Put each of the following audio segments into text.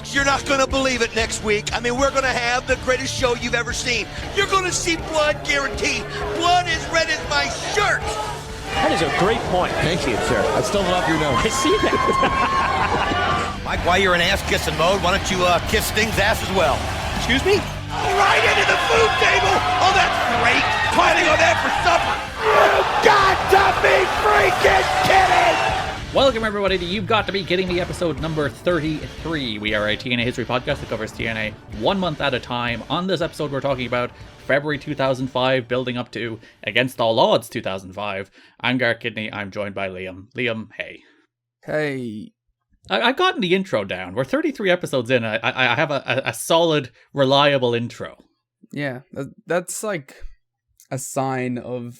Folks, you're not going to believe it next week. I mean, we're going to have the greatest show you've ever seen. You're going to see blood, guaranteed. Blood as red as my shirt. That is a great point. Thank you, sir. I still love your nose. I see that. Mike, while you're in ass-kissing mode, why don't you kiss Sting's ass as well? Excuse me? Right into the food table! Oh, that's great! Planning on that for supper! You got to be freaking kidding! Welcome, everybody, to You've Got to Be Kidding Me, episode number 33. We are a TNA history podcast that covers TNA 1 month at a time. On this episode, we're talking about February 2005, building up to Against All Odds 2005. I'm Garrett Kidney. I'm joined by Liam. Liam, hey. Hey. I've gotten the intro down. We're 33 episodes in. I have a solid, reliable intro. Yeah, that's like a sign of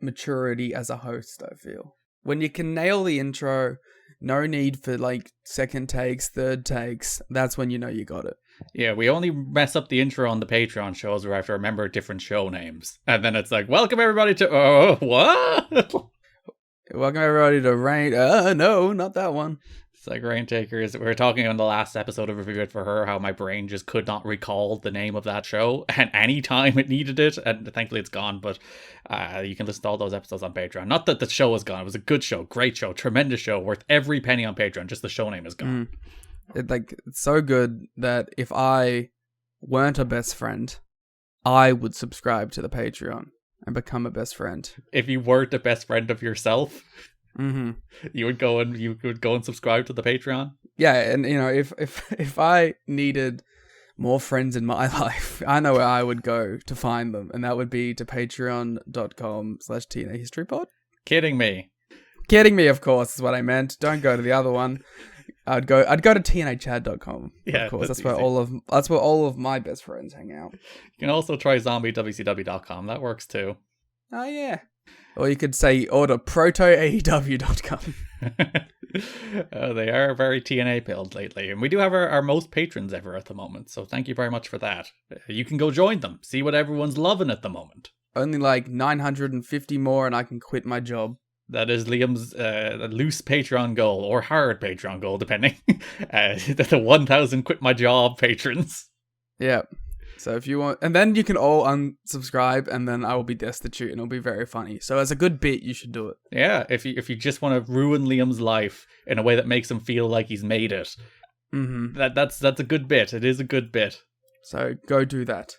maturity as a host, I feel. When you can nail the intro, no need for like second takes, third takes, that's when you know you got it. Yeah, we only mess up the intro on the Patreon shows where I have to remember different show names. And then it's like, welcome everybody to... what? Welcome everybody to Rain... no, not that one. It's like Rain Takers. We were talking on the last episode of Review It For Her how my brain just could not recall the name of that show at any time it needed it, and thankfully it's gone, but you can listen to all those episodes on Patreon. Not that the show is gone. It was a good show, great show, tremendous show, worth every penny on Patreon, just the show name is gone. It's so good that if I weren't a best friend, I would subscribe to the Patreon and become a best friend. If you weren't a best friend of yourself... Mm-hmm. You would go and subscribe to the Patreon. Yeah, and you know, if I needed more friends in my life, I know where I would go to find them, and that would be to patreon.com/TNA HistoryPod. Kidding me? Kidding me, of course, is what I meant. Don't go to the other one. I'd go to tnachad.com. Yeah, of course, that's where all of my best friends hang out. You can also try zombiewcw.com. That works too. Oh yeah. Or you could say order protoaew.com. They are very TNA pilled lately. And we do have our most patrons ever at the moment. So thank you very much for that. You can go join them. See what everyone's loving at the moment. Only like 950 more and I can quit my job. That is Liam's loose Patreon goal. Or hard Patreon goal, depending. The 1,000 quit my job patrons. Yeah. So if you want, and then you can all unsubscribe, and then I will be destitute, and it'll be very funny. So as a good bit, you should do it. Yeah, if you just want to ruin Liam's life in a way that makes him feel like he's made it, that's a good bit. It is a good bit. So go do that.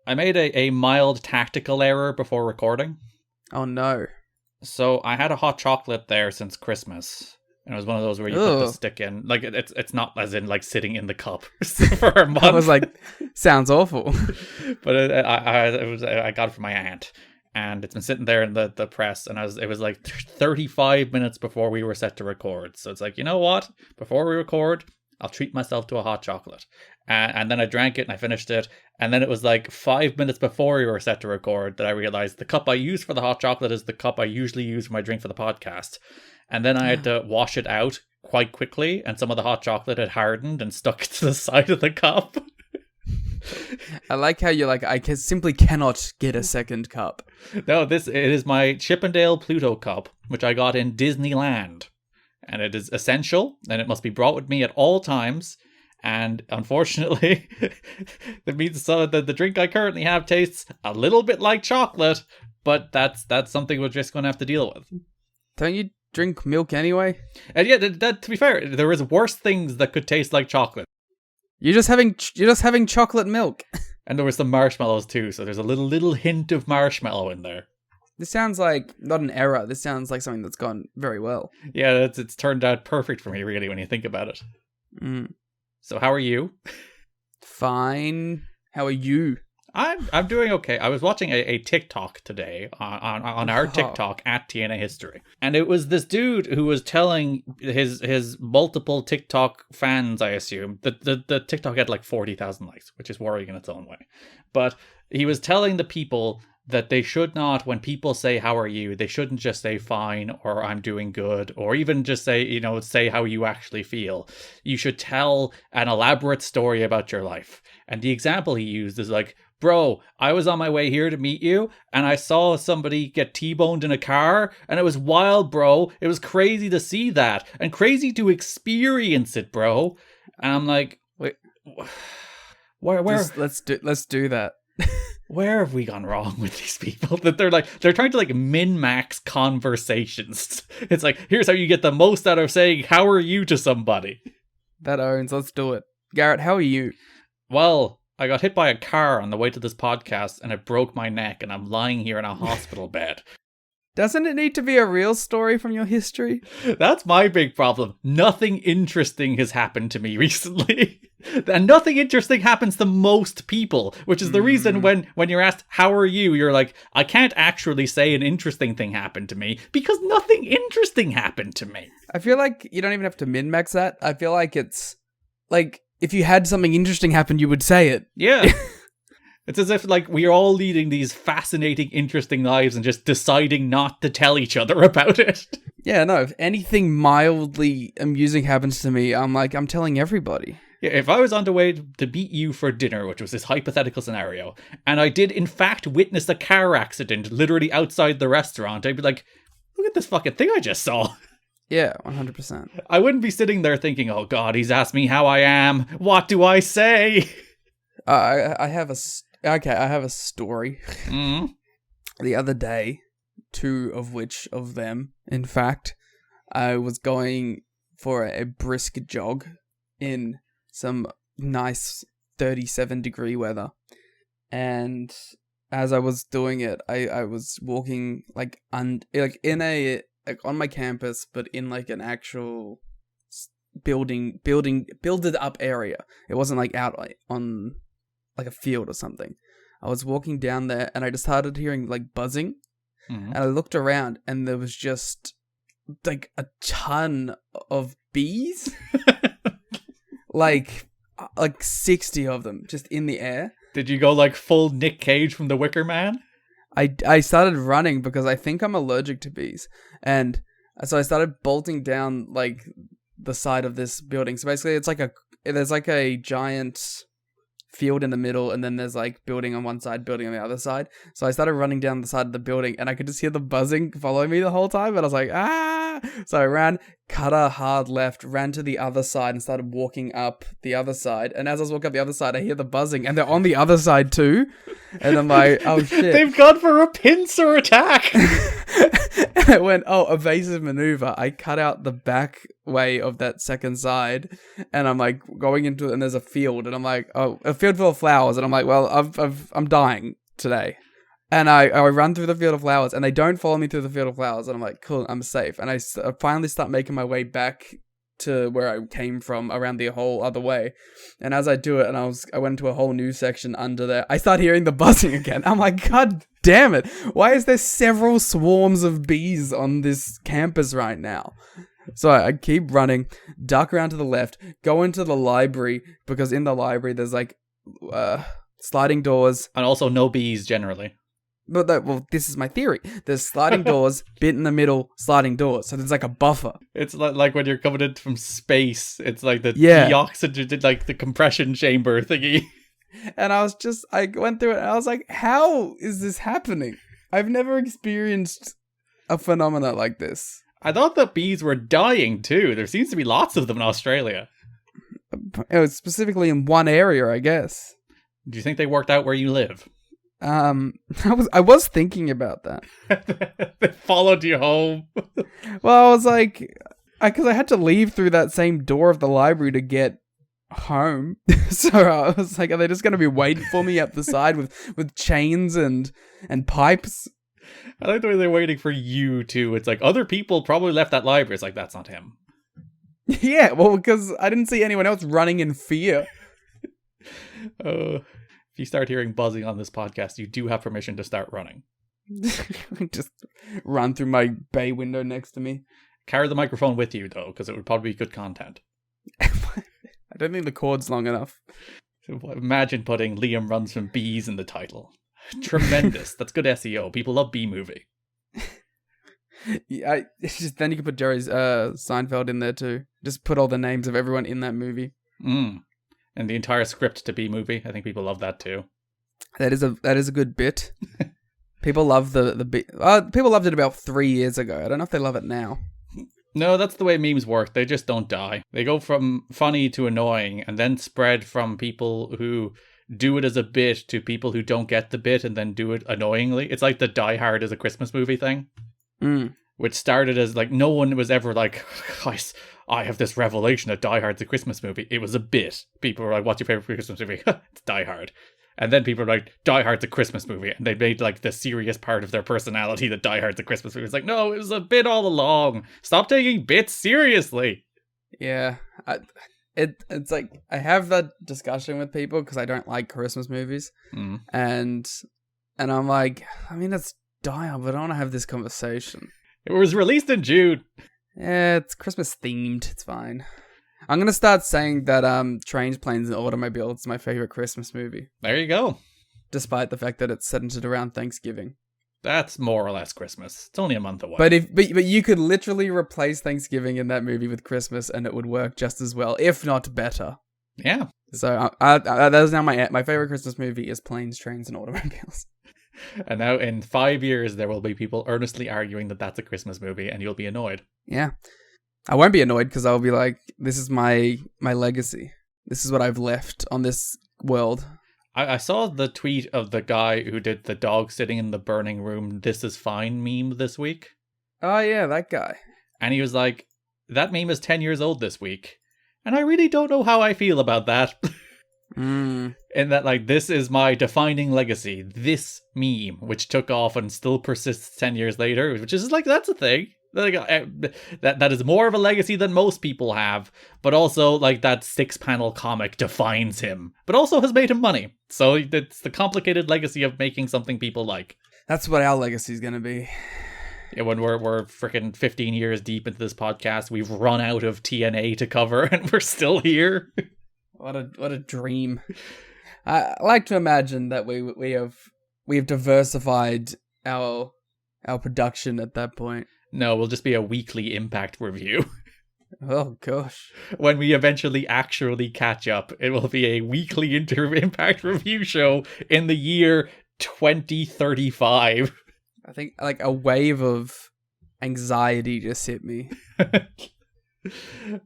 I made a mild tactical error before recording. Oh no! So I had a hot chocolate there since Christmas. And it was one of those where you put the stick in. Like, it's not as in, like, sitting in the cup for a month. I was like, sounds awful. But I got it from my aunt. And it's been sitting there in the press. And it was like 35 minutes before we were set to record. So it's like, you know what? Before we record, I'll treat myself to a hot chocolate. And then I drank it and I finished it. And then it was like 5 minutes before we were set to record that I realized the cup I use for the hot chocolate is the cup I usually use for my drink for the podcast. And then I had to wash it out quite quickly, and some of the hot chocolate had hardened and stuck to the side of the cup. I like how you're like, I simply cannot get a second cup. No, it is my Chippendale Pluto cup, which I got in Disneyland. And it is essential, and it must be brought with me at all times. And unfortunately, that means the drink I currently have tastes a little bit like chocolate, but that's something we're just going to have to deal with. Don't you drink milk anyway? And yeah, that to be fair, there is worse things that could taste like chocolate. You're just having chocolate milk. And there were some marshmallows too, so there's a little hint of marshmallow in there. This sounds like not an error. This sounds like something that's gone very well. Yeah, it's turned out perfect for me, really, when you think about it. So how are you? Fine. How are you? I'm doing okay. I was watching a TikTok today on our TikTok at TNA History. And it was this dude who was telling his multiple TikTok fans, I assume, the TikTok had like 40,000 likes, which is worrying in its own way. But he was telling the people that they should not, when people say, how are you, they shouldn't just say fine or I'm doing good, or even just say, say how you actually feel. You should tell an elaborate story about your life. And the example he used is like, bro, I was on my way here to meet you, and I saw somebody get T-boned in a car, and it was wild, bro. It was crazy to see that, and crazy to experience it, bro. And I'm like, Where let's do that. where have we gone wrong with these people? That they're trying to like min-max conversations. It's like, here's how you get the most out of saying "how are you" to somebody. That owns. Let's do it. Garrett, how are you? Well, I got hit by a car on the way to this podcast and it broke my neck and I'm lying here in a hospital bed. Doesn't it need to be a real story from your history? That's my big problem. Nothing interesting has happened to me recently. And nothing interesting happens to most people, which is the reason when you're asked, how are you? You're like, I can't actually say an interesting thing happened to me because nothing interesting happened to me. I feel like you don't even have to min-max that. I feel like it's like if you had something interesting happen, you would say it. Yeah. It's as if like we're all leading these fascinating, interesting lives and just deciding not to tell each other about it. Yeah, no, if anything mildly amusing happens to me, I'm telling everybody. Yeah, if I was on the way to meet you for dinner, which was this hypothetical scenario, and I did in fact witness a car accident literally outside the restaurant, I'd be like, look at this fucking thing I just saw. Yeah, 100%. I wouldn't be sitting there thinking, oh god, he's asked me how I am. What do I say? I have a story. Mm. The other day, two of them, in fact, I was going for a brisk jog in some nice 37-degree weather. And as I was doing it, I was walking on my campus, but in like an actual builded up area. It wasn't like out on like a field or something. I was walking down there and I just started hearing like buzzing. And I looked around and there was just like a ton of bees. like 60 of them just in the air. Did you go like full Nick Cage from The Wicker Man? I started running because I think I'm allergic to bees. And so I started bolting down like the side of this building. So basically there's like a giant field in the middle, and then there's like building on one side, building on the other side. So I started running down the side of the building and I could just hear the buzzing following me the whole time, and I was like, ah! So I ran, cut a hard left, ran to the other side and started walking up the other side. And as I was walking up the other side, I hear the buzzing and they're on the other side too. And I'm like, oh shit. They've gone for a pincer attack. And I went, oh, evasive maneuver. I cut out the back way of that second side, and I'm like going into it, and there's a field, and I'm like, oh, a field full of flowers, and I'm like, well, I'm dying today. And I run through the field of flowers, and they don't follow me through the field of flowers, and I'm like, cool, I'm safe. And I finally start making my way back to where I came from around the whole other way. And as I do it, and I went into a whole new section under there, I start hearing the buzzing again. I'm like, god damn it, why is there several swarms of bees on this campus right now? So I keep running, duck around to the left, go into the library, because in the library there's like sliding doors. And also no bees generally. But well, this is my theory. There's sliding doors, bit in the middle, sliding doors. So there's like a buffer. It's like when you're coming in from space. It's like the oxygen, like the compression chamber thingy. And I went through it and I was like, how is this happening? I've never experienced a phenomena like this. I thought that bees were dying too. There seems to be lots of them in Australia. It was specifically in one area, I guess. Do you think they worked out where you live? I was thinking about that. They followed you home. Well, I was like, because I had to leave through that same door of the library to get home. So I was like, are they just going to be waiting for me up the side with chains and pipes? I like the way they're waiting for you too. It's like other people probably left that library. It's like, that's not him. Yeah, well, because I didn't see anyone else running in fear. If you start hearing buzzing on this podcast, you do have permission to start running. Just run through my bay window next to me. Carry the microphone with you, though, because it would probably be good content. I don't think the cord's long enough. So imagine putting Liam Runs from Bees in the title. Tremendous. That's good SEO. People love Bee Movie. Yeah, then you can put Jerry's Seinfeld in there too. Just put all the names of everyone in that movie. And the entire script to Bee Movie. I think people love that too. That is a good bit. People love the people loved it about 3 years ago. I don't know if they love it now. No, that's the way memes work. They just don't die. They go from funny to annoying and then spread from people who do it as a bit to people who don't get the bit and then do it annoyingly. It's like the Die Hard is a Christmas movie thing. Which started as like, no one was ever like, I have this revelation that Die Hard's a Christmas movie. It was a bit. People were like, what's your favorite Christmas movie? It's Die Hard. And then people were like, Die Hard's a Christmas movie. And they made like the serious part of their personality that Die Hard's a Christmas movie. It's like, no, it was a bit all along. Stop taking bits seriously. Yeah. It's like, I have that discussion with people because I don't like Christmas movies. And I'm like, I mean, it's Die Hard, but I don't want to have this conversation. It was released in June. Yeah, it's Christmas themed. It's fine. I'm going to start saying that Trains, Planes, and Automobiles is my favorite Christmas movie. There you go. Despite the fact that it's centered around Thanksgiving. That's more or less Christmas. It's only a month away. But you could literally replace Thanksgiving in that movie with Christmas and it would work just as well, if not better. Yeah. So that is now my favorite Christmas movie is Planes, Trains, and Automobiles. And now in 5 years, there will be people earnestly arguing that that's a Christmas movie and you'll be annoyed. Yeah. I won't be annoyed because I'll be like, this is my legacy. This is what I've left on this world. I saw the tweet of the guy who did the dog sitting in the burning room, "This is fine" meme this week. Oh yeah, that guy. And he was like, that meme is 10 years old this week. And I really don't know how I feel about that. In that, like, this is my defining legacy. This meme, which took off and still persists 10 years later, which is like, that's a thing. Like, that is more of a legacy than most people have, but also like that 6-panel comic defines him, but also has made him money. So it's the complicated legacy of making something people like. That's what our legacy is going to be. Yeah, when we're freaking 15 years deep into this podcast, we've run out of TNA to cover, and we're still here. What a dream! I like to imagine that we have diversified our production at that point. No, we'll just be a weekly Impact review. Oh, gosh. When we eventually actually catch up, it will be a weekly Impact review show in the year 2035. I think like a wave of anxiety just hit me.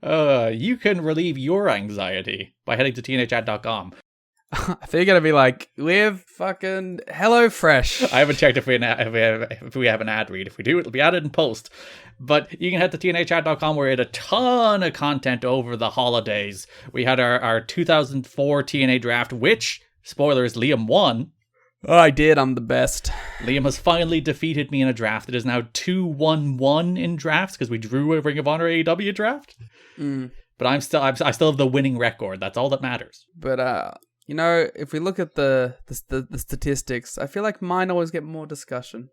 You can relieve your anxiety by heading to tnachat.com. I think you're going to be like, we're fucking HelloFresh. I haven't checked if we have an ad read. If we do, it'll be added in post. But you can head to tnachat.com where we had a ton of content over the holidays. We had our 2004 TNA draft, which, spoilers, Liam won. Oh, I did. I'm the best. Liam has finally defeated me in a draft. It is now 2-1-1 in drafts because we drew a Ring of Honor AEW draft. But I still have the winning record. That's all that matters. But you know, if we look at the statistics, I feel like mine always get more discussion.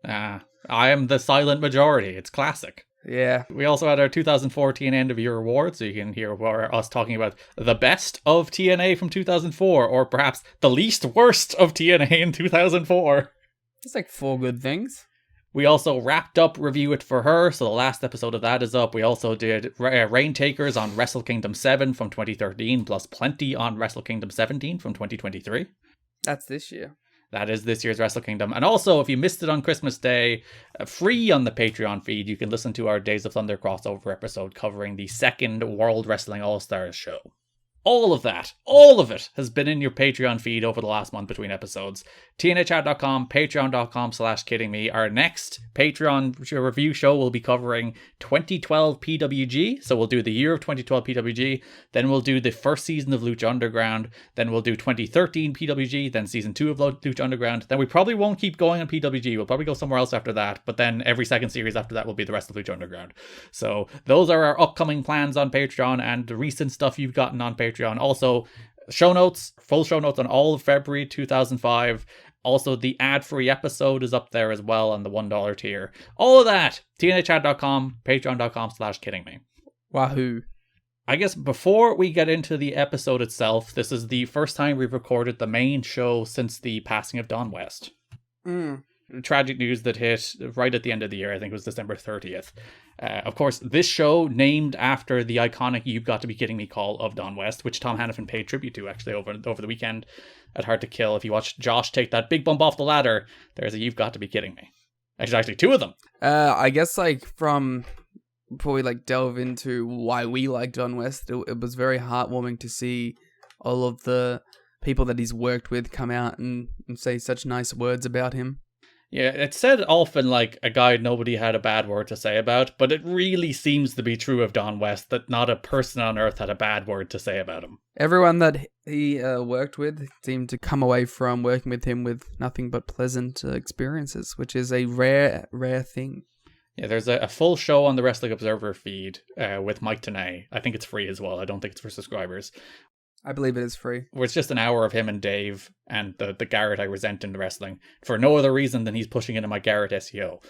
I am the silent majority. It's classic. Yeah. We also had our 2014 end of year award, so you can hear us talking about the best of TNA from 2004, or perhaps the least worst of TNA in 2004. It's like 4 good things. We also wrapped up Review It For Her, so the last episode of that is up. We also did Reign Takers on Wrestle Kingdom 7 from 2013, plus plenty on Wrestle Kingdom 17 from 2023. That's this year. That is this year's Wrestle Kingdom. And also, if you missed it on Christmas Day, free on the Patreon feed, you can listen to our Days of Thunder crossover episode covering the second World Wrestling All-Stars show. All of it has been in your Patreon feed over the last month between episodes. TNAchat.com, patreon.com/kiddingme. Our next Patreon review show will be covering 2012 PWG. So we'll do the year of 2012 PWG. Then we'll do the first season of Lucha Underground. Then we'll do 2013 PWG. Then season 2 of Lucha Underground. Then we probably won't keep going on PWG. We'll probably go somewhere else after that. But then every second series after that will be the rest of Lucha Underground. So those are our upcoming plans on Patreon and the recent stuff you've gotten on Patreon. Also, show notes, full show notes on all of February 2005. Also, the ad-free episode is up there as well on the $1 tier. All of that, tnachat.com, patreon.com/kiddingme. Wahoo. I guess before we get into the episode itself, this is the first time we've recorded the main show since the passing of Don West. Tragic news that hit right at the end of the year. I think it was December 30th. Of course, this show named after the iconic "You've Got to Be Kidding Me" call of Don West, which Tom Hannafin paid tribute to actually over the weekend at Hard to Kill. If you watch Josh take that big bump off the ladder, there's a "You've Got to Be Kidding Me." There's actually 2 of them. I guess like from before we like delve into why we like Don West, it was very heartwarming to see all of the people that he's worked with come out and say such nice words about him. Yeah, it's said often like a guy nobody had a bad word to say about, but it really seems to be true of Don West that not a person on earth had a bad word to say about him. Everyone that he worked with seemed to come away from working with him with nothing but pleasant experiences, which is a rare thing. Yeah, there's a full show on the Wrestling Observer feed with Mike Tenay. I think it's free as well. I don't think it's for subscribers. I believe it is free. Where it's just an hour of him and Dave and the Garrett I resent in the wrestling for no other reason than he's pushing into my Garrett SEO.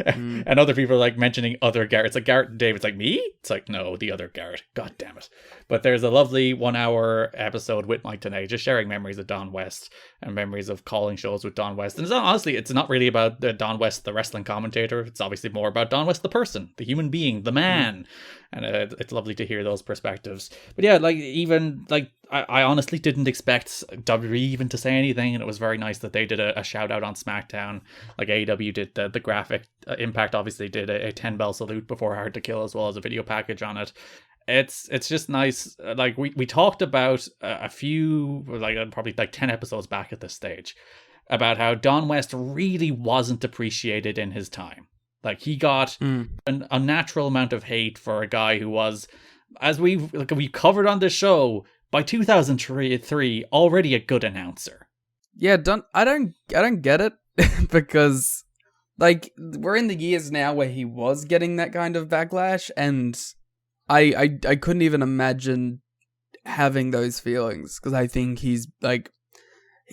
And other people are like mentioning other Garrett. It's like Garrett and Dave. It's like, me? It's like, no, the other Garrett. God damn it. But there's a lovely 1 hour episode with Mike Tenay, just sharing memories of Don West and memories of calling shows with Don West. And it's not, honestly, it's not really about Don West, the wrestling commentator. It's obviously more about Don West, the person, the human being, the man. And it's lovely to hear those perspectives. But yeah, like even like I honestly didn't expect WWE even to say anything, and it was very nice that they did a shout out on SmackDown. Like AEW did the graphic. Impact obviously did a 10 bell salute before Hard to Kill, as well as a video package on it. It's just nice. Like we talked about a few, like probably like 10 episodes back at this stage, about how Don West really wasn't appreciated in his time. Like he got an unnatural amount of hate for a guy who was, as we covered on this show, by 2003 already a good announcer. Yeah, I don't get it because like we're in the years now where he was getting that kind of backlash, and I couldn't even imagine having those feelings because I think he's like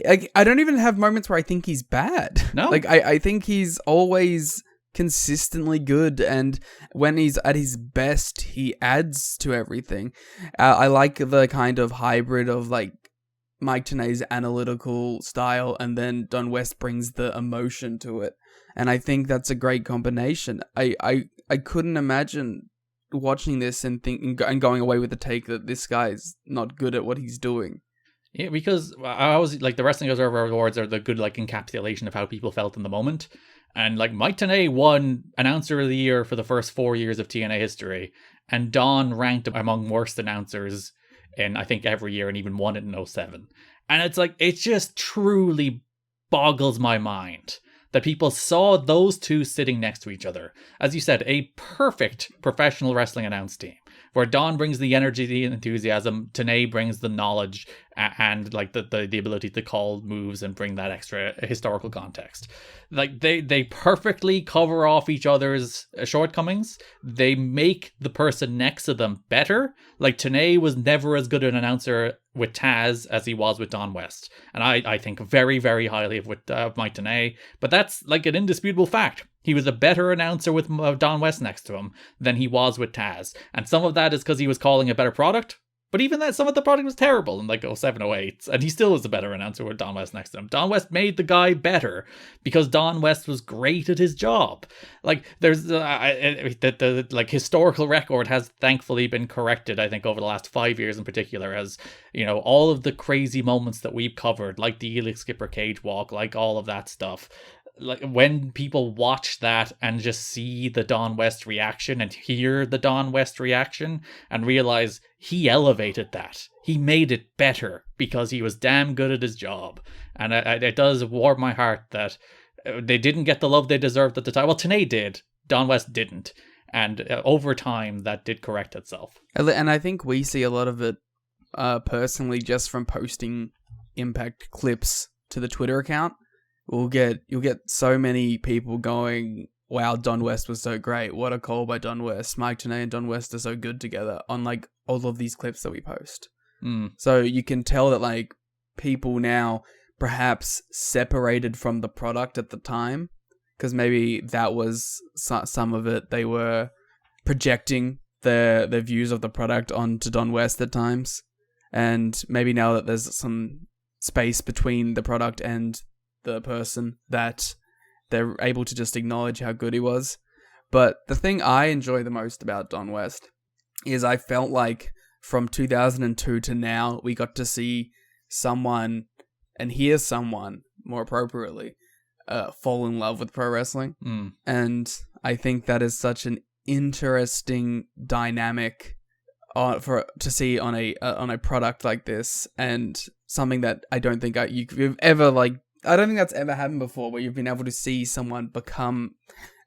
I don't even have moments where I think he's bad. No, like I think he's always consistently good, and when he's at his best he adds to everything. I like the kind of hybrid of like Mike Tenay's analytical style and then Don West brings the emotion to it, and I think that's a great combination. I couldn't imagine watching this and going away with the take that this guy's not good at what he's doing. Yeah, because I always like the Wrestling Observer Awards are the good like encapsulation of how people felt in the moment. And like Mike Tenay won Announcer of the Year for the first 4 years of TNA history, and Don ranked among worst announcers in I think every year, and even won it in 2007. And it's like, it just truly boggles my mind that people saw those two sitting next to each other. As you said, a perfect professional wrestling announce team, where Don brings the energy, the enthusiasm, Tenay brings the knowledge and like the ability to call moves and bring that extra historical context. Like they perfectly cover off each other's shortcomings. They make the person next to them better. Like Tenay was never as good an announcer with Taz as he was with Don West, and I think very, very highly of Mike Tenay. But that's like an indisputable fact. He was a better announcer with Don West next to him than he was with Taz, and some of that is because he was calling a better product. But even that, some of the product was terrible in like 07, 08, and he still was a better announcer with Don West next to him. Don West made the guy better because Don West was great at his job. Like there's the like historical record has thankfully been corrected, I think, over the last 5 years in particular, as you know, all of the crazy moments that we've covered, like the Elix Skipper cage walk, like all of that stuff. Like when people watch that and just see the Don West reaction and hear the Don West reaction and realize he elevated that, he made it better because he was damn good at his job. And it does warm my heart that they didn't get the love they deserved at the time. Well, Tenay did, Don West didn't, and over time that did correct itself. And I think we see a lot of it personally just from posting Impact clips to the Twitter account. You'll get so many people going, wow, Don West was so great. What a call by Don West. Mike Tenay and Don West are so good together on like all of these clips that we post. So you can tell that like people now perhaps separated from the product at the time, because maybe that was some of it. They were projecting their views of the product onto Don West at times. And maybe now that there's some space between the product and the person, that they're able to just acknowledge how good he was. But the thing I enjoy the most about Don West is I felt like from 2002 to now, we got to see someone and hear someone, more appropriately, fall in love with pro wrestling. And I think that is such an interesting dynamic to see on a product like this, and something that I don't think you've ever I don't think that's ever happened before, where you've been able to see someone become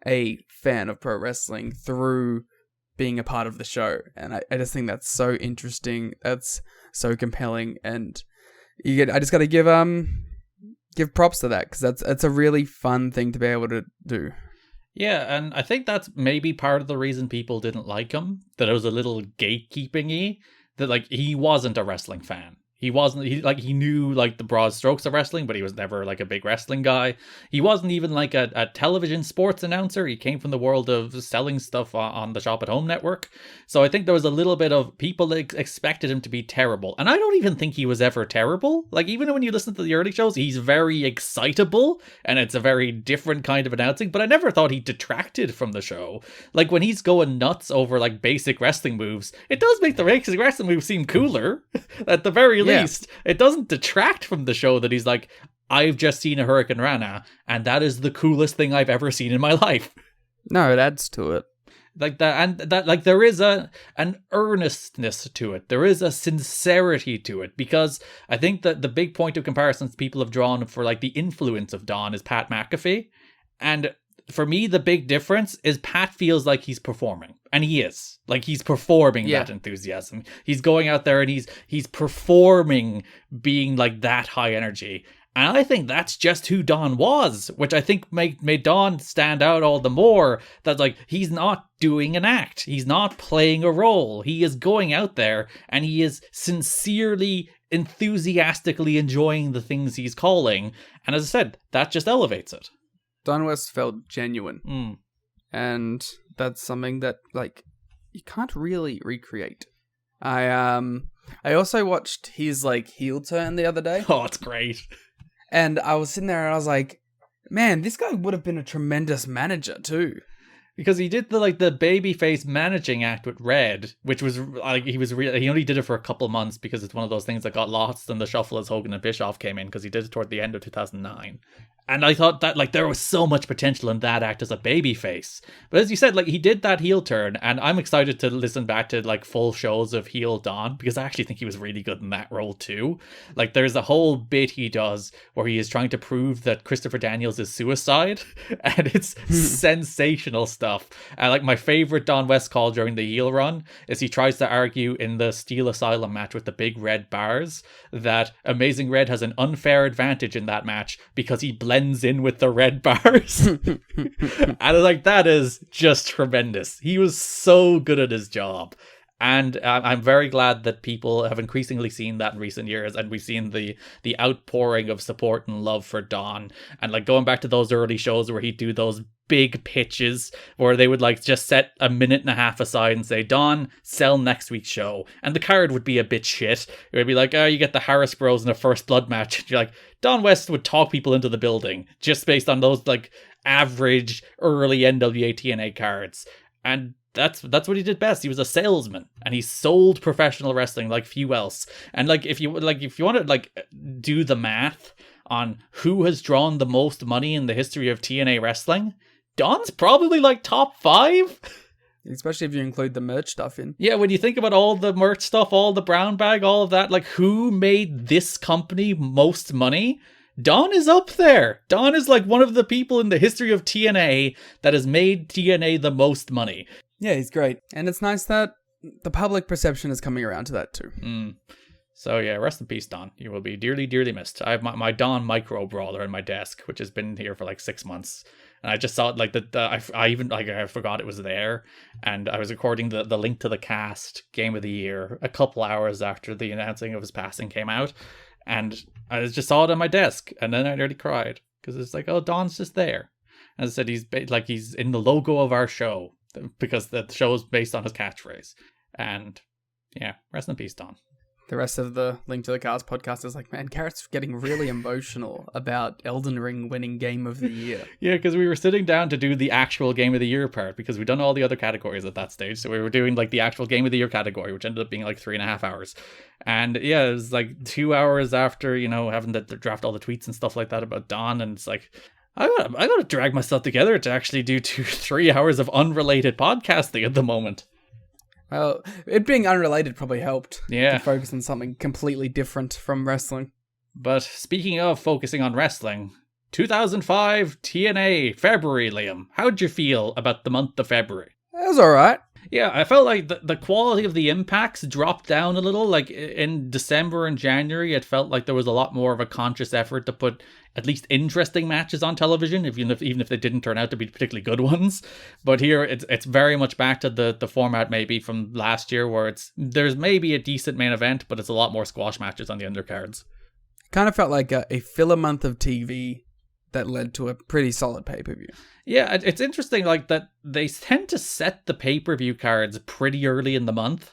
a fan of pro wrestling through being a part of the show. And I just think that's so interesting. That's so compelling. And I just got to give props to that, because that's a really fun thing to be able to do. Yeah, and I think that's maybe part of the reason people didn't like him, that it was a little gatekeeping-y, that like he wasn't a wrestling fan. He knew like the broad strokes of wrestling, but he was never like a big wrestling guy. He wasn't even like a television sports announcer. He came from the world of selling stuff on the Shop at Home network. So I think there was a little bit of people that expected him to be terrible. And I don't even think he was ever terrible. Like, even when you listen to the early shows, he's very excitable and it's a very different kind of announcing, but I never thought he detracted from the show. Like, when he's going nuts over like basic wrestling moves, it does make the basic wrestling moves seem cooler at the very least. It doesn't detract from the show that he's like, I've just seen a Hurricane Rana, and that is the coolest thing I've ever seen in my life. No, it adds to it. Like that, and that, like, there is an earnestness to it. There is a sincerity to it, because I think that the big point of comparisons people have drawn for like the influence of Don is Pat McAfee, and for me, the big difference is Pat feels like he's performing. And he is. Like, he's performing that enthusiasm. He's going out there and he's performing being like that high energy. And I think that's just who Don was, which I think made Don stand out all the more. That, like, he's not doing an act. He's not playing a role. He is going out there and he is sincerely, enthusiastically enjoying the things he's calling. And as I said, that just elevates it. Don West felt genuine. And that's something that, like, you can't really recreate. I also watched his, like, heel turn the other day. Oh, it's great. And I was sitting there and I was like, man, this guy would have been a tremendous manager too. Because he did the babyface managing act with Red, which was like, he only did it for a couple months because it's one of those things that got lost in the shuffle as Hogan and Bischoff came in, because he did it toward the end of 2009. And I thought that, like, there was so much potential in that act as a babyface. But as you said, like, he did that heel turn, and I'm excited to listen back to, like, full shows of heel Don, because I actually think he was really good in that role too. Like, there's a whole bit he does where he is trying to prove that Christopher Daniels is suicide, and it's sensational stuff. And, like, my favorite Don West call during the heel run is he tries to argue in the Steel Asylum match with the big red bars that Amazing Red has an unfair advantage in that match because he blends in with the red bars. And like, that is just tremendous. He was so good at his job. And I'm very glad that people have increasingly seen that in recent years, and we've seen the outpouring of support and love for Don. And like, going back to those early shows where he'd do those big pitches where they would like just set a minute and a half aside and say, Don, sell next week's show, and the card would be a bit shit. It would be like, oh, you get the Harris Bros in a First Blood match. And you're like, Don West would talk people into the building just based on those like average early NWA-TNA cards. And that's what he did best. He was a salesman, and he sold professional wrestling like few else. And like, if you want to like do the math on who has drawn the most money in the history of TNA wrestling, Don's probably like top 5. Especially if you include the merch stuff in. Yeah, when you think about all the merch stuff, all the brown bag, all of that, like, who made this company most money? Don is up there. Don is like one of the people in the history of TNA that has made TNA the most money. Yeah, he's great. And it's nice that the public perception is coming around to that too. So yeah, rest in peace, Don. You will be dearly, dearly missed. I have my Don micro brawler in my desk, which has been here for like 6 months. And I just saw it, like, I forgot it was there. And I was recording the Link to the Cast Game of the Year a couple hours after the announcing of his passing came out. And I just saw it on my desk. And then I nearly cried. Because it's like, oh, Don's just there. As I said, he's in the logo of our show. Because the show is based on his catchphrase. And yeah, rest in peace, Don. The rest of the Link to the Cast podcast is like, man, Garrett's getting really emotional about Elden Ring winning Game of the Year. Yeah, because we were sitting down to do the actual Game of the Year part, because we'd done all the other categories at that stage. So we were doing like the actual Game of the Year category, which ended up being like 3.5 hours. And yeah, it was like 2 hours after, having to draft all the tweets and stuff like that about Don. And it's like, I gotta drag myself together to actually do 3 hours of unrelated podcasting at the moment. Well, it being unrelated probably helped. Yeah. To focus on something completely different from wrestling. But speaking of focusing on wrestling, 2005 TNA, February, Liam. How'd you feel about the month of February? It was alright. Yeah, I felt like the quality of the impacts dropped down a little. Like in December and January, it felt like there was a lot more of a conscious effort to put at least interesting matches on television, even if they didn't turn out to be particularly good ones. But here, it's very much back to the format maybe from last year, where there's maybe a decent main event, but it's a lot more squash matches on the undercards. Kind of felt like a filler month of TV that led to a pretty solid pay-per-view. Yeah, it's interesting, like, that they tend to set the pay-per-view cards pretty early in the month.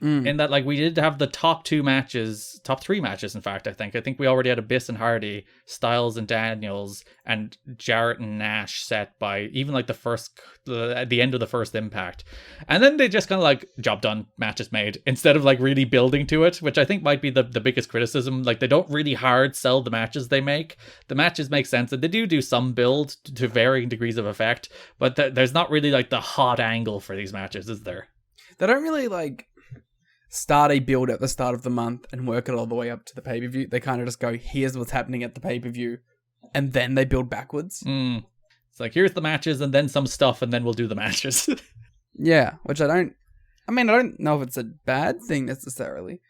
In that, like, we did have the top 3 matches, in fact, I think we already had Abyss and Hardy, Styles and Daniels, and Jarrett and Nash set by even, like, the end of the first Impact. And then they just kind of, like, job done, matches made, instead of, like, really building to it, which I think might be the biggest criticism. Like, they don't really hard sell the matches they make. The matches make sense, and they do some build to varying degrees of effect, but there's not really, like, the hot angle for these matches, is there? They don't really, like, start a build at the start of the month and work it all the way up to the pay-per-view. They kind of just go, here's what's happening at the pay-per-view, and then they build backwards. It's like, here's the matches and then some stuff, and then we'll do the matches. Yeah, which I don't know if it's a bad thing necessarily.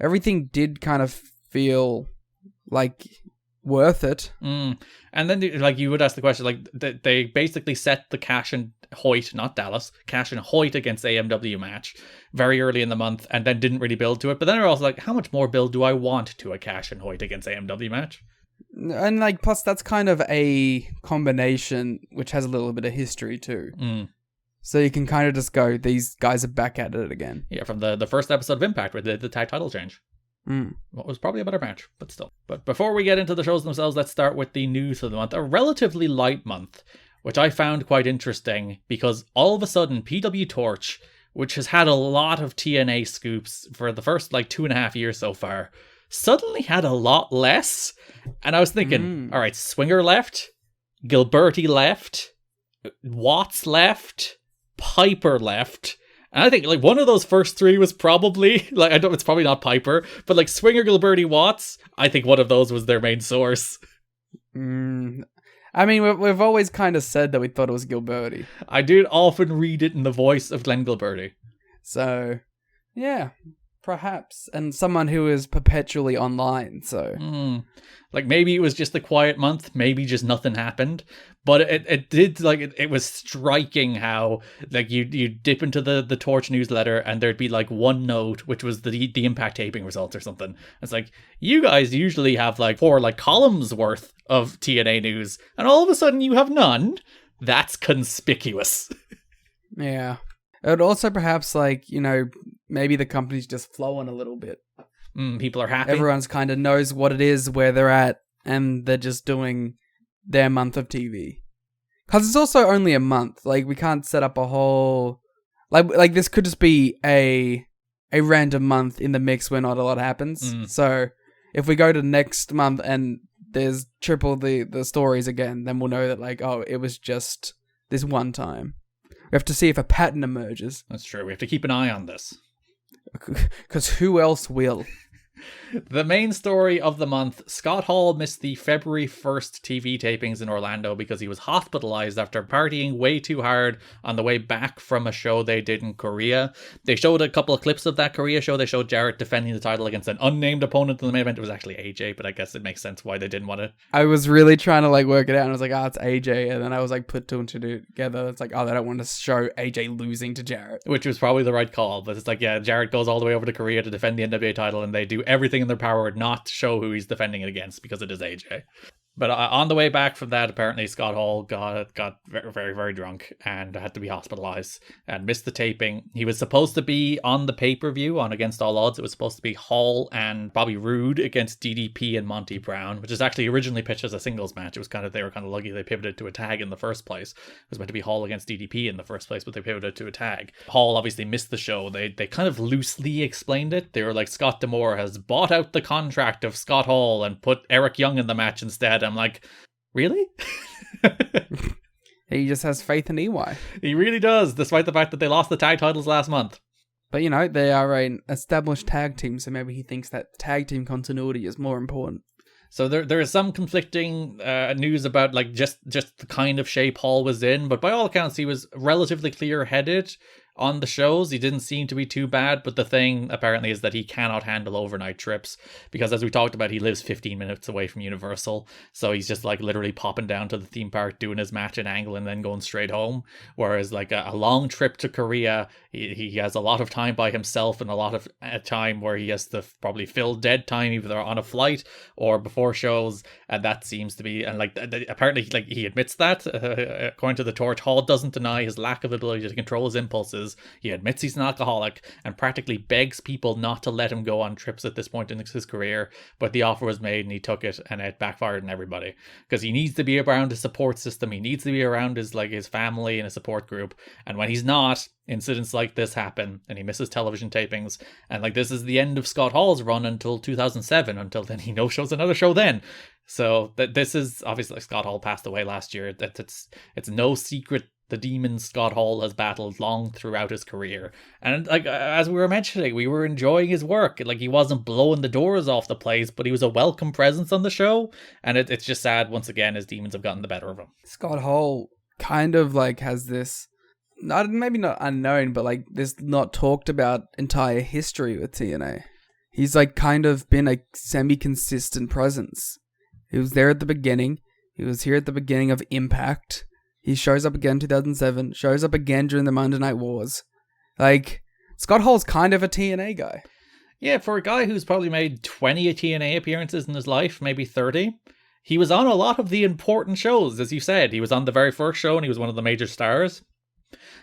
Everything did kind of feel like worth it. And then, like, you would ask the question, like, they basically set the Cash and Hoyt, not Dallas, Cash and Hoyt against AMW match very early in the month, and then didn't really build to it. But then they're also like, how much more build do I want to a Cash and Hoyt against AMW match? And, like, plus that's kind of a combination which has a little bit of history too. So you can kind of just go, these guys are back at it again. Yeah, from the first episode of Impact where they did the tag title change. What was probably a better match, but still. But before we get into the shows themselves, let's start with the news of the month. A relatively light month, which I found quite interesting, because all of a sudden PW Torch, which has had a lot of TNA scoops for the first, like, 2.5 years so far, suddenly had a lot less. And I was thinking, all right, Swinger left, Gilberti left, Watts left, Piper left. And I think, like, one of those first 3 was probably, like, it's probably not Piper, but, like, Swinger, Gilberti, Watts, I think one of those was their main source. I mean, we've always kind of said that we thought it was Gilberti. I did often read it in the voice of Glenn Gilberti. So, yeah, perhaps. And someone who is perpetually online, so... Like, maybe it was just a quiet month, maybe just nothing happened, but it did, like, it was striking how, like, you dip into the Torch newsletter and there'd be, like, one note, which was the Impact taping results or something. It's like, you guys usually have, like, 4, like, columns worth of TNA news, and all of a sudden you have none. That's conspicuous. Yeah. It would also perhaps, like, you know, maybe the company's just flowing a little bit. People are happy. Everyone's kind of knows what it is, where they're at, and they're just doing their month of TV. Because it's also only a month. Like, we can't set up a whole... Like this could just be a random month in the mix where not a lot happens. So, if we go to next month and there's triple the stories again, then we'll know that, like, oh, it was just this one time. We have to see if a pattern emerges. That's true. We have to keep an eye on this. Because who else will? The main story of the month, Scott Hall missed the February 1st TV tapings in Orlando because he was hospitalized after partying way too hard on the way back from a show they did in Korea. They showed a couple of clips of that Korea show. They showed Jarrett defending the title against an unnamed opponent in the main event. It was actually AJ, but I guess it makes sense why they didn't want to. I was really trying to, like, work it out, and I was like, oh, it's AJ, and then I was like, put 2 and 2 together. It's like, oh, they don't want to show AJ losing to Jarrett. Which was probably the right call, but it's like, yeah, Jarrett goes all the way over to Korea to defend the NWA title, and they do everything in their power not to show who he's defending it against because it is AJ. But on the way back from that, apparently Scott Hall got very, very, very drunk and had to be hospitalized and missed the taping. He was supposed to be on the pay-per-view on Against All Odds. It was supposed to be Hall and Bobby Roode against DDP and Monty Brown, which is actually originally pitched as a singles match. It was they were kind of lucky they pivoted to a tag in the first place. It was meant to be Hall against DDP in the first place, but they pivoted to a tag. Hall obviously missed the show. They kind of loosely explained it. They were like, Scott D'Amore has bought out the contract of Scott Hall and put Eric Young in the match instead. I'm like, Really? He just has faith in EY. He really does, despite the fact that they lost the tag titles last month. But, you know, they are an established tag team, so maybe he thinks that tag team continuity is more important. So there is some conflicting news about like just the kind of shape Hall was in, but by all accounts he was relatively clear-headed on the shows. He didn't seem to be too bad, but the thing apparently is that he cannot handle overnight trips because, as we talked about, he lives 15 minutes away from Universal, so he's just like literally popping down to the theme park, doing his match in Angle, and then going straight home. Whereas like a long trip to Korea, he has a lot of time by himself and a lot of time where he has to probably fill dead time either on a flight or before shows, and that seems to be, and like apparently like he admits that according to the Torch, Hall doesn't deny his lack of ability to control his impulses. He admits he's an alcoholic and practically begs people not to let him go on trips at this point in his career, but the offer was made and he took it, and it backfired on everybody because he needs to be around his support system. He needs to be around his family and his support group, and when he's not, incidents like this happen and he misses television tapings, and like this is the end of Scott Hall's run until 2007. Until then he no-shows another show then. So that this is obviously, Scott Hall passed away last year. That it's no secret the demons Scott Hall has battled long throughout his career. And like as we were mentioning, we were enjoying his work. Like he wasn't blowing the doors off the place, but he was a welcome presence on the show. And it's just sad once again his demons have gotten the better of him. Scott Hall kind of like has this, maybe not unknown, but like this not talked about entire history with TNA. He's like kind of been a semi-consistent presence. He was there at the beginning. He was here at the beginning of Impact. He shows up again in 2007, shows up again during the Monday Night Wars. Like, Scott Hall's kind of a TNA guy. Yeah, for a guy who's probably made 20 TNA appearances in his life, maybe 30, he was on a lot of the important shows, as you said. He was on the very first show and he was one of the major stars.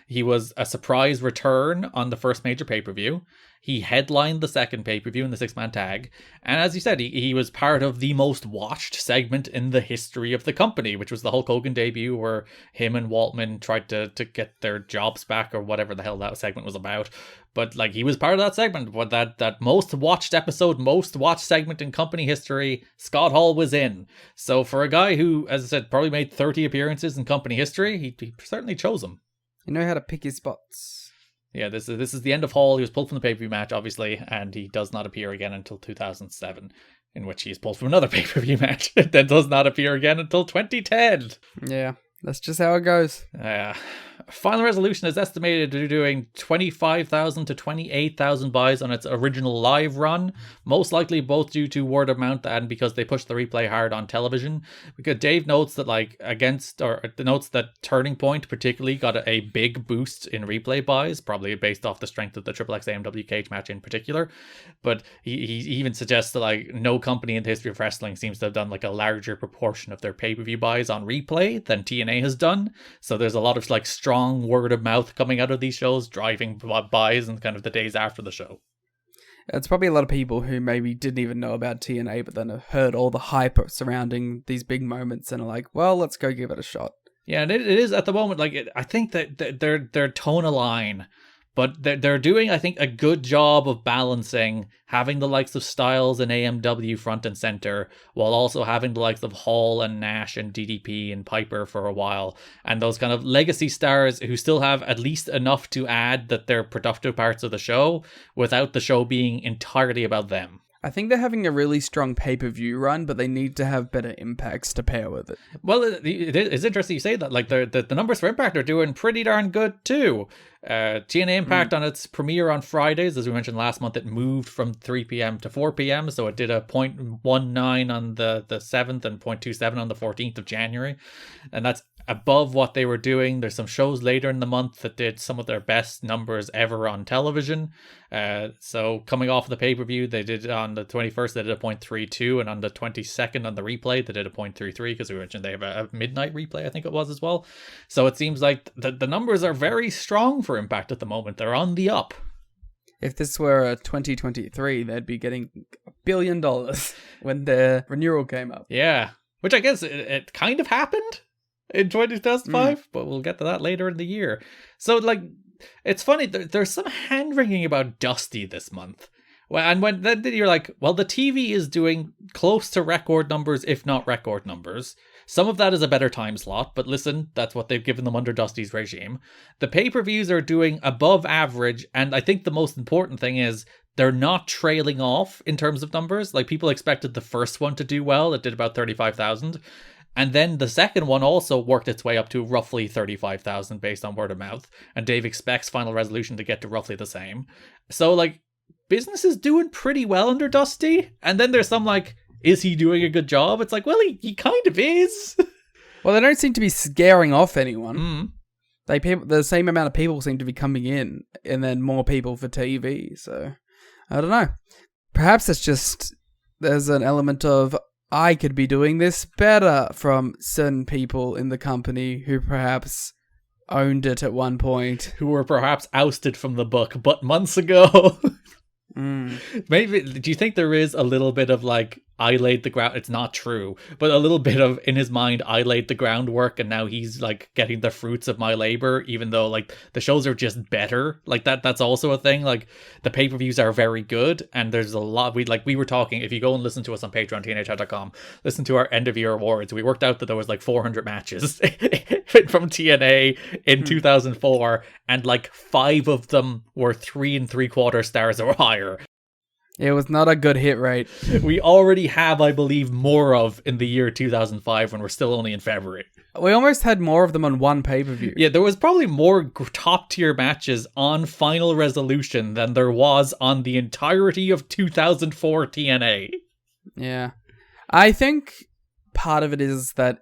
He was a surprise return on the first major pay-per-view. He headlined the second pay-per-view in the 6-man tag. And as you said, he was part of the most watched segment in the history of the company, which was the Hulk Hogan debut where him and Waltman tried to get their jobs back or whatever the hell that segment was about. But like he was part of that segment. But that most watched episode, most watched segment in company history, Scott Hall was in. So for a guy who, as I said, probably made 30 appearances in company history, he certainly chose him. You know how to pick his spots. Yeah, this is the end of Hall. He was pulled from the pay-per-view match, obviously, and he does not appear again until 2007, in which he is pulled from another pay-per-view match, and then does not appear again until 2010. Yeah, that's just how it goes. Final Resolution is estimated to be doing 25,000 to 28,000 buys on its original live run, most likely both due to word of mouth and because they pushed the replay hard on television. Because Dave notes that notes that Turning Point particularly got a big boost in replay buys, probably based off the strength of the XXX AMW cage match in particular. But he even suggests that like no company in the history of wrestling seems to have done like a larger proportion of their pay-per-view buys on replay than TNA has done. So there's a lot of like strong word of mouth coming out of these shows, driving buys and kind of the days after the show. It's probably a lot of people who maybe didn't even know about TNA, but then have heard all the hype surrounding these big moments and are like, well, let's go give it a shot. Yeah, and it is at the moment, like, I think that they're tone align, but they're doing, I think, a good job of balancing having the likes of Styles and AMW front and center, while also having the likes of Hall and Nash and DDP and Piper for a while, and those kind of legacy stars who still have at least enough to add that they're productive parts of the show, without the show being entirely about them. I think they're having a really strong pay-per-view run, but they need to have better impacts to pair with it. Well, it's interesting you say that. Like the numbers for Impact are doing pretty darn good too. TNA Impact on its premiere on Fridays, as we mentioned last month, it moved from 3 p.m. to 4 p.m. So it did a 0.19 on the 7th and 0.27 on the 14th of January. And that's above what they were doing. There's some shows later in the month that did some of their best numbers ever on television. So coming off the pay-per-view, they did on the 21st, they did a 0.32, and on the 22nd on the replay, they did a 0.33, because we mentioned they have a midnight replay, I think it was as well. So it seems like the numbers are very strong for Impact at the moment. They're on the up. If this were a 2023, they'd be getting $1 billion when their renewal came up. Yeah, which I guess it kind of happened in 2005, but we'll get to that later in the year. So, like, it's funny, there's some hand-wringing about Dusty this month, Well, and when then you're like, well, the TV is doing close to record numbers, if not record numbers. Some of that is a better time slot, but listen, that's what they've given them under Dusty's regime. The pay-per-views are doing above average, and I think the most important thing is they're not trailing off in terms of numbers. Like, people expected the first one to do well. It did about 35,000. And then the second one also worked its way up to roughly 35,000 based on word of mouth. And Dave expects Final Resolution to get to roughly the same. So, like, business is doing pretty well under Dusty. And then there's some, like, is he doing a good job? It's like, well, he kind of is. Well, they don't seem to be scaring off anyone. The same amount of people seem to be coming in, and then more people for TV. So, I don't know. Perhaps it's just there's an element of I could be doing this better from certain people in the company who perhaps owned it at one point. Who were perhaps ousted from the book, but months ago. Maybe, do you think there is a little bit of like, I laid the ground, it's not true, but a little bit of, in his mind, I laid the groundwork and now he's like getting the fruits of my labor, even though like the shows are just better. Like that's also a thing. Like the pay-per-views are very good, and there's a lot, we were talking, if you go and listen to us on Patreon, teenagehot.com, listen to our end of year awards, we worked out that there was like 400 matches from TNA in 2004, and like 5 of them were 3 3/4 stars or higher. It was not a good hit rate. We already have, I believe, more of in the year 2005 when we're still only in February. We almost had more of them on one pay-per-view. Yeah, there was probably more top-tier matches on Final Resolution than there was on the entirety of 2004 TNA. Yeah. I think part of it is that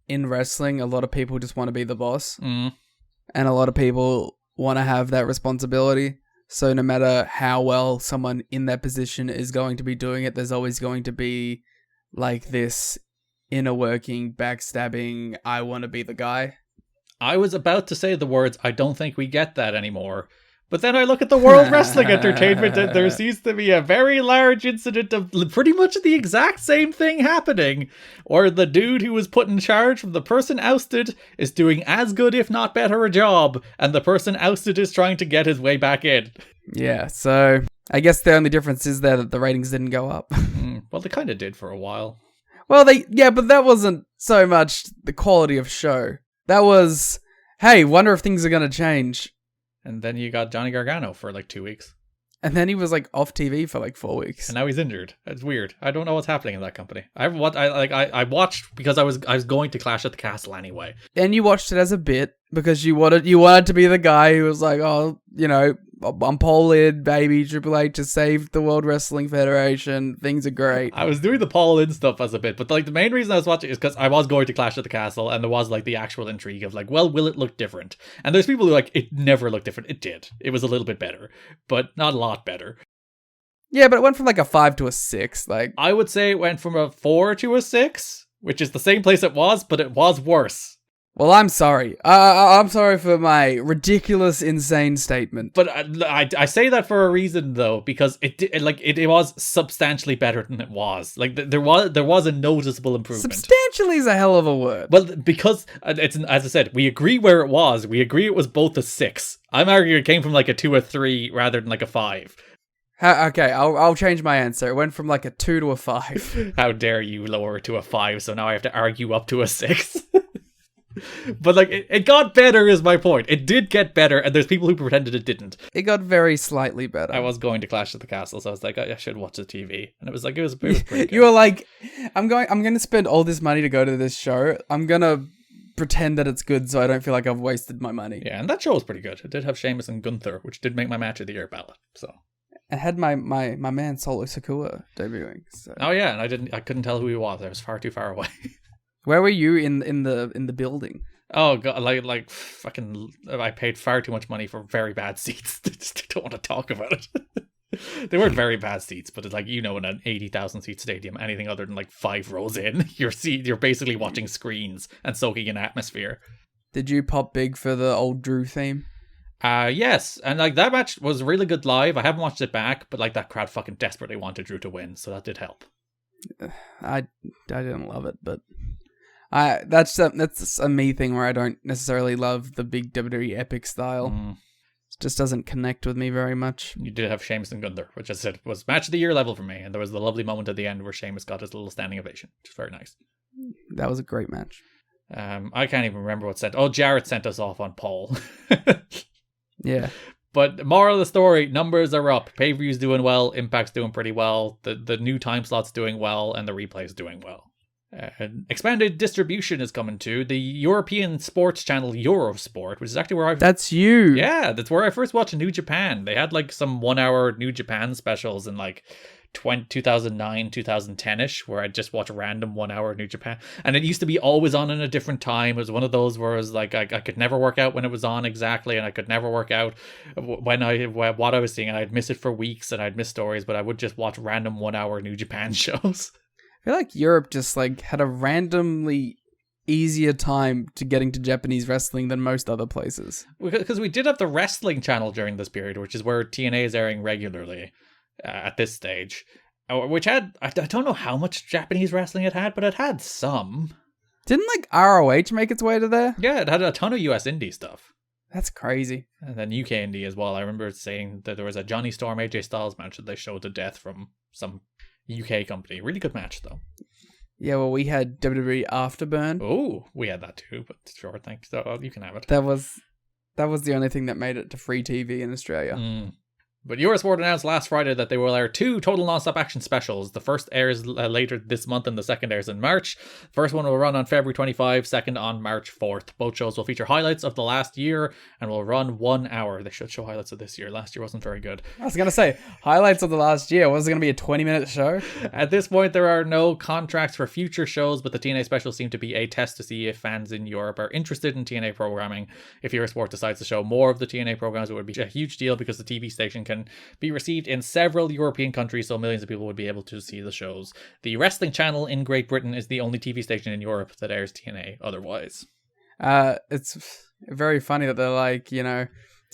in wrestling, a lot of people just want to be the boss. And a lot of people want to have that responsibility. So no matter how well someone in that position is going to be doing it, there's always going to be like this inner working, backstabbing, I want to be the guy. I was about to say the words, I don't think we get that anymore. But then I look at the World Wrestling Entertainment and there seems to be a very large incident of pretty much the exact same thing happening. Or the dude who was put in charge from the person ousted is doing as good if not better a job, and the person ousted is trying to get his way back in. Yeah, so I guess the only difference is there that the ratings didn't go up. Well, they kind of did for a while. Well, but that wasn't so much the quality of show. That was, hey, wonder if things are going to change. And then you got Johnny Gargano for like 2 weeks. And then he was like off TV for like 4 weeks. And now he's injured. It's weird. I don't know what's happening in that company. I watched because I was going to Clash at the Castle anyway. And you watched it as a bit because you wanted to be the guy who was like, oh, you know, I'm Paul Lynn, baby, Triple H has saved the World Wrestling Federation. Things are great. I was doing the Paul Lynn stuff as a bit, but like the main reason I was watching is because I was going to Clash at the Castle, and there was like the actual intrigue of like, well, will it look different? And there's people who like, it never looked different. It did. It was a little bit better, but not a lot better. Yeah, but it went from like a 5 to a 6. Like, I would say it went from a 4 to a 6, which is the same place it was, but it was worse. Well, I'm sorry. I'm sorry for my ridiculous, insane statement. But I say that for a reason, though, because it was substantially better than it was. Like there was a noticeable improvement. Substantially is a hell of a word. Well, because it's, as I said, we agree where it was. We agree it was both a 6. I'm arguing it came from like a 2 or 3 rather than like a 5. Okay, I'll change my answer. It went from like a 2 to a 5. How dare you lower it to a 5? So now I have to argue up to a 6. But like it got better is my point. It did get better, and there's people who pretended it didn't. It got very slightly better. I was going to Clash at the Castle, so I was like, I should watch the TV, and it was pretty good. You were like, I'm going to spend all this money to go to this show. I'm gonna pretend that it's good, so I don't feel like I've wasted my money. Yeah, and that show was pretty good. It did have Sheamus and Gunther, which did make my match of the year ballot. So it had my man Solo Sikoa debuting. So. Oh yeah, and I couldn't tell who he was. I was far too far away. Where were you in the building? Oh god, like fucking! I paid far too much money for very bad seats. Just don't want to talk about it. They weren't very bad seats, but it's like, you know, in an 80,000 seat stadium, anything other than like 5 rows in, you're basically watching screens and soaking in atmosphere. Did you pop big for the old Drew theme? Yes, and like that match was really good live. I haven't watched it back, but like that crowd fucking desperately wanted Drew to win, so that did help. I didn't love it, but. That's a me thing where I don't necessarily love the big WWE epic style. just doesn't connect with me very much. You did have Sheamus and Gunther, which I said was match of the year level for me, and there was the lovely moment at the end where Sheamus got his little standing ovation, which is very nice. That was a great match. I can't even remember what sent. Oh, Jarrett sent us off on Paul. Yeah. But moral of the story, numbers are up. Pay-per-view's doing well, Impact's doing pretty well, the new time slot's doing well, and the replay's doing well. Expanded distribution is coming to the European sports channel Eurosport, which is actually where That's you. Yeah, that's where I first watched New Japan. They had like some 1 hour New Japan specials in like 2009, 2010-ish, where I'd just watch random 1 hour New Japan. And it used to be always on in a different time. It was one of those where it was like I could never work out when it was on exactly, and I could never work out what I was seeing, and I'd miss it for weeks, and I'd miss stories, but I would just watch random 1 hour New Japan shows. I feel like Europe just like had a randomly easier time to getting to Japanese wrestling than most other places. Because we did have the wrestling channel during this period, which is where TNA is airing regularly at this stage, which had, I don't know how much Japanese wrestling it had, but it had some. Didn't like ROH make its way to there? Yeah, it had a ton of US indie stuff. That's crazy. And then UK indie as well. I remember saying that there was a Johnny Storm AJ Styles match that they showed to death from some UK company. Really good match though. Yeah, well, we had WWE Afterburn. Oh, we had that too, but sure, thanks. So you can have it. That was the only thing that made it to free TV in Australia. But Eurosport announced last Friday that they will air 2 Total Nonstop Action specials. The first airs later this month and the second airs in March. The first one will run on February 25, second on March 4th. Both shows will feature highlights of the last year and will run 1 hour. They should show highlights of this year. Last year wasn't very good. I was going to say, highlights of the last year. Was it going to be a 20-minute show? At this point, there are no contracts for future shows, but the TNA specials seem to be a test to see if fans in Europe are interested in TNA programming. If Eurosport decides to show more of the TNA programs, it would be a huge deal because the TV station can be received in several European countries, so millions of people would be able to see the shows. The wrestling channel in Great Britain is the only TV station in Europe that airs TNA otherwise. It's very funny that they're like, to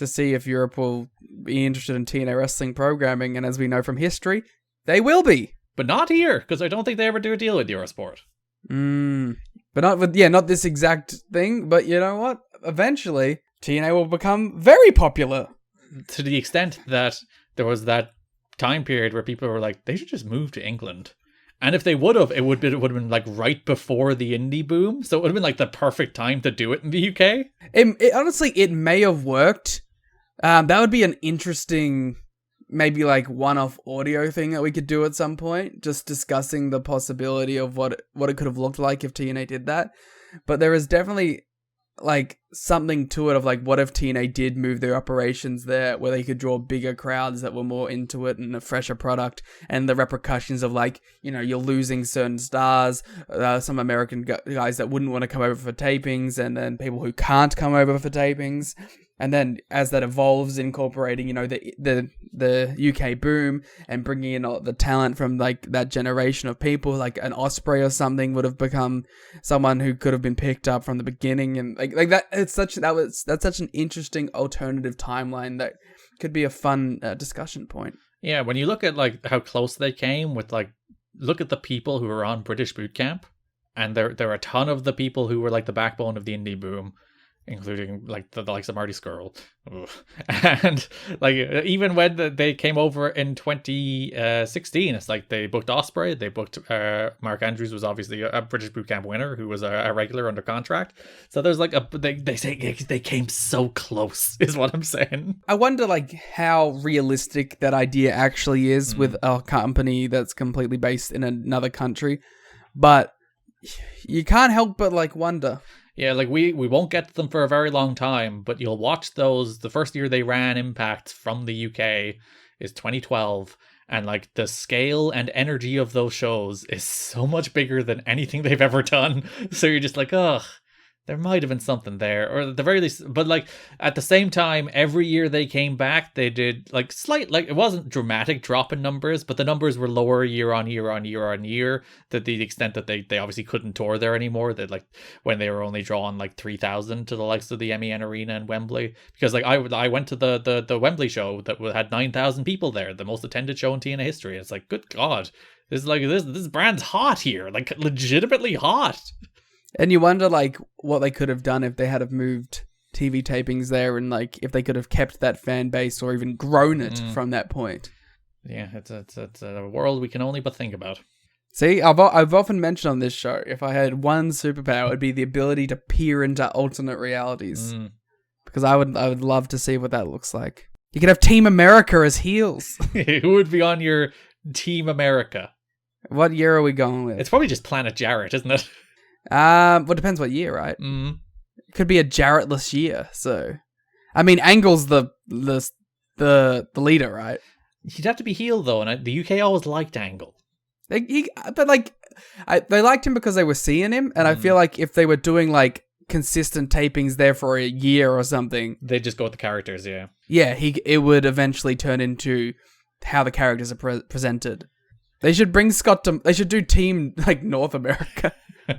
see if Europe will be interested in TNA wrestling programming, and as we know from history, they will be. But not here, because I don't think they ever do a deal with Eurosport. But not this exact thing, but you know what? Eventually, TNA will become very popular. To the extent that there was that time period where people were like, they should just move to England. And if they would have, it would have been like right before the indie boom. So it would have been like the perfect time to do it in the UK. Honestly, it may have worked. That would be an interesting, maybe like one-off audio thing that we could do at some point. Just discussing the possibility of what it could have looked like if TNA did that. But there is definitely like something to it of like, what if TNA did move their operations there where they could draw bigger crowds that were more into it and a fresher product, and the repercussions of like, you're losing certain stars, some American guys that wouldn't want to come over for tapings, and then people who can't come over for tapings. And then as that evolves, incorporating, the UK boom and bringing in the talent from like that generation of people, like an Osprey or something would have become someone who could have been picked up from the beginning, and like that. That's such an interesting alternative timeline that could be a fun discussion point. Yeah, when you look at like how close they came with like, look at the people who were on British Boot Camp, and there are a ton of the people who were like the backbone of the indie boom, including like the likes of Marty Scurll. And like even when they came over in 2016, it's like they booked Osprey, they booked Mark Andrews was obviously a British Boot Camp winner who was a regular under contract. So there's like they say they came so close is what I'm saying. I wonder like how realistic that idea actually is with a company that's completely based in another country, but you can't help but like wonder. Yeah, like we won't get to them for a very long time, but you'll watch those. The first year they ran Impact from the UK is 2012, and like the scale and energy of those shows is so much bigger than anything they've ever done. So you're just like, ugh, there might have been something there, or at the very least. But like at the same time, every year they came back, they did like it wasn't dramatic drop in numbers, but the numbers were lower year on year on year on year. To the extent that they obviously couldn't tour there anymore. That like when they were only drawing like 3,000 to the likes of the MEN Arena and Wembley, because like I went to the Wembley show that had 9,000 people there, the most attended show in TNA history. It's like, good God, this brand's hot here, like legitimately hot. And you wonder, like, what they could have done if they had have moved TV tapings there, and like if they could have kept that fan base or even grown it from that point. Yeah, it's a world we can only but think about. See, I've often mentioned on this show, if I had one superpower, it'd be the ability to peer into alternate realities. Because I would love to see what that looks like. You could have Team America as heels. Who would be on your Team America? What year are we going with? It's probably just Planet Jarrett, isn't it? Well, it depends what year, right? It could be a Jarrettless year. So, I mean, Angle's the leader, right? He'd have to be heel though, and the UK always liked Angle. They liked him because they were seeing him, and I feel like if they were doing like consistent tapings there for a year or something, they'd just go with the characters. Yeah, it would eventually turn into how the characters are presented. They should bring Scott. They should do Team like North America.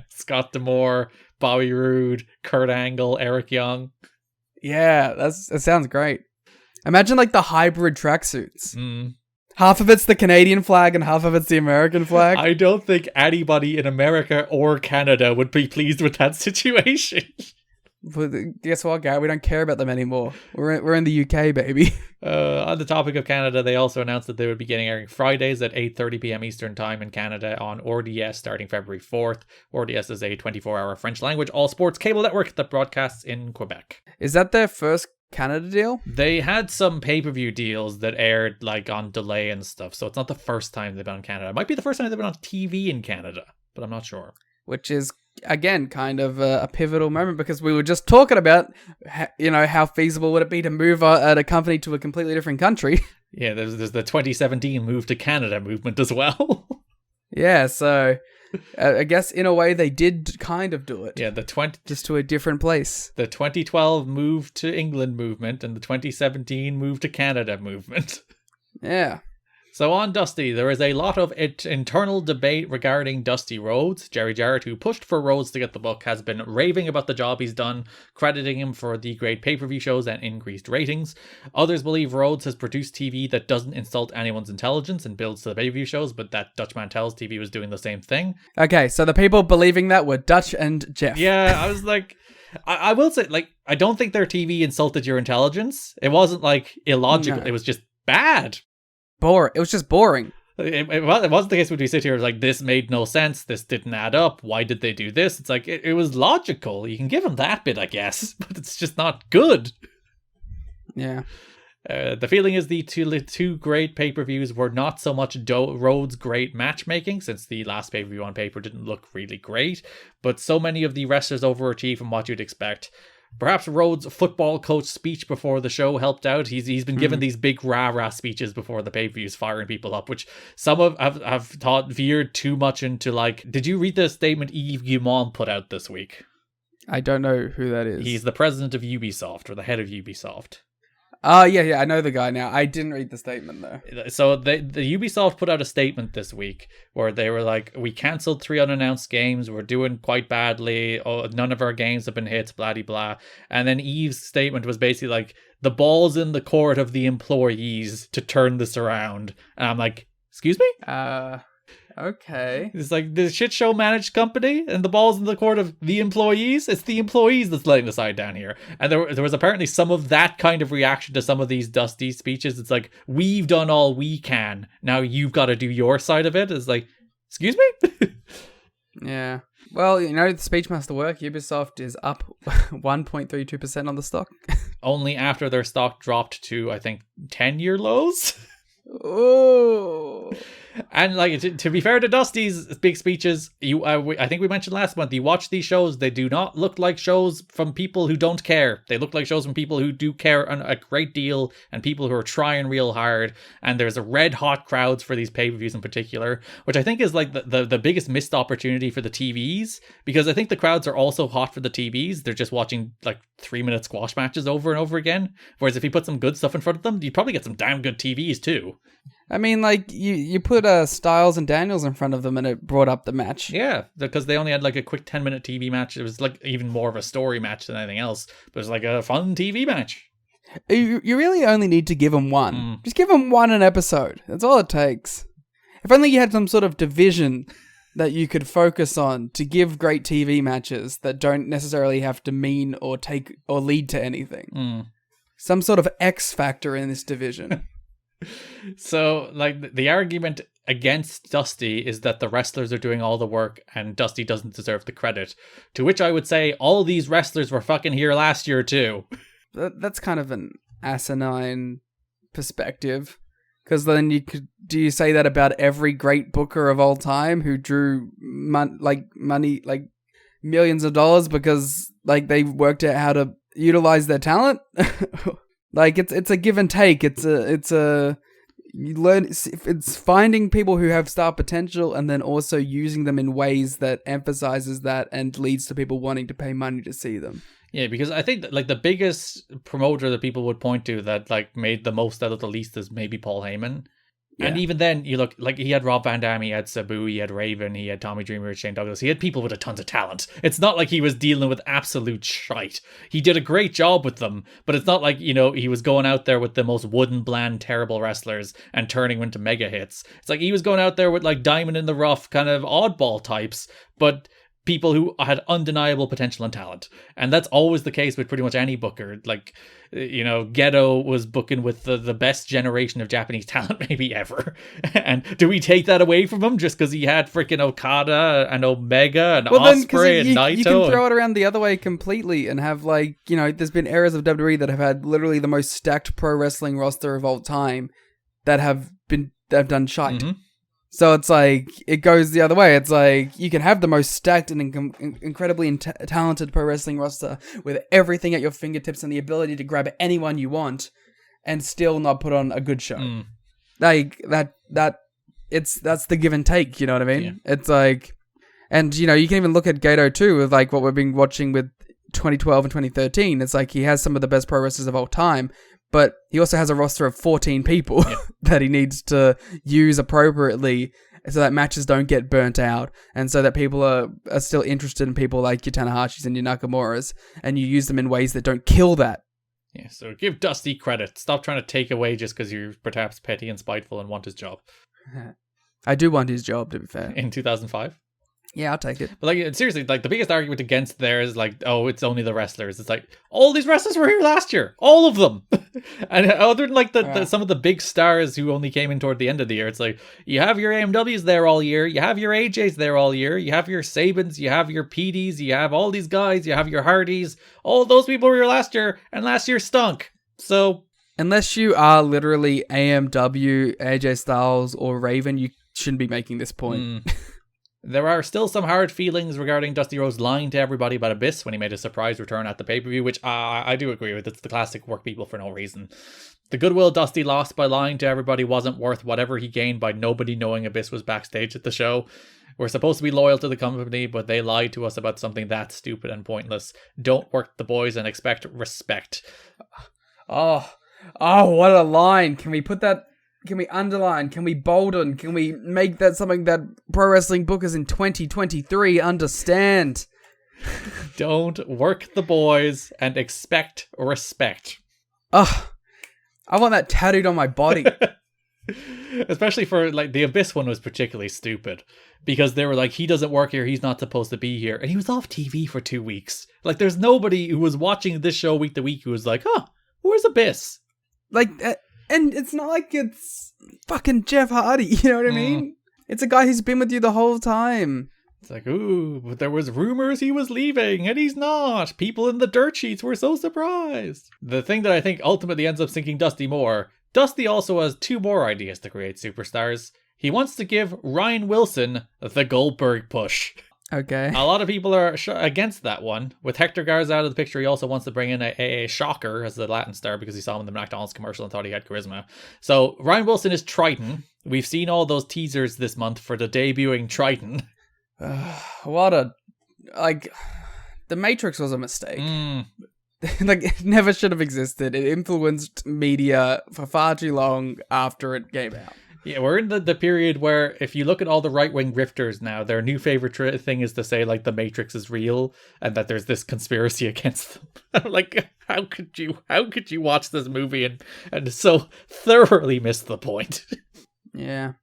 Scott D'Amore, Bobby Roode, Kurt Angle, Eric Young. Yeah, that sounds great. Imagine like the hybrid tracksuits. Half of it's the Canadian flag and half of it's the American flag. I don't think anybody in America or Canada would be pleased with that situation. But guess what, Garrett? We don't care about them anymore. We're in the UK, baby. On the topic of Canada, they also announced that they would be getting airing Fridays at 8:30 p.m. Eastern Time in Canada on RDS starting February 4th. RDS is a 24-hour French language all sports cable network that broadcasts in Quebec. Is that their first Canada deal? They had some pay-per-view deals that aired like on delay and stuff, so it's not the first time they've been on Canada. It might be the first time they've been on TV in Canada, but I'm not sure. Which is, again, kind of a pivotal moment because we were just talking about, how feasible would it be to move a company to a completely different country. Yeah, there's the 2017 move to Canada movement as well. Yeah, so I guess in a way they did kind of do it. Yeah, just to a different place. The 2012 move to England movement and the 2017 move to Canada movement. Yeah. So on Dusty, there is a lot of internal debate regarding Dusty Rhodes. Jerry Jarrett, who pushed for Rhodes to get the book, has been raving about the job he's done, crediting him for the great pay-per-view shows and increased ratings. Others believe Rhodes has produced TV that doesn't insult anyone's intelligence and builds to the pay-per-view shows, but that Dutch Mantel's TV was doing the same thing. Okay, so the people believing that were Dutch and Jeff. Yeah, I was like... I will say, like, I don't think their TV insulted your intelligence. It wasn't, like, illogical. No. It was just bad. It was just boring. It wasn't the case when we sit here like, this made no sense, this didn't add up, why did they do this? It's like, it was logical. You can give them that bit, I guess, but it's just not good. Yeah. The feeling is the two great pay-per-views were not so much Rhodes' great matchmaking, since the last pay-per-view on paper didn't look really great, but so many of the wrestlers overachieve from what you'd expect. Perhaps Rhodes' football coach speech before the show helped out. He's been given these big rah-rah speeches before the pay-per-views, firing people up, which some have thought veered too much into, like... Did you read the statement Yves Guillemot put out this week? I don't know who that is. He's the president of Ubisoft, or the head of Ubisoft. Oh, yeah, I know the guy now. I didn't read the statement, though. So the Ubisoft put out a statement this week where they were like, we cancelled 3 unannounced games, we're doing quite badly, none of our games have been hits, blah, blah. And then Eve's statement was basically like, the ball's in the court of the employees to turn this around. And I'm like, excuse me? Okay. It's like the shit show managed company and the ball's in the court of the employees. It's the employees that's letting the side down here. And there was apparently some of that kind of reaction to some of these Dusty speeches. It's like, we've done all we can. Now you've got to do your side of it. It's like, excuse me? Yeah. Well, the speech must work. Ubisoft is up 1.32% on the stock. Only after their stock dropped to, I think, 10-year lows. Oh. And like to be fair to Dusty's big speeches, I think we mentioned last month, you watch these shows, they do not look like shows from people who don't care. They look like shows from people who do care a great deal and people who are trying real hard. And there's a red hot crowds for these pay-per-views in particular, which I think is like the biggest missed opportunity for the TVs, because I think the crowds are also hot for the TVs. They're just watching like 3-minute squash matches over and over again. Whereas if you put some good stuff in front of them, you'd probably get some damn good TVs too. I mean, like, you put Styles and Daniels in front of them and it brought up the match. Yeah, because they only had like a quick 10-minute TV match. It was like even more of a story match than anything else. But it was like a fun TV match. You really only need to give them one. Just give them one an episode. That's all it takes. If only you had some sort of division that you could focus on to give great TV matches that don't necessarily have to mean or take or lead to anything. Some sort of X factor in this division. So, like, the argument against Dusty is that the wrestlers are doing all the work and Dusty doesn't deserve the credit. To which I would say, all these wrestlers were fucking here last year too. That's kind of an asinine perspective. Because then do you say that about every great booker of all time who drew money, like millions of dollars because like they worked out how to utilize their talent? Like it's a give and take. It's you learn. It's finding people who have star potential and then also using them in ways that emphasizes that and leads to people wanting to pay money to see them. Yeah, because I think that, like, the biggest promoter that people would point to that like made the most out of the least is maybe Paul Heyman. Yeah. And even then, you look, like, he had Rob Van Dam, he had Sabu, he had Raven, he had Tommy Dreamer, Shane Douglas. He had people with a tons of talent. It's not like he was dealing with absolute shite. He did a great job with them, but it's not like, you know, he was going out there with the most wooden, bland, terrible wrestlers and turning them into mega hits. It's like he was going out there with, like, diamond in the rough kind of oddball types, but people who had undeniable potential and talent. And that's always the case with pretty much any booker. Like, you know, Gedo was booking with the best generation of Japanese talent maybe ever. And do we take that away from him just because he had freaking Okada and Omega and Ospreay and Naito? You can throw it around the other way completely and have, like, you know, there's been eras of WWE that have had literally the most stacked pro wrestling roster of all time that have done shite. Mm-hmm. So it's like, it goes the other way. It's like, you can have the most stacked and incredibly talented pro wrestling roster with everything at your fingertips and the ability to grab anyone you want and still not put on a good show. Like, that's the give and take, you know what I mean? Yeah. It's like, and, you know, you can even look at Gato too, with like what we've been watching with 2012 and 2013. It's like, he has some of the best pro wrestlers of all time, but he also has a roster of 14 people that he needs to use appropriately so that matches don't get burnt out and so that people are still interested in people like your Tanahashis and your Nakamura's, and you use them in ways that don't kill that. Yeah, so give Dusty credit. Stop trying to take away just because you're perhaps petty and spiteful and want his job. I do want his job, to be fair. In 2005? Yeah, I'll take it. But like, seriously, like, the biggest argument against there is like, oh, it's only the wrestlers. It's like, all these wrestlers were here last year, all of them. And other than like some of the big stars who only came in toward the end of the year, it's like, you have your AMWs there all year, you have your AJs there all year, you have your Sabins, you have your PDs, you have all these guys, you have your Hardys. All those people were here last year, and last year stunk. So unless you are literally AMW, AJ Styles, or Raven, you shouldn't be making this point. There are still some hard feelings regarding Dusty Rhodes lying to everybody about Abyss when he made a surprise return at the pay-per-view, which I do agree with. It's the classic work people for no reason. The goodwill Dusty lost by lying to everybody wasn't worth whatever he gained by nobody knowing Abyss was backstage at the show. We're supposed to be loyal to the company, but they lied to us about something that stupid and pointless. Don't work the boys and expect respect. Oh, what a line. Can we put that... Can we underline? Can we bolden? Can we make that something that pro wrestling bookers in 2023 understand? Don't work the boys and expect respect. Ugh. I want that tattooed on my body. Especially for, like, the Abyss one was particularly stupid. Because they were like, he doesn't work here, he's not supposed to be here. And he was off TV for 2 weeks. Like, there's nobody who was watching this show week to week who was like, where's Abyss? Like... And it's not like it's fucking Jeff Hardy, you know what I mean? It's a guy who's been with you the whole time. It's like, ooh, but there was rumors he was leaving, and he's not. People in the dirt sheets were so surprised. The thing that I think ultimately ends up sinking Dusty more, Dusty also has 2 more ideas to create superstars. He wants to give Ryan Wilson the Goldberg push. Okay. A lot of people are against that one. With Hector Garza out of the picture, he also wants to bring in a Shocker as the Latin star because he saw him in the McDonald's commercial and thought he had charisma. So Ryan Wilson is Triton. We've seen all those teasers this month for the debuting Triton. The Matrix was a mistake. Like, it never should have existed. It influenced media for far too long after it came out. Yeah, we're in the period where if you look at all the right-wing grifters now, their new favorite thing is to say, like, the Matrix is real and that there's this conspiracy against them. Like, how could you watch this movie and so thoroughly miss the point? Yeah.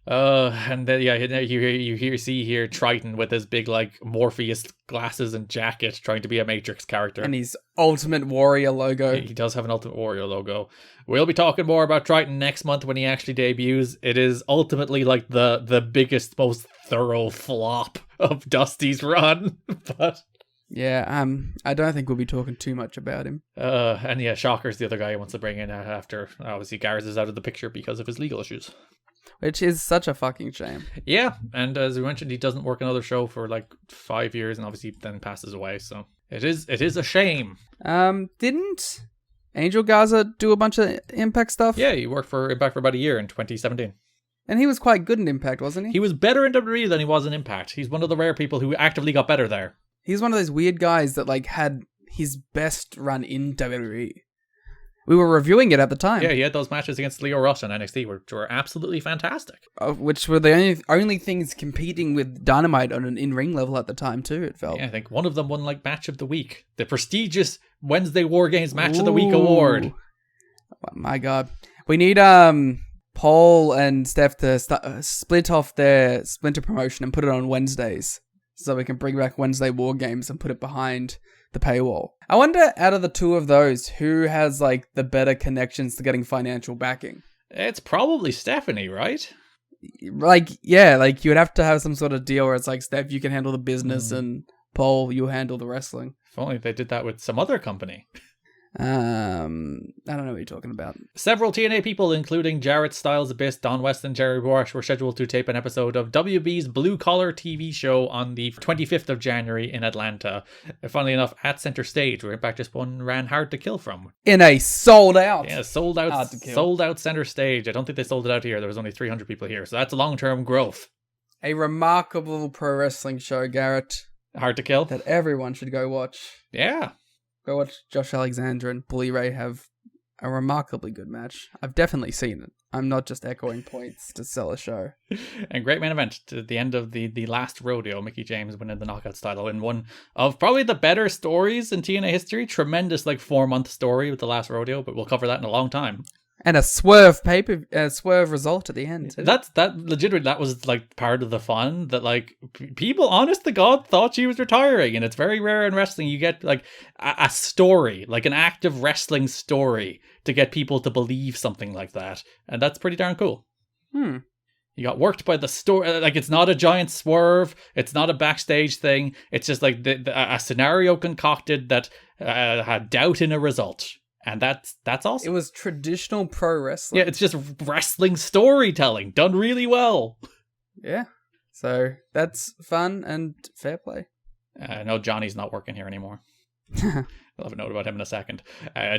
And then you see here Triton with his big like Morpheus glasses and jacket trying to be a Matrix character. And his Ultimate Warrior logo. He does have an Ultimate Warrior logo. We'll be talking more about Triton next month when he actually debuts. It is ultimately like the biggest, most thorough flop of Dusty's run. But yeah, I don't think we'll be talking too much about him. and yeah, Shocker's the other guy he wants to bring in after obviously Garrett is out of the picture because of his legal issues. Which is such a fucking shame. Yeah, and as we mentioned, he doesn't work another show for like 5 years, and obviously then passes away. So it is a shame. Didn't Angel Garza do a bunch of Impact stuff? Yeah, he worked for Impact for about a year in 2017. And he was quite good in Impact, wasn't he? He was better in WWE than he was in Impact. He's one of the rare people who actively got better there. He's one of those weird guys that like had his best run in WWE. We were reviewing it at the time. Yeah, he had those matches against Leo Rush on NXT, which were absolutely fantastic. Which were the only things competing with Dynamite on an in-ring level at the time, too, it felt. Yeah, I think one of them won, like, Match of the Week. The prestigious Wednesday War Games Match of the Week award. Oh, my God. We need Paul and Steph to split off their Splinter promotion and put it on Wednesdays. So we can bring back Wednesday War Games and put it behind the paywall. I wonder, out of the two of those, who has like the better connections to getting financial backing? It's probably Stephanie, right? Like, yeah, like you would have to have some sort of deal where it's like, Steph, you can handle the business and Paul, you handle the wrestling. If only they did that with some other company. I don't know what you're talking about. Several TNA people, including Jarrett, Styles, Abyss, Don West, and Jerry Borash, were scheduled to tape an episode of WB's Blue Collar TV show on the 25th of January in Atlanta. Funnily enough, at Center Stage, where Impact just ran Hard to Kill from. In a sold out. Yeah, sold out Center Stage. I don't think they sold it out here. There was only 300 people here, so that's long-term growth. A remarkable pro wrestling show, Garrett. Hard to Kill? That everyone should go watch. Yeah. Go watch Josh Alexander and Bully Ray have a remarkably good match. I've definitely seen it. I'm not just echoing points to sell a show. And great main event to the end of the last rodeo. Mickey James winning the Knockouts title in one of probably the better stories in TNA history. Tremendous 4-month story with the last rodeo, but we'll cover that in a long time. And a swerve swerve result at the end. That was part of the fun that people, honest to God, thought she was retiring, and it's very rare in wrestling you get a story, an active wrestling story to get people to believe something like that, and that's pretty darn cool. You got worked by the story, it's not a giant swerve, it's not a backstage thing, it's just a scenario concocted that had doubt in a result. And that's awesome. It was traditional pro wrestling. Yeah, it's just wrestling storytelling done really well. Yeah. So that's fun and fair play. No, Johnny's not working here anymore. I'll have a note about him in a second.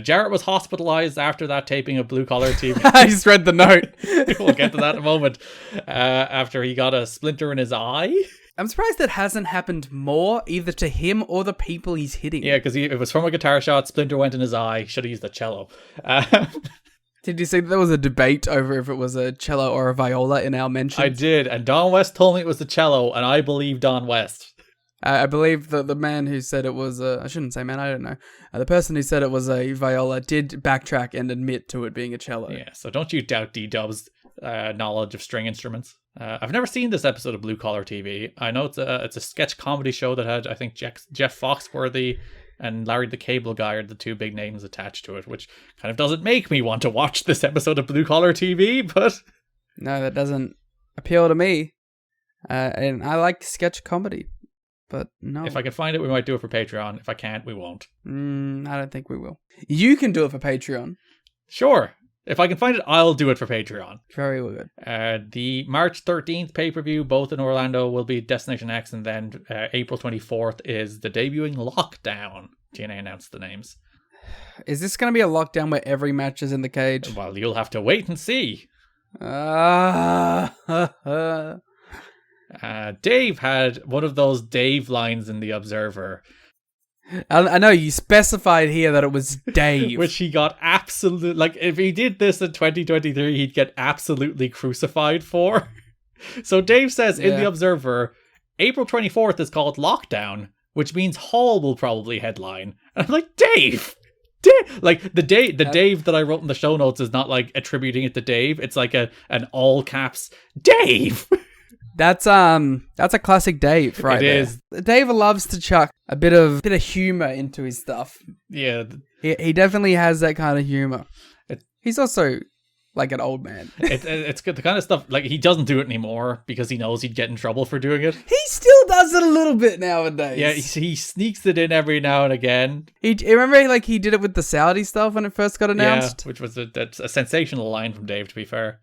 Jarrett was hospitalized after that taping of Blue Collar TV. I just read the note. We'll get to that in a moment. After he got a splinter in his eye. I'm surprised that hasn't happened more, either to him or the people he's hitting. Yeah, because it was from a guitar shot, splinter went in his eye, should have used a cello. Did you see there was a debate over if it was a cello or a viola in our mentions? I did, and Don West told me it was a cello, and I believe Don West. I believe that the man who said it was I shouldn't say man, I don't know. The person who said it was a viola did backtrack and admit to it being a cello. Yeah, so don't you doubt D-Dub's knowledge of string instruments. I've never seen this episode of Blue Collar TV. I know it's a sketch comedy show that had, I think, Jeff Foxworthy and Larry the Cable Guy are the two big names attached to it, which kind of doesn't make me want to watch this episode of Blue Collar TV, but... No, that doesn't appeal to me. And I like sketch comedy, but no. If I can find it, we might do it for Patreon. If I can't, we won't. I don't think we will. You can do it for Patreon. Sure. If I can find it, I'll do it for Patreon. Very good. The March 13th pay-per-view, both in Orlando, will be Destination X, and then April 24th is the debuting Lockdown. TNA announced the names. Is this going to be a lockdown where every match is in the cage? Well, you'll have to wait and see. Dave had one of those Dave lines in The Observer. I know you specified here that it was Dave. Which he got if he did this in 2023, he'd get absolutely crucified for. So Dave says in The Observer, April 24th is called Lockdown, which means Hall will probably headline. And I'm like, Dave! Like the Dave that I wrote in the show notes is not like attributing it to Dave. It's like an all caps Dave. That's a classic Dave, right? It there. is. Dave loves to chuck a bit of humor into his stuff. Yeah, He definitely has that kind of humor. He's also like an old man. it's good. The kind of stuff like he doesn't do it anymore because he knows he'd get in trouble for doing it. He still does it a little bit nowadays. Yeah, he sneaks it in every now and again. Remember like he did it with the Saudi stuff when it first got announced? Yeah, which was a sensational line from Dave, to be fair.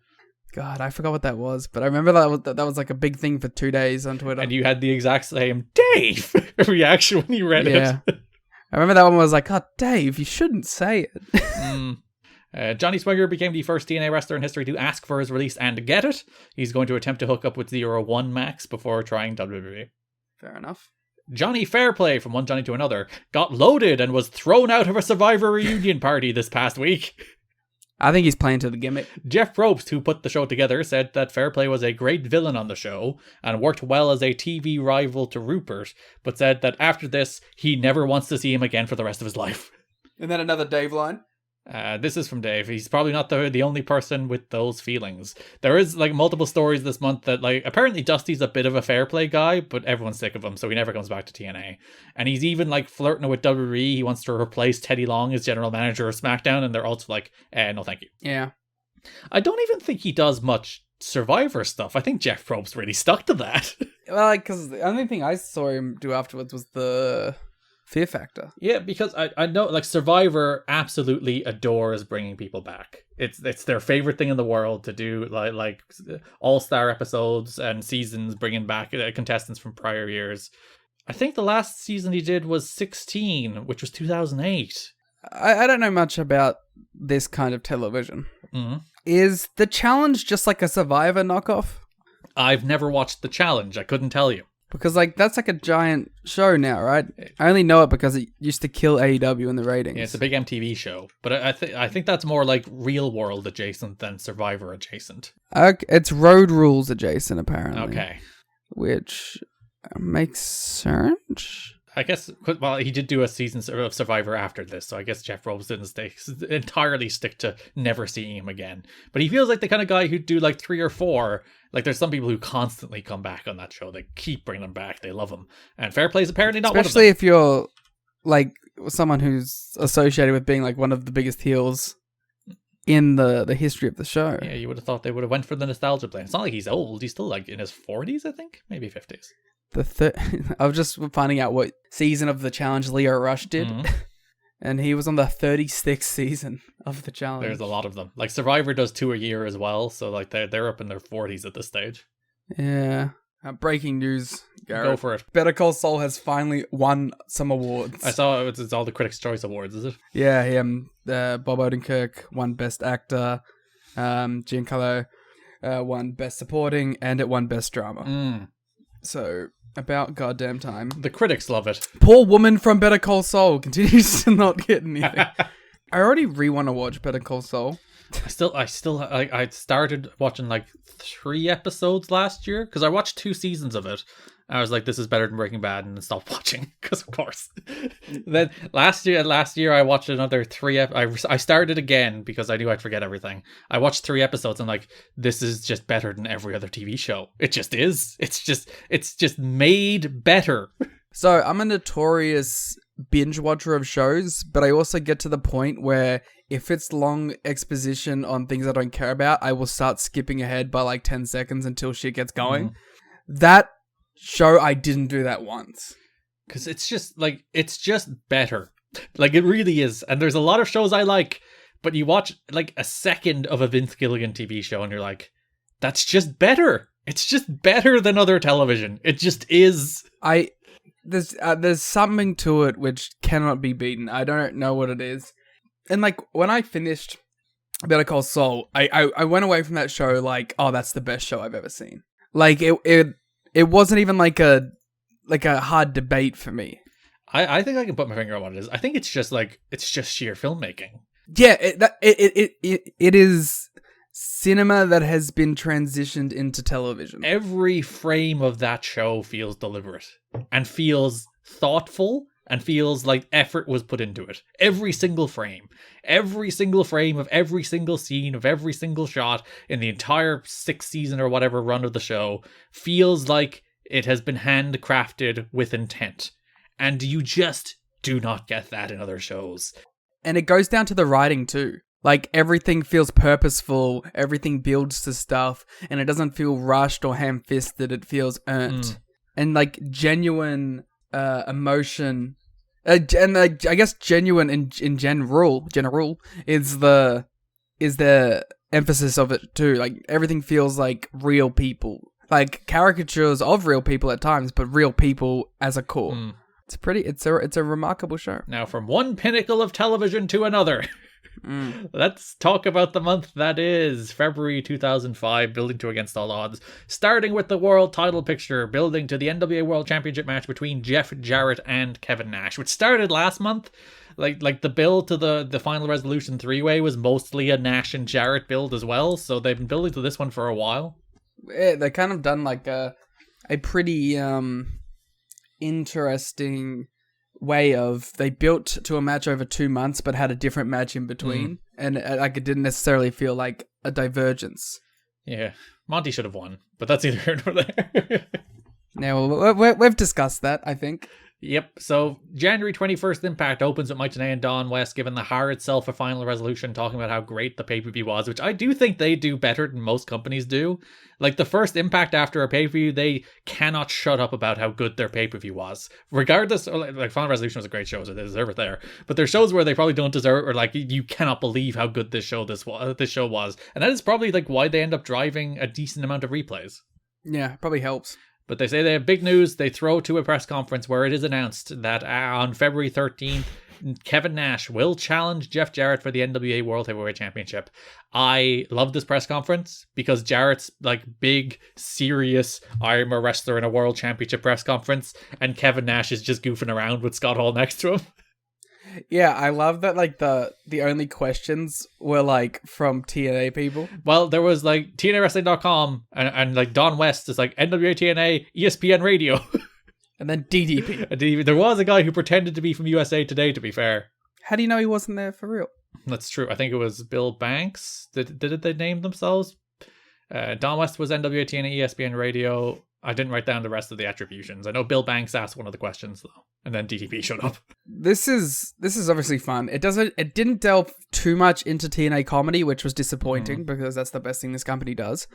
God, I forgot what that was, but I remember that was like a big thing for 2 days on Twitter. And you had the exact same Dave reaction when you read Yeah. it. I remember that one was like, "God, Dave, you shouldn't say it." Johnny Swagger became the first TNA wrestler in history to ask for his release and get it. He's going to attempt to hook up with 01 Max before trying WWE. Fair enough. Johnny Fairplay, from one Johnny to another, got loaded and was thrown out of a Survivor reunion party this past week. I think he's playing to the gimmick. Jeff Probst, who put the show together, said that Fairplay was a great villain on the show and worked well as a TV rival to Rupert, but said that after this, he never wants to see him again for the rest of his life. And then another Dave line. This is from Dave. He's probably not the only person with those feelings. There is like multiple stories this month that like apparently Dusty's a bit of a fair play guy, but everyone's sick of him, so he never comes back to TNA. And he's even like flirting with WWE. He wants to replace Teddy Long as general manager of SmackDown, and they're also like, no, thank you. Yeah. I don't even think he does much Survivor stuff. I think Jeff Probst really stuck to that. Well, like, because the only thing I saw him do afterwards was the Fear Factor. Yeah, because I know like Survivor absolutely adores bringing people back. It's their favorite thing in the world to do, like all-star episodes and seasons bringing back contestants from prior years. I think the last season he did was 16, which was 2008. I don't know much about this kind of television. Mm-hmm. Is the challenge just like a Survivor knockoff? I've never watched The Challenge. I couldn't tell you. Because like that's like a giant show now, right? I only know it because it used to kill AEW in the ratings. Yeah, it's a big MTV show, but I think that's more like real world adjacent than Survivor adjacent. Okay, it's Road Rules adjacent, apparently. Okay, which makes sense. I guess. Well, he did do a season of Survivor after this, so I guess Jeff Probst didn't entirely stick to never seeing him again. But he feels like the kind of guy who'd do like 3 or 4. Like there's some people who constantly come back on that show. They keep bringing him back. They love him. And Fairplay's apparently not especially one of them. If you're like someone who's associated with being like one of the biggest heels in the history of the show. Yeah, you would have thought they would have went for the nostalgia play. It's not like he's old. He's still like in his 40s, I think, maybe 50s. I was just finding out what season of the challenge Leo Rush did. Mm-hmm. And he was on the 36th season of the challenge. There's a lot of them. Like Survivor does 2 a year as well, so like they're up in their 40s at this stage. Yeah. Breaking news, Garrett. Go for it. Better Call Saul has finally won some awards. I saw it's all the Critics' Choice Awards, is it? Yeah, Bob Odenkirk won Best Actor. Giancarlo won Best Supporting, and it won Best Drama. So, about goddamn time. The critics love it. Poor woman from Better Call Saul continues to not get anything. I already want to watch Better Call Saul. I started watching like 3 episodes last year because I watched 2 seasons of it. I was like, this is better than Breaking Bad, and then stopped watching because of course. Then last year I watched another 3. I started again because I knew I'd forget everything. I watched 3 episodes and like, this is just better than every other TV show. It just is. It's just made better. So I'm a notorious binge watcher of shows, but I also get to the point where if it's long exposition on things I don't care about, I will start skipping ahead by like 10 seconds until shit gets going. That show, I didn't do that once. Because it's just better. Like it really is. And there's a lot of shows I like, but you watch like a second of a Vince Gilligan TV show and you're like, that's just better. It's just better than other television. It just is. There's something to it which cannot be beaten. I don't know what it is. And like when I finished Better Call Saul, I went away from that show like, oh, that's the best show I've ever seen. Like it wasn't even like a hard debate for me. I think I can put my finger on what it is. I think it's just sheer filmmaking. Yeah, it is cinema that has been transitioned into television. Every frame of that show feels deliberate and feels thoughtful and feels like effort was put into it. Every single frame of every single scene of every single shot in the entire 6th season or whatever run of the show feels like it has been handcrafted with intent. And you just do not get that in other shows. And it goes down to the writing too. Like, everything feels purposeful, everything builds to stuff, and it doesn't feel rushed or ham-fisted, it feels earned. And, like, genuine emotion, and I guess genuine in general is the emphasis of it too. Like, everything feels like real people. Like, caricatures of real people at times, but real people as a core. It's a remarkable show. Now, from one pinnacle of television to another. Let's talk about the month that is February 2005, building to Against All Odds. Starting with the world title picture, building to the NWA World Championship match between Jeff Jarrett and Kevin Nash, which started last month. Like the build to the Final Resolution 3-way was mostly a Nash and Jarrett build as well, so they've been building to this one for a while. Yeah, they kind of done like a pretty interesting way of, they built to a match over 2 months but had a different match in between, and like it didn't necessarily feel like a divergence. Yeah, Monty should have won, but that's either here nor there. Now we've discussed that, I think. Yep, so January 21st Impact opens with Mike Tenay and Don West giving the Har itself a final resolution, talking about how great the pay-per-view was, which I do think they do better than most companies do. Like, the first Impact after a pay-per-view, they cannot shut up about how good their pay-per-view was. Regardless, like Final Resolution was a great show, so they deserve it there. But there's shows where they probably don't deserve it, or like, you cannot believe how good this show was. And that is probably like why they end up driving a decent amount of replays. Yeah, probably helps. But they say they have big news. They throw to a press conference where it is announced that on February 13th, Kevin Nash will challenge Jeff Jarrett for the NWA World Heavyweight Championship. I love this press conference because Jarrett's like big, serious, I'm a wrestler in a world championship press conference, and Kevin Nash is just goofing around with Scott Hall next to him. Yeah, I love that, like, the only questions were, like, from TNA people. Well, there was, like, TNAWrestling.com, and like, Don West is like, NWA-TNA, ESPN Radio. And then DDP. There was a guy who pretended to be from USA Today, to be fair. How do you know he wasn't there for real? That's true. I think it was Bill Banks. Did they name themselves? Don West was NWA-TNA, ESPN Radio. I didn't write down the rest of the attributions. I know Bill Banks asked one of the questions, though, and then DDP showed up. This is obviously fun. It didn't delve too much into TNA comedy, which was disappointing because that's the best thing this company does.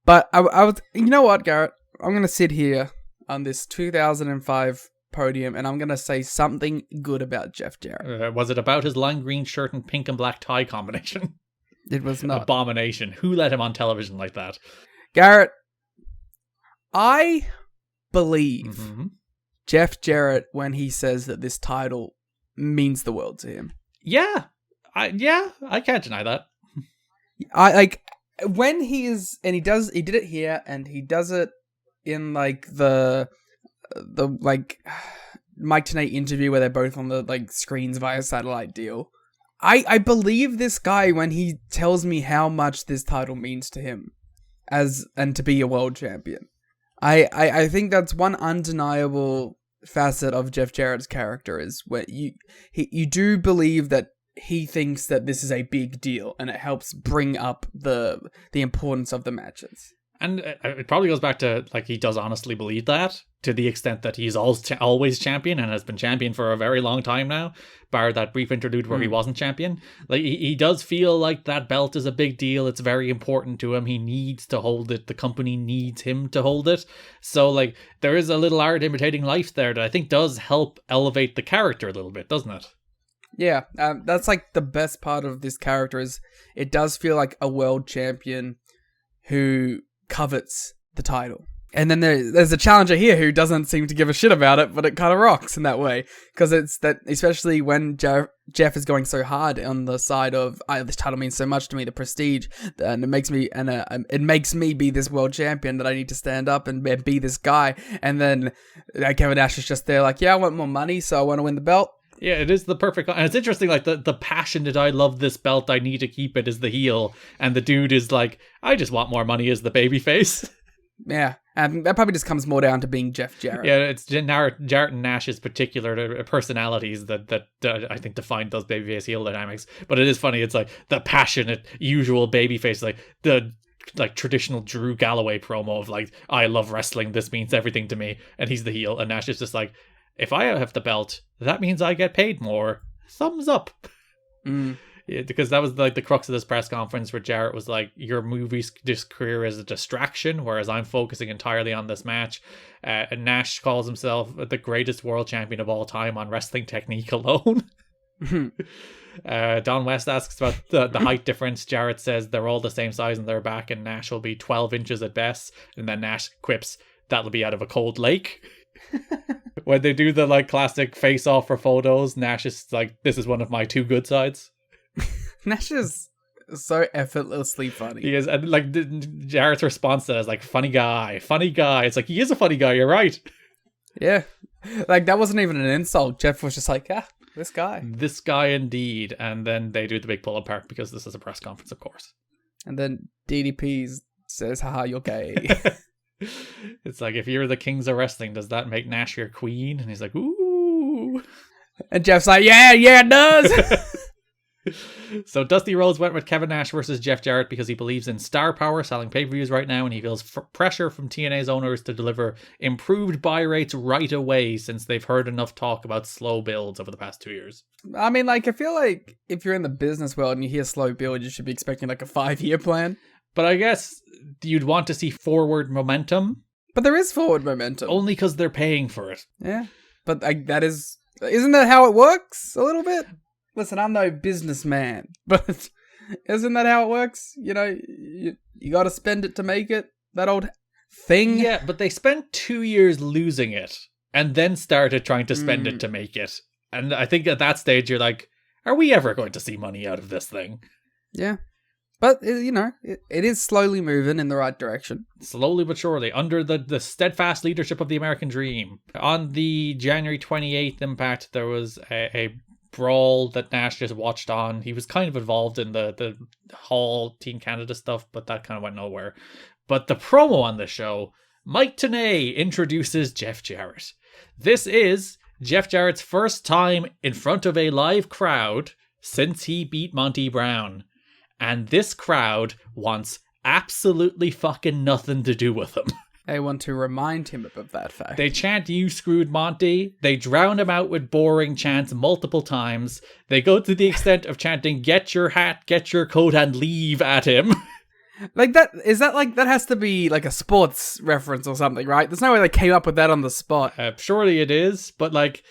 But I was, you know what, Garrett? I'm gonna sit here on this 2005 podium and I'm gonna say something good about Jeff Jarrett. Was it about his lime green shirt and pink and black tie combination? It was not. Abomination. Who let him on television like that? Garrett, I believe Jeff Jarrett when he says that this title means the world to him. Yeah, I can't deny that. I like when he did it here and he does it in like the like Mike Tenay interview where they're both on the like screens via satellite deal. I believe this guy when he tells me how much this title means to him and to be a world champion. I think that's one undeniable facet of Jeff Jarrett's character is where you do believe that he thinks that this is a big deal and it helps bring up the importance of the matches. And it probably goes back to, like, he does honestly believe that, to the extent that he's always champion and has been champion for a very long time now, bar that brief interlude where he wasn't champion. Like, he does feel like that belt is a big deal. It's very important to him. He needs to hold it. The company needs him to hold it. So, like, there is a little art imitating life there that I think does help elevate the character a little bit, doesn't it? Yeah, that's, like, the best part of this character is it does feel like a world champion who covets the title. And then there's a challenger here who doesn't seem to give a shit about it, but it kind of rocks in that way. Because it's that, especially when Jeff is going so hard on the side of, this title means so much to me, the prestige, and it makes me be this world champion that I need to stand up and be this guy. And then Kevin Nash is just there like, yeah, I want more money, so I want to win the belt. Yeah, it is the perfect... And it's interesting, like, the passion that I love this belt, I need to keep it, is the heel. And the dude is like, I just want more money as the babyface. Yeah, and that probably just comes more down to being Jeff Jarrett. Yeah, it's Jarrett and Nash's particular personalities that I think define those babyface heel dynamics. But it is funny. It's like the passionate, usual babyface, like the traditional Drew Galloway promo of like, I love wrestling. This means everything to me. And he's the heel. And Nash is just like, if I have the belt, that means I get paid more. Thumbs up. Yeah, because that was like the crux of this press conference where Jarrett was like, your this career is a distraction, whereas I'm focusing entirely on this match. And Nash calls himself the greatest world champion of all time on wrestling technique alone. Don West asks about the height difference. Jarrett says they're all the same size in their back, and Nash will be 12 inches at best. And then Nash quips, that'll be out of a cold lake. When they do the like classic face off for photos, Nash is like, this is one of my two good sides. Nash is so effortlessly funny. He is, and like Jarrett's response to that is like, funny guy. It's like, he is a funny guy, you're right. Yeah. Like, that wasn't even an insult. Jeff was just like, this guy. This guy indeed. And then they do the big pull apart because this is a press conference, of course. And then DDP says, haha, you're gay. It's like, if you're the kings of wrestling, does that make Nash your queen? And he's like, ooh. And Jeff's like, yeah, it does. So Dusty Rhodes went with Kevin Nash versus Jeff Jarrett because he believes in star power selling pay-per-views right now, and he feels pressure from TNA's owners to deliver improved buy rates right away since they've heard enough talk about slow builds over the past 2 years. I mean, like, I feel like if you're in the business world and you hear slow build, you should be expecting like a 5-year plan. But I guess you'd want to see forward momentum. But there is forward momentum. Only because they're paying for it. Yeah. But isn't that how it works a little bit? Listen, I'm no businessman, but isn't that how it works? You know, you got to spend it to make it, that old thing. Yeah, but they spent 2 years losing it and then started trying to spend it to make it. And I think at that stage, you're like, are we ever going to see money out of this thing? Yeah. But, you know, it is slowly moving in the right direction. Slowly but surely, under the steadfast leadership of the American Dream. On the January 28th Impact, there was a brawl that Nash just watched on. He was kind of involved in the Hall Team Canada stuff, but that kind of went nowhere. But the promo on the show, Mike Tenay introduces Jeff Jarrett. This is Jeff Jarrett's first time in front of a live crowd since he beat Monty Brown. And this crowd wants absolutely fucking nothing to do with him. They want to remind him of that fact. They chant, "You screwed Monty." They drown him out with boring chants multiple times. They go to the extent of chanting, "Get your hat, get your coat, and leave" at him. Like that has to be like a sports reference or something, right? There's no way they came up with that on the spot. Surely it is, but like,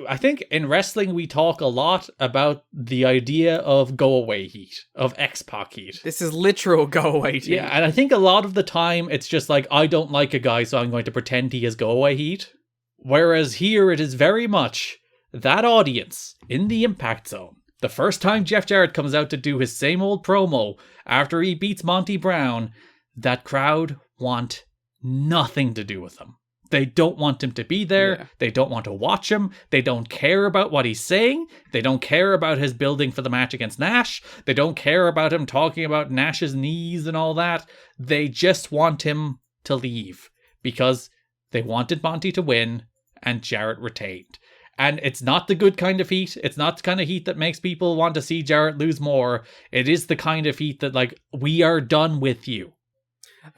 I think in wrestling we talk a lot about the idea of go-away heat, of X-Pac heat. This is literal go-away heat. Yeah, and I think a lot of the time it's just like, I don't like a guy, so I'm going to pretend he has go-away heat. Whereas here it is very much that audience in the Impact Zone. The first time Jeff Jarrett comes out to do his same old promo after he beats Monty Brown, that crowd want nothing to do with him. They don't want him to be there. Yeah. They don't want to watch him. They don't care about what he's saying. They don't care about his building for the match against Nash. They don't care about him talking about Nash's knees and all that. They just want him to leave because they wanted Monty to win and Jarrett retained. And it's not the good kind of heat. It's not the kind of heat that makes people want to see Jarrett lose more. It is the kind of heat that, like, we are done with you.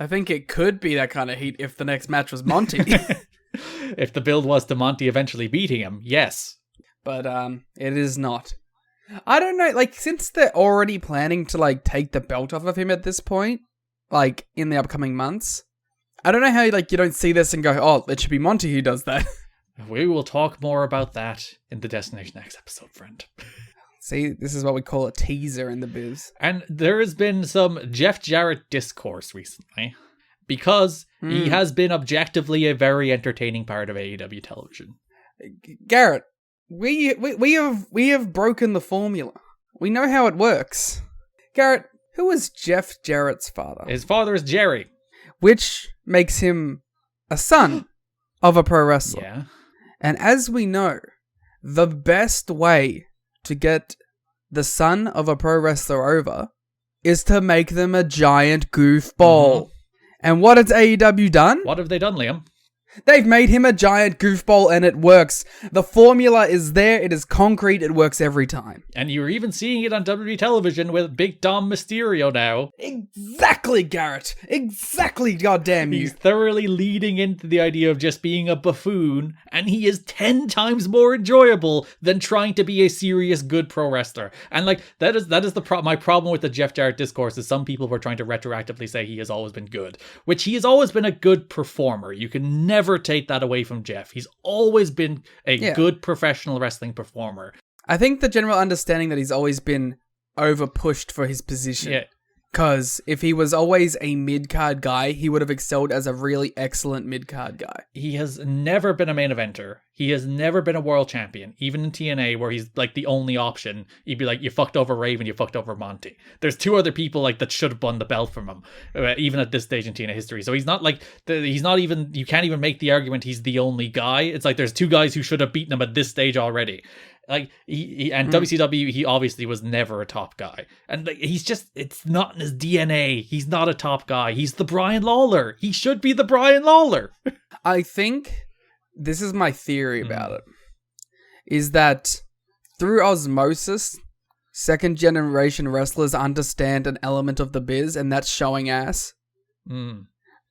I think it could be that kind of heat if the next match was Monty. If the build was to Monty eventually beating him, yes. But it is not. I don't know, like, since they're already planning to, like, take the belt off of him at this point, like, in the upcoming months, I don't know how, like, you don't see this and go, oh, it should be Monty who does that. We will talk more about that in the Destination X episode, friend. See, this is what we call a teaser in the biz. And there has been some Jeff Jarrett discourse recently because he has been objectively a very entertaining part of AEW television. Garrett, we have broken the formula. We know how it works. Garrett, who is Jeff Jarrett's father? His father is Jerry. Which makes him a son of a pro wrestler. Yeah. And as we know, the best way to get the son of a pro wrestler over is to make them a giant goofball. And what has AEW done? What have they done, Liam? They've made him a giant goofball and it works. The formula is there. It is concrete. It works every time. And you're even seeing it on WWE television with Big Dom Mysterio now. Exactly, Garrett. Exactly, goddamn you. He's thoroughly leading into the idea of just being a buffoon, and he is 10 times more enjoyable than trying to be a serious good pro wrestler. And like that is my problem with the Jeff Jarrett discourse is some people were trying to retroactively say he has always been good, which he has always been a good performer. You can never take that away from Jeff. He's always been a good professional wrestling performer. I think the general understanding that he's always been over pushed for his position. Yeah. Because if he was always a mid-card guy, he would have excelled as a really excellent mid-card guy. He has never been a main eventer. He has never been a world champion. Even in TNA, where he's like the only option, he'd be like, you fucked over Raven, you fucked over Monty. There's two other people like that should have won the belt from him, even at this stage in TNA history. So he's not like, he's not even, you can't even make the argument he's the only guy. It's like there's two guys who should have beaten him at this stage already. Like WCW, he obviously was never a top guy, and like he's just, it's not in his DNA. He's not a top guy. He's the Brian Lawler. He should be the Brian Lawler. I think this is my theory about it, is that through osmosis, second generation wrestlers understand an element of the biz, and that's showing ass.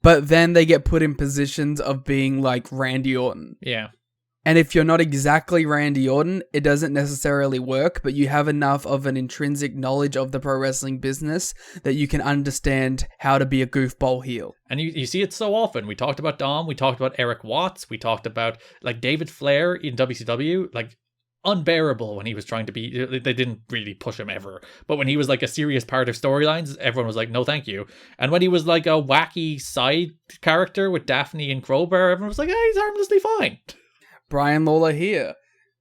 But then they get put in positions of being like Randy Orton. Yeah. And if you're not exactly Randy Orton, it doesn't necessarily work, but you have enough of an intrinsic knowledge of the pro wrestling business that you can understand how to be a goofball heel. And you see it so often. We talked about Dom, we talked about Eric Watts, we talked about like David Flair in WCW, like unbearable when he was trying to be, they didn't really push him ever, but when he was like a serious part of storylines, everyone was like, no thank you. And when he was like a wacky side character with Daphne and Crowbar, everyone was like, hey, he's harmlessly fine. Brian Lawler here,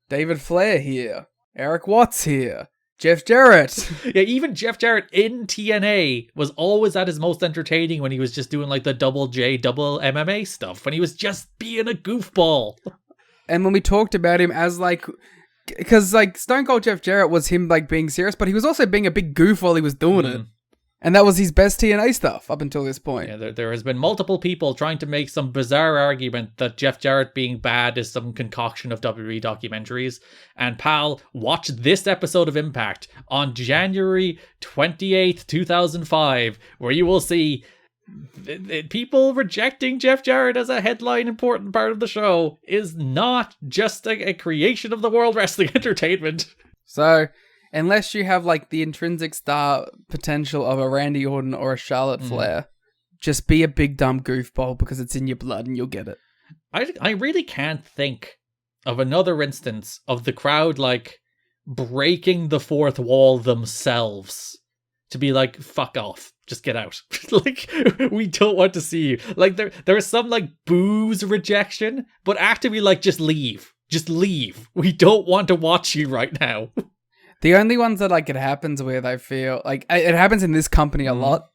David Flair here, Eric Watts here, Jeff Jarrett. Yeah, even Jeff Jarrett in TNA was always at his most entertaining when he was just doing like the double J, double MMA stuff, when he was just being a goofball. And when we talked about him as like, because like Stone Cold Jeff Jarrett was him like being serious, but he was also being a big goof while he was doing it. And that was his best TNA stuff up until this point. Yeah, there has been multiple people trying to make some bizarre argument that Jeff Jarrett being bad is some concoction of WWE documentaries. And pal, watch this episode of Impact on January 28th, 2005, where you will see people rejecting Jeff Jarrett as a headline important part of the show is not just a creation of the World Wrestling Entertainment. So, unless you have like the intrinsic star potential of a Randy Orton or a Charlotte Flair, just be a big dumb goofball because it's in your blood and you'll get it. I really can't think of another instance of the crowd like breaking the fourth wall themselves to be like, fuck off, just get out. Like, we don't want to see you. Like there is some like booze rejection, but actively like, just leave. We don't want to watch you right now. The only ones that like it happens with, I feel like it happens in this company a lot.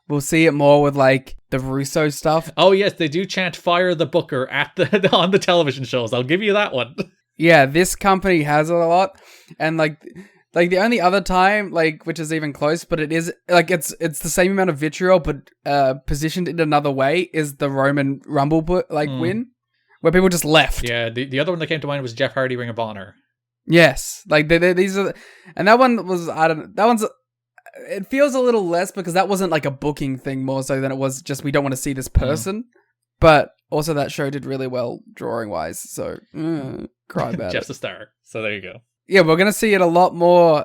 We'll see it more with like the Russo stuff. Oh yes, they do chant "Fire the Booker" at on the television shows. I'll give you that one. Yeah, this company has it a lot, and like the only other time, like which is even close, but it is like it's the same amount of vitriol, but positioned in another way, is the Roman Rumble win, where people just left. Yeah, the other one that came to mind was Jeff Hardy Ring of Honor. Yes, like these are, and that one was, I don't know, that one's, it feels a little less because that wasn't like a booking thing more so than it was just we don't want to see this person, but also that show did really well drawing wise, so cry about Jeff's it. a star, so there you go. Yeah, we're gonna see it a lot more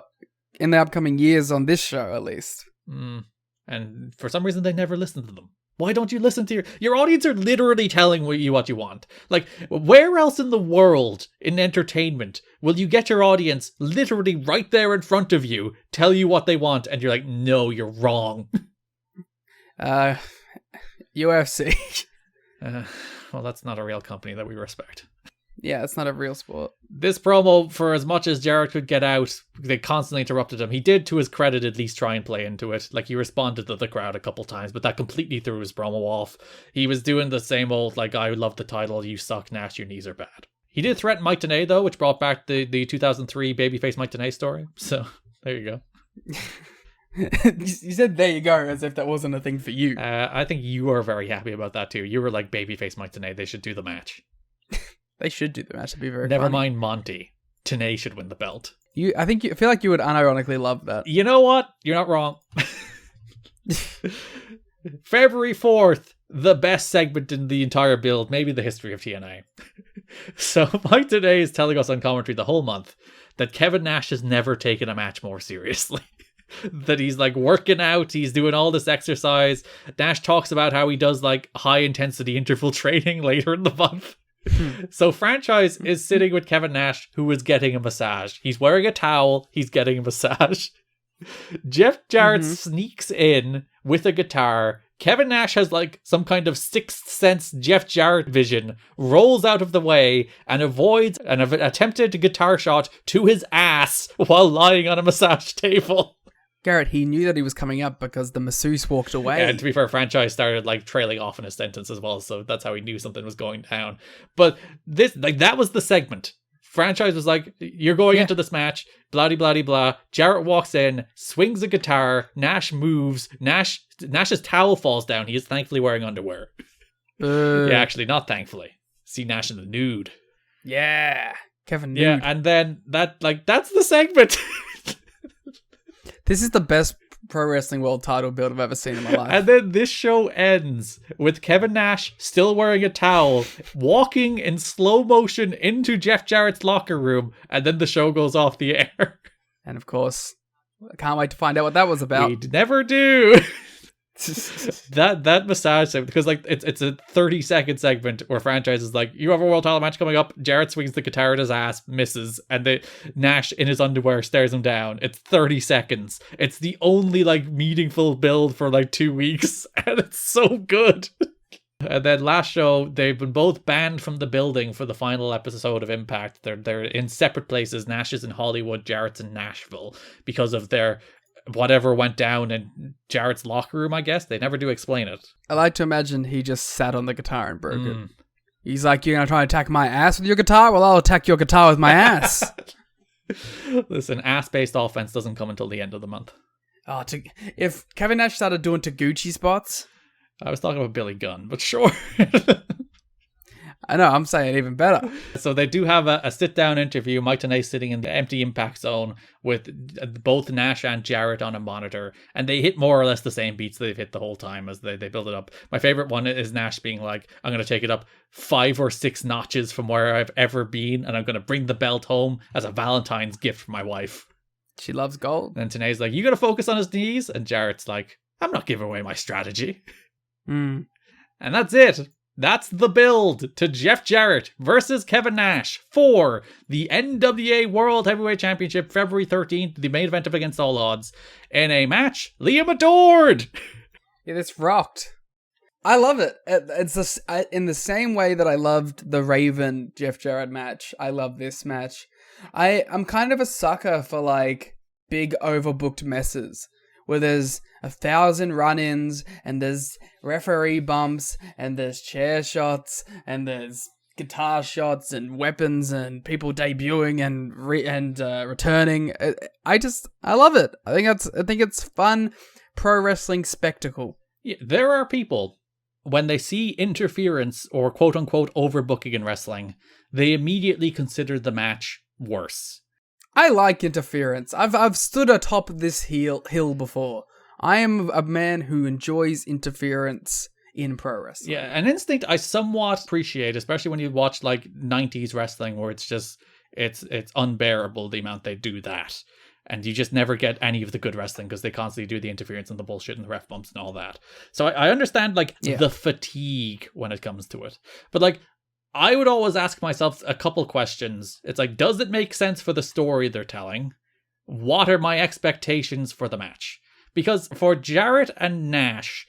in the upcoming years on this show at least. And for some reason they never listen to them. Why don't you listen to your audience? Are literally telling you what you want. Like, where else in the world in entertainment will you get your audience literally right there in front of you, tell you what they want, and you're like, no, you're wrong. UFC. Well, that's not a real company that we respect. Yeah, it's not a real sport. This promo, for as much as Jarrett could get out, they constantly interrupted him. He did, to his credit, at least try and play into it. Like, he responded to the crowd a couple times, but that completely threw his promo off. He was doing the same old, like, I love the title, you suck, Nash, your knees are bad. He did threaten Mike Tenay, though, which brought back the 2003 babyface Mike Tenay story. So, there you go. You said there you go, as if that wasn't a thing for you. I think you are very happy about that too. You were like, babyface Mike Tenay, they should do the match. They should do the match. It'd be very Never funny. mind Monty. Tenay should win the belt. I feel like you would unironically love that. You know what? You're not wrong. February 4th, the best segment in the entire build, maybe the history of TNA. So Mike Tenay is telling us on commentary the whole month that Kevin Nash has never taken a match more seriously. That he's like working out, he's doing all this exercise. Nash talks about how he does like high intensity interval training later in the month. So Franchise is sitting with Kevin Nash, who is getting a massage. He's wearing a towel, he's getting a massage. Jeff Jarrett sneaks in with a guitar. Kevin Nash has like some kind of sixth sense Jeff Jarrett vision, rolls out of the way and avoids an attempted guitar shot to his ass while lying on a massage table. Garrett, he knew that he was coming up because the masseuse walked away. And to be fair, Franchise started like trailing off in his sentence as well, so that's how he knew something was going down. But this, like, that was the segment. Franchise was like, you're going into this match, blah blah blah blah. Jarrett walks in, swings a guitar, Nash moves, Nash's towel falls down. He is thankfully wearing underwear. Yeah, actually, not thankfully. See Nash in the nude. Yeah, Kevin nude. Yeah, and then that's the segment. This is the best pro wrestling world title build I've ever seen in my life. And then this show ends with Kevin Nash still wearing a towel, walking in slow motion into Jeff Jarrett's locker room, and then the show goes off the air. And of course, I can't wait to find out what that was about. We never do. that massage segment, because like it's a 30-second segment where Franchise is like, you have a world title match coming up. Jarrett swings the guitar at his ass, misses, and Nash in his underwear stares him down. It's 30 seconds. It's the only like meaningful build for like 2 weeks, and it's so good. And then last show, they've been both banned from the building for the final episode of Impact. They're in separate places. Nash is in Hollywood, Jarrett's in Nashville, because of their whatever went down in Jarrett's locker room, I guess. They never do explain it. I like to imagine he just sat on the guitar and broke it. He's like, you're going to try and attack my ass with your guitar? Well, I'll attack your guitar with my ass. Listen, ass-based offense doesn't come until the end of the month. If Kevin Nash started doing Taguchi spots... I was talking about Billy Gunn, but sure. I know, I'm saying even better. So they do have a sit-down interview. Mike Tenay sitting in the empty Impact Zone with both Nash and Jarrett on a monitor, and they hit more or less the same beats they've hit the whole time as they build it up. My favorite one is Nash being like, I'm going to take it up 5 or 6 notches from where I've ever been, and I'm going to bring the belt home as a Valentine's gift for my wife. She loves gold. And Tenay's like, you got to focus on his knees? And Jarrett's like, I'm not giving away my strategy. And that's it. That's the build to Jeff Jarrett versus Kevin Nash for the NWA World Heavyweight Championship, February 13th, the main event of Against All Odds, in a match Liam adored. Yeah, this rocked. I love it. It's in the same way that I loved the Raven Jeff Jarrett match. I love this match. I'm kind of a sucker for like big overbooked messes where there's 1,000 run-ins, and there's referee bumps, and there's chair shots, and there's guitar shots, and weapons, and people debuting and returning. I love it. I think it's fun pro wrestling spectacle. Yeah, there are people, when they see interference or quote-unquote overbooking in wrestling, they immediately consider the match worse. I like interference. I've stood atop this hill before. I am a man who enjoys interference in pro wrestling. Yeah, an instinct I somewhat appreciate, especially when you watch like 90s wrestling where it's just it's unbearable the amount they do that. And you just never get any of the good wrestling because they constantly do the interference and the bullshit and the ref bumps and all that. So I understand like the fatigue when it comes to it. But like I would always ask myself a couple questions. It's like, does it make sense for the story they're telling? What are my expectations for the match? Because for Jarrett and Nash,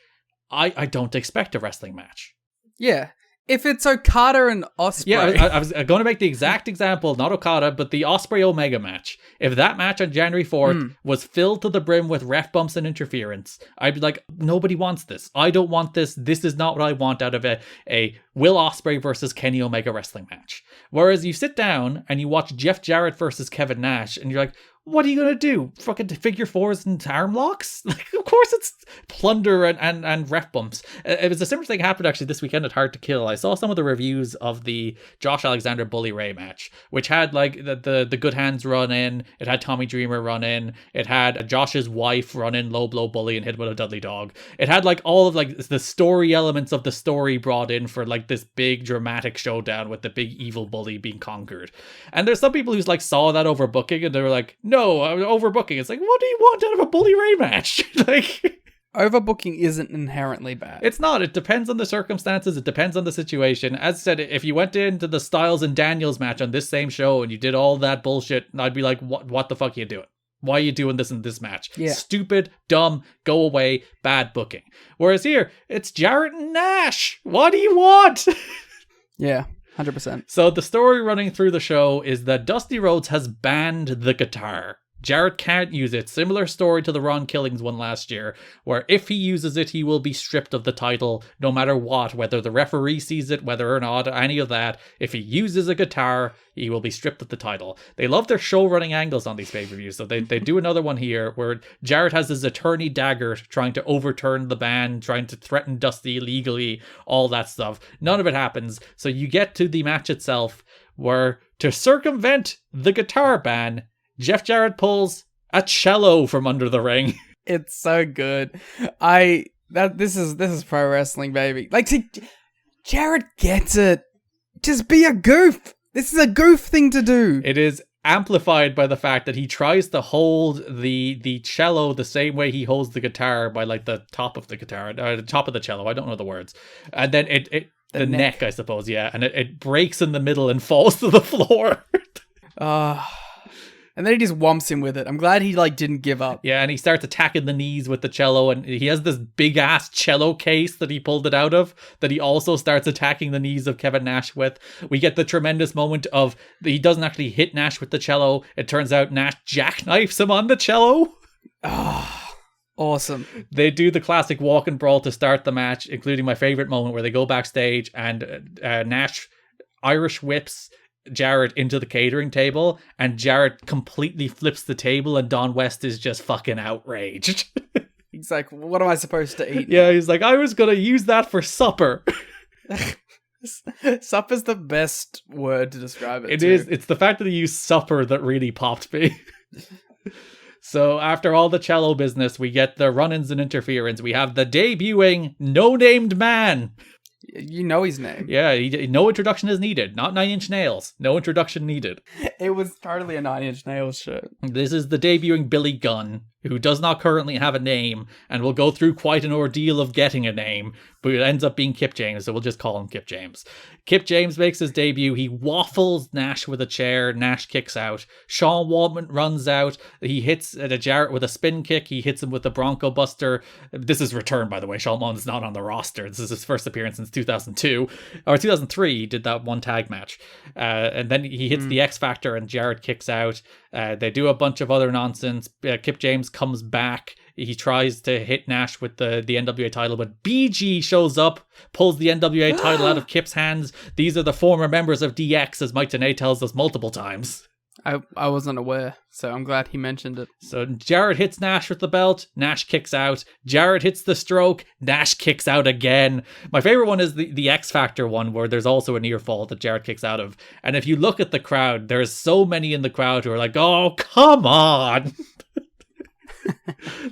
I don't expect a wrestling match. Yeah. If it's Okada and Ospreay. Yeah, I was going to make the exact example, not Okada, but the Ospreay Omega match. If that match on January 4th was filled to the brim with ref bumps and interference, I'd be like, nobody wants this. I don't want this. This is not what I want out of a Will Ospreay versus Kenny Omega wrestling match. Whereas you sit down and you watch Jeff Jarrett versus Kevin Nash, and you're like, what are you going to do? Fucking figure fours and arm locks? Like, of course it's plunder and ref bumps. It was a similar thing happened actually this weekend at Hard to Kill. I saw some of the reviews of the Josh Alexander Bully Ray match, which had like the Good Hands run in, it had Tommy Dreamer run in, it had Josh's wife run in, low blow Bully and hit with a Dudley Dog. It had like all of like the story elements of the story brought in for like this big dramatic showdown with the big evil bully being conquered. And there's some people who's like saw that overbooking and they were like, no, overbooking. It's like, what do you want out of a Bully Ray match? Like, overbooking isn't inherently bad. it's not. It depends on the circumstances. It depends on the situation. As I said, if you went into the Styles and Daniels match on this same show and you did all that bullshit, I'd be like, what the fuck are you doing? Why are you doing this in this match? Yeah. Stupid, dumb, go away, bad booking. Whereas here, it's Jarrett and Nash. What do you want? Yeah, 100%. So the story running through the show is that Dusty Rhodes has banned the guitar. Jarrett can't use it. Similar story to the Ron Killings one last year, where if he uses it, he will be stripped of the title no matter what, whether the referee sees it, whether or not, any of that. If he uses a guitar, he will be stripped of the title. They love their show running angles on these pay-per-views, so they do another one here where Jarrett has his attorney dagger trying to overturn the ban, trying to threaten Dusty legally, all that stuff. None of it happens, so you get to the match itself where, to circumvent the guitar ban, Jeff Jarrett pulls a cello from under the ring. It's so good. This is pro wrestling, baby. Like, see, Jarrett gets it. Just be a goof. This is a goof thing to do. It is amplified by the fact that he tries to hold the cello the same way he holds the guitar, by like the top of the guitar, the top of the cello. I don't know the words. And then the neck, I suppose, yeah. And it breaks in the middle and falls to the floor. And then he just whomps him with it. I'm glad he didn't give up. Yeah, and he starts attacking the knees with the cello, and he has this big ass cello case that he pulled it out of that he also starts attacking the knees of Kevin Nash with. We get the tremendous moment of he doesn't actually hit Nash with the cello. It turns out Nash jackknifes him on the cello. Awesome. They do the classic walk and brawl to start the match, including my favorite moment where they go backstage and Nash Irish whips Jarrett into the catering table, and Jarrett completely flips the table, and Don West is just fucking outraged. He's like, what am I supposed to eat? Yeah, he's like, I was gonna use that for supper. Supper's the best word to describe it. It is. It's the fact that he used supper that really popped me. So after all the cello business, we get the run-ins and interference. We have the debuting no-named man. You know his name. Yeah, no introduction is needed. Not 9 Inch Nails. No introduction needed. It was totally a 9 Inch Nails shirt. This is the debuting Billy Gunn, who does not currently have a name and will go through quite an ordeal of getting a name, but it ends up being Kip James, so we'll just call him Kip James. Kip James makes his debut. He waffles Nash with a chair. Nash kicks out. Sean Waltman runs out. He hits Jarrett with a spin kick. He hits him with the Bronco Buster. This is return, by the way. Sean Waltman's not on the roster. This is his first appearance since 2002. Or 2003, he did that one tag match. And then he hits the X Factor and Jarrett kicks out. They do a bunch of other nonsense. Kip James comes back. He tries to hit Nash with the NWA title, but BG shows up, pulls the NWA title out of Kip's hands. These are the former members of DX, as Mike Tenay tells us multiple times. I wasn't aware, so I'm glad he mentioned it. So Jarrett hits Nash with the belt. Nash kicks out. Jarrett hits the stroke. Nash kicks out again. My favorite one is the X Factor one, where there's also a near fall that Jarrett kicks out of. And if you look at the crowd, there's so many in the crowd who are like, oh, come on.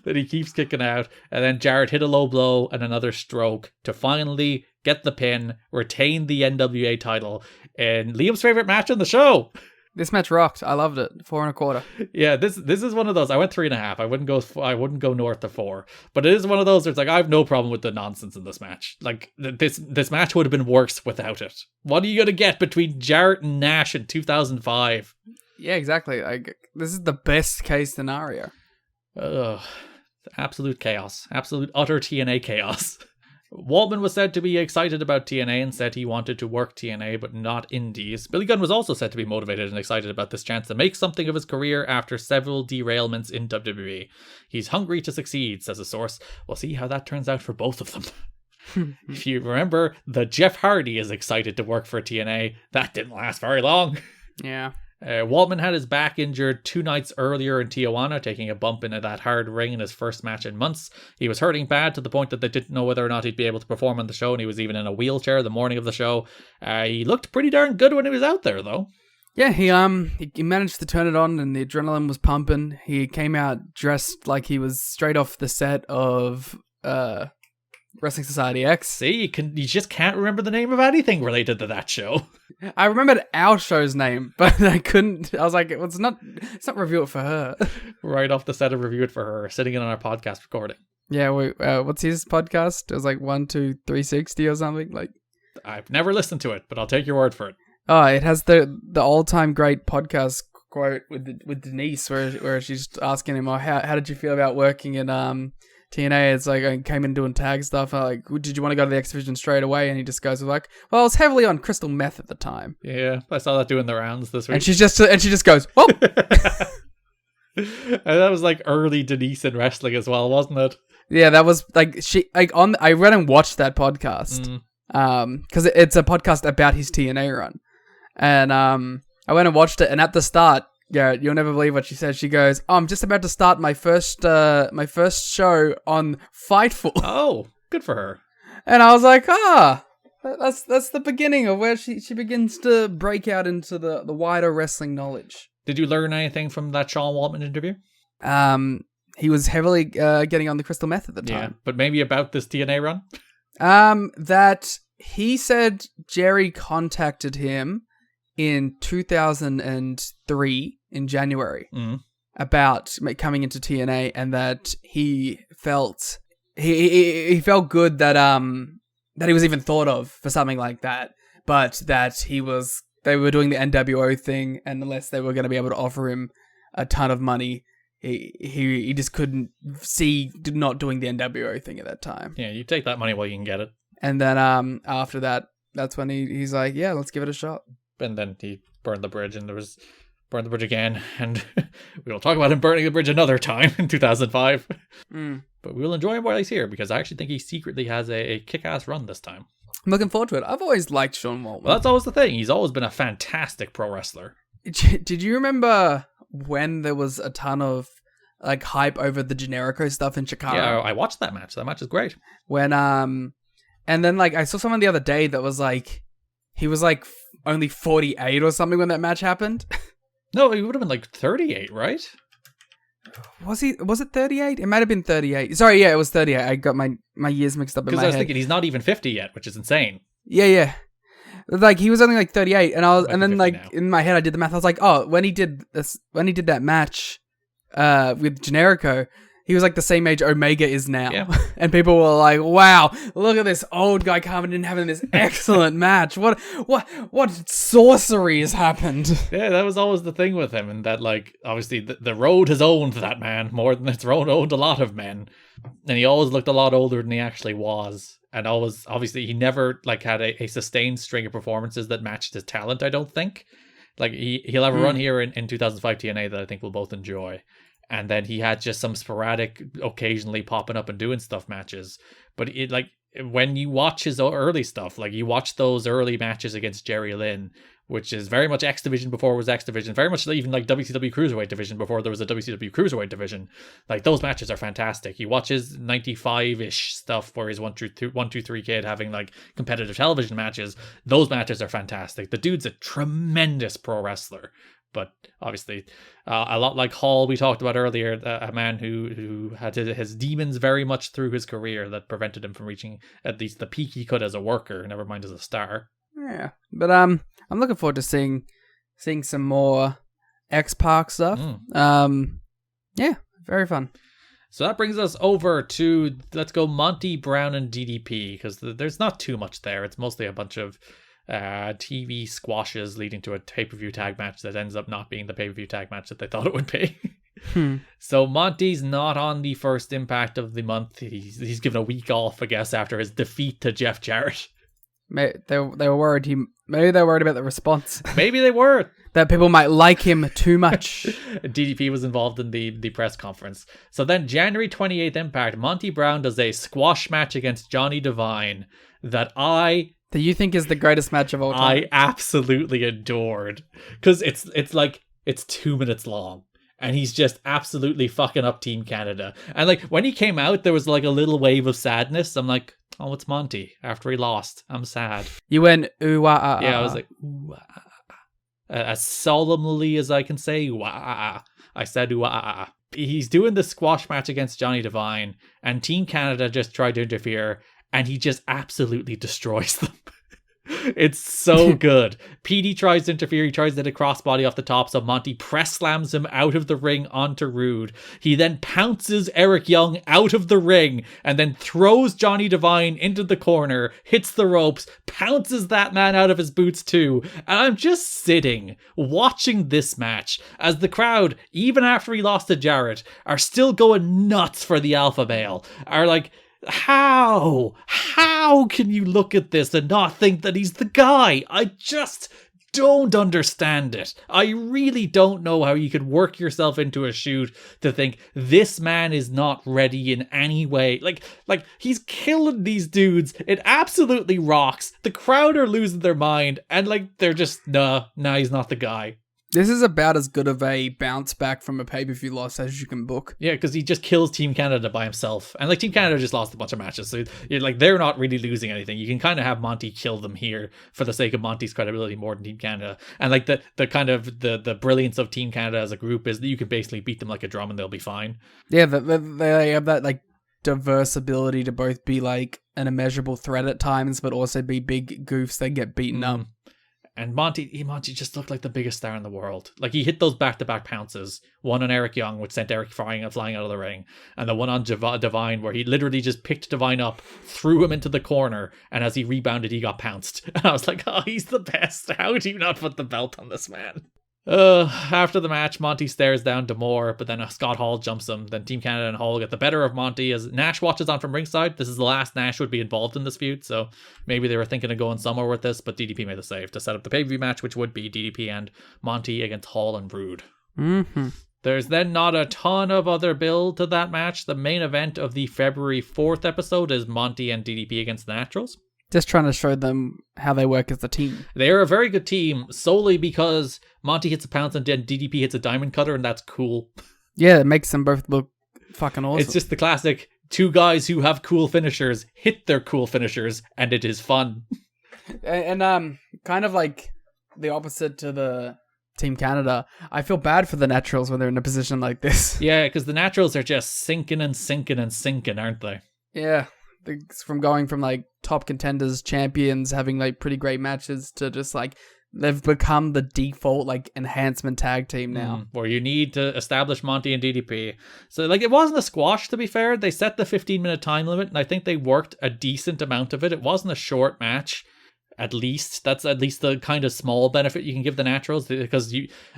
That he keeps kicking out. And then Jarrett hit a low blow and another stroke to finally get the pin, retain the NWA title, and Liam's favorite match on the show. This match rocked. I loved it. 4 1/4. Yeah, this is one of those. I went 3.5. I wouldn't go north of 4. But it is one of those where it's like, I have no problem with the nonsense in this match. Like, this match would have been worse without it. What are you gonna get between Jarrett and Nash in 2005? Yeah, exactly. This is the best case scenario. Ugh. Absolute chaos. Absolute utter TNA chaos. Waltman was said to be excited about TNA and said he wanted to work TNA, but not indies. Billy Gunn was also said to be motivated and excited about this chance to make something of his career after several derailments in WWE. He's hungry to succeed, says a source. We'll see how that turns out for both of them. If you remember, the Jeff Hardy is excited to work for TNA. That didn't last very long. Yeah. Waltman had his back injured 2 nights earlier in Tijuana, taking a bump into that hard ring in his first match in months. He was hurting bad to the point that they didn't know whether or not he'd be able to perform on the show, and he was even in a wheelchair the morning of the show. He looked pretty darn good when he was out there, though. Yeah, he managed to turn it on, and the adrenaline was pumping. He came out dressed like he was straight off the set of Wrestling Society X. See, you just can't remember the name of anything related to that show. I remembered our show's name, but I couldn't. I was like, it's not Review It for Her. Right off the set of Review It for Her, sitting in on our podcast recording. Yeah, what's his podcast? It was like 1 2 360 or something. Like, I've never listened to it, but I'll take your word for it. Oh, it has the all-time great podcast quote with Denise, where she's asking him, "Oh, how did you feel about working in TNA?" It's like, I came in doing tag stuff. Like, did you want to go to the X Division straight away? And he just goes like, "Well, I was heavily on crystal meth at the time." Yeah, I saw that doing the rounds this week. And she just goes, "Well." And that was like early Denise in wrestling as well, wasn't it? Yeah, that was like I went and watched that podcast because it's a podcast about his TNA run, and I went and watched it. And at the start, Garrett, you'll never believe what she said. She goes, "Oh, I'm just about to start my first show on Fightful." Oh, good for her. And I was like, that's the beginning of where she begins to break out into the wider wrestling knowledge. Did you learn anything from that Sean Waltman interview? He was heavily getting on the crystal meth at the time. Yeah, but maybe about this TNA run? That he said Jerry contacted him in 2003 in January about coming into TNA, and that he felt he felt good that he was even thought of for something like that, but that they were doing the NWO thing, and unless they were going to be able to offer him a ton of money, he just couldn't see not doing the NWO thing at that time. Yeah, you take that money while you can get it. And then after that, that's when he's like, yeah, let's give it a shot. And then he burned the bridge, and burned the bridge again, and we will talk about him burning the bridge another time in 2005. But we will enjoy him while he's here, because I actually think he secretly has a kick-ass run this time. I'm looking forward to it. I've always liked Sean Waltman. Well, that's always the thing. He's always been a fantastic pro wrestler. Did you remember when there was a ton of like hype over the Generico stuff in Chicago? Yeah, I watched that match. That match is great. When and then like I saw someone the other day that was like, he was like only 48 or something when that match happened. No, he would have been like 38, right? Was it 38? It might have been 38. Sorry, yeah, it was 38. I got my years mixed up in my head. Because I was thinking he's not even 50 yet, which is insane. Yeah. Like he was only like 38, and then like now. in my head I did the math. I was like, oh, when he did that match with Generico, he was like the same age Omega is now. Yeah. And people were like, wow, look at this old guy coming in having this excellent match. What sorcery has happened? Yeah, that was always the thing with him, and that like obviously the road has owned that man more than it's owned a lot of men, and he always looked a lot older than he actually was, and always obviously he never like had a sustained string of performances that matched his talent. I don't think like he'll have a run here in 2005 TNA that I think we'll both enjoy. And then he had just some sporadic, occasionally popping up and doing stuff matches. But it like when you watch his early stuff, like you watch those early matches against Jerry Lynn, which is very much X Division before it was X Division, very much even like WCW Cruiserweight Division before there was a WCW Cruiserweight Division. Like those matches are fantastic. You watch his 95-ish stuff where he's 1 2 3 kid having like competitive television matches. Those matches are fantastic. The dude's a tremendous pro wrestler. But obviously, a lot like Hall we talked about earlier, a man who had his demons very much through his career that prevented him from reaching at least the peak he could as a worker, never mind as a star. Yeah, but I'm looking forward to seeing some more X-Pac stuff. Yeah, very fun. So that brings us over to, let's go Monty Brown and DDP, because there's not too much there. It's mostly a bunch of TV squashes leading to a pay-per-view tag match that ends up not being the pay-per-view tag match that they thought it would be. So Monty's not on the first Impact of the month. He's given a week off, I guess, after his defeat to Jeff Jarrett. They were worried. Maybe they were worried about the response. Maybe they were. That people might like him too much. DDP was involved in the press conference. So then January 28th Impact, Monty Brown does a squash match against Johnny Devine that I That you think is the greatest match of all time? I absolutely adored. Because it's 2 minutes long. And he's just absolutely fucking up Team Canada. And like when he came out, there was like a little wave of sadness. I'm like, oh, it's Monty. After he lost, I'm sad. You went, ooh, ah, ah, Yeah, I ah. was like, ooh, ah, ah, ah. As solemnly as I can say, ooh, ah, ah, ah. I said, ooh, ah, ah, ah. He's doing the squash match against Johnny Devine, and Team Canada just tried to interfere, and he just absolutely destroys them. It's so good. PD tries to interfere. He tries to hit a crossbody off the top, so Monty press slams him out of the ring onto Rude. He then pounces Eric Young out of the ring and then throws Johnny Devine into the corner, hits the ropes, pounces that man out of his boots too. And I'm just sitting watching this match as the crowd, even after he lost to Jarrett, are still going nuts for the alpha male. Are like, how can you look at this and not think that he's the guy? I just don't understand it. I really don't know how you could work yourself into a shoot to think this man is not ready in any way. Like he's killing these dudes. It absolutely rocks. The crowd are losing their mind, and like they're just nah, he's not the guy. This is about as good of a bounce back from a pay-per-view loss as you can book. Yeah, because he just kills Team Canada by himself. And like Team Canada just lost a bunch of matches. So you're like, they're not really losing anything. You can kind of have Monty kill them here for the sake of Monty's credibility more than Team Canada. And like the kind of the brilliance of Team Canada as a group is that you can basically beat them like a drum and they'll be fine. Yeah, they have that like diverse ability to both be like an immeasurable threat at times, but also be big goofs that get beaten up. And Monty just looked like the biggest star in the world. Like, he hit those back-to-back pounces. One on Eric Young, which sent Eric flying out of the ring. And the one on Devine, where he literally just picked Devine up, threw him into the corner, and as he rebounded, he got pounced. And I was like, oh, he's the best. How do you not put the belt on this man? After the match, Monty stares down D'Amore, but then Scott Hall jumps him. Then Team Canada and Hall get the better of Monty as Nash watches on from ringside. This is the last Nash would be involved in this feud, so maybe they were thinking of going somewhere with this, but DDP made the save to set up the pay-per-view match, which would be DDP and Monty against Hall and Rude. Mm-hmm. There's then not a ton of other build to that match. The main event of the February 4th episode is Monty and DDP against the Naturals. Just trying to show them how they work as a team. They're a very good team solely because Monty hits a pounce and then DDP hits a diamond cutter, and that's cool. Yeah, it makes them both look fucking awesome. It's just the classic two guys who have cool finishers hit their cool finishers, and it is fun. And kind of like the opposite to the Team Canada, I feel bad for the Naturals when they're in a position like this. Yeah, because the Naturals are just sinking and sinking and sinking, aren't they? Yeah. From going from like top contenders, champions, having like pretty great matches to just like they've become the default like enhancement tag team now. Where you need to establish Monty and DDP. So like it wasn't a squash, to be fair. They set the 15-minute time limit, and I think they worked a decent amount of it. It wasn't a short match. At least that's at least the kind of small benefit you can give the Naturals, because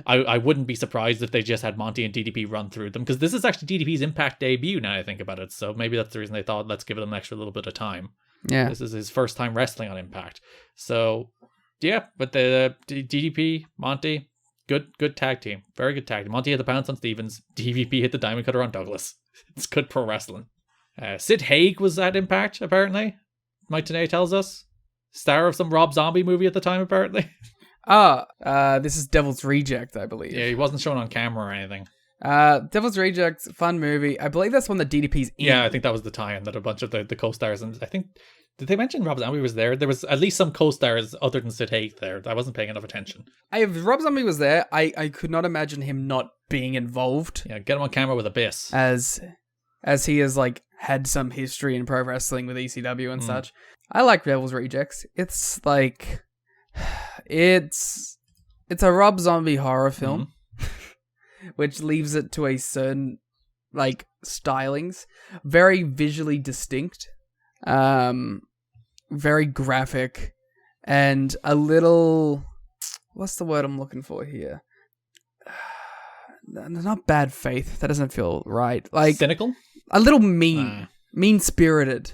I wouldn't be surprised if they just had Monty and DDP run through them, because this is actually DDP's Impact debut now I think about it, so maybe that's the reason they thought let's give them an extra little bit of time. Yeah, this is his first time wrestling on Impact, so yeah. But the DDP, Monty, good tag team, very good tag team. Monty hit the pounce on Stevens, DDP hit the diamond cutter on Douglas. It's good pro wrestling. Sid Haig was at Impact apparently, Mike Tenay tells us. Star of some Rob Zombie movie at the time, apparently. This is Devil's Reject, I believe. Yeah, he wasn't shown on camera or anything. Devil's Reject, fun movie. I believe that's one that DDP's in. Yeah, I think that was the tie-in that a bunch of the co-stars, and I think, did they mention Rob Zombie was there? There was at least some co-stars other than Sid Haig there. I wasn't paying enough attention. If Rob Zombie was there, I could not imagine him not being involved. Yeah, get him on camera with Abyss. As he has like had some history in pro wrestling with ECW and such. I like Devil's Rejects. It's like it's a Rob Zombie horror film, which leaves it to a certain like stylings, very visually distinct, very graphic, and a little, what's the word I'm looking for here? Not bad faith. That doesn't feel right. Like cynical, a little mean-spirited.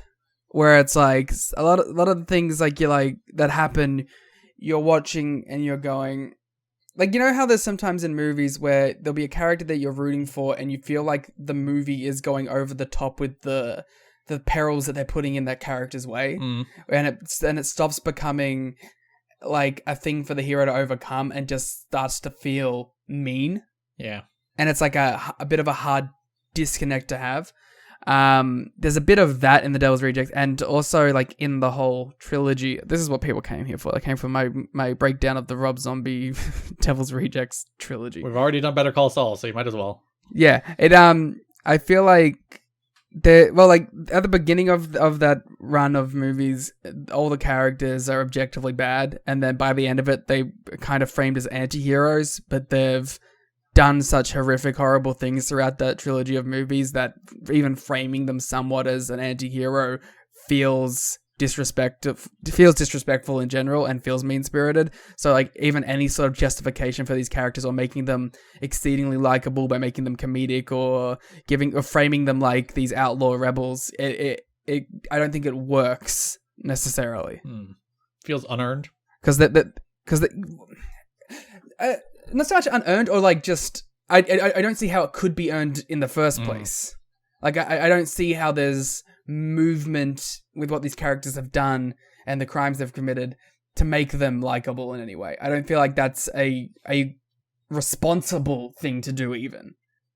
Where it's like a lot of the things like you like that happen, you're watching and you're going, like, you know how there's sometimes in movies where there'll be a character that you're rooting for and you feel like the movie is going over the top with the the perils that they're putting in that character's way, Mm. and it stops becoming like a thing for the hero to overcome and just starts to feel mean. Yeah. And it's like a bit of a hard disconnect to have. There's a bit of that in the Devil's Rejects, and also like in the whole trilogy. This is what people came here for. They came for my breakdown of the Rob Zombie Devil's Rejects trilogy. We've already done Better Call Saul, so you might as well. Yeah, it I feel like like at the beginning of that run of movies, all the characters are objectively bad, and then by the end of it, they kind of framed as anti-heroes, but they've done such horrific, horrible things throughout that trilogy of movies that even framing them somewhat as an anti-hero feels disrespectful in general and feels mean-spirited. So like even any sort of justification for these characters or making them exceedingly likable by making them comedic or framing them like these outlaw rebels, I don't think it works necessarily. Feels unearned. Because not so much unearned, or like just I don't see how it could be earned in the first place. Like I don't see how there's movement with what these characters have done and the crimes they've committed to make them likable in any way. I don't feel like that's a responsible thing to do even.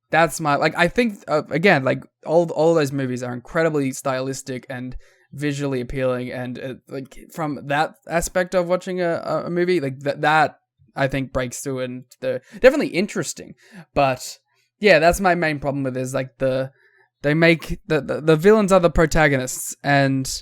That's my I think again, like all those movies are incredibly stylistic and visually appealing, and like from that aspect of watching a movie, like that I think breaks through, and they're definitely interesting. But yeah, that's my main problem with it, is like they make the villains are the protagonists, and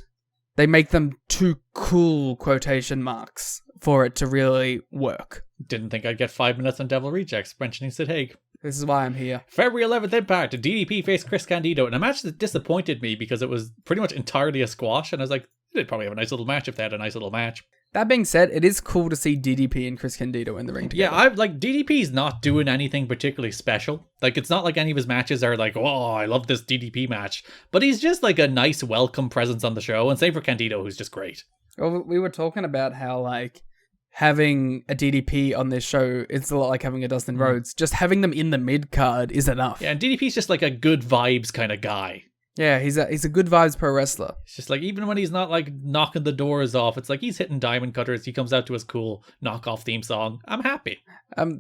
they make them too cool, quotation marks, for it to really work. Didn't think I'd get 5 minutes on Devil Rejects mentioning Sid Haig. This is why I'm here. February 11th Impact, DDP faced Chris Candido in a match that disappointed me because it was pretty much entirely a squash, and I was like, they'd probably have a nice little match if they had a nice little match. That being said, it is cool to see DDP and Chris Candido in the ring together. Yeah, I've like DDP's not doing anything particularly special. Like, it's not like any of his matches are like, oh, I love this DDP match. But he's just like a nice, welcome presence on the show. And same for Candido, who's just great. Well, we were talking about how like having a DDP on this show, it's a lot like having a Dustin Rhodes. Just having them in the mid card is enough. Yeah, and DDP's just like a good vibes kind of guy. Yeah, he's a good vibes pro wrestler. It's just like, even when he's not like knocking the doors off, it's like he's hitting diamond cutters. He comes out to his cool knockoff theme song. I'm happy.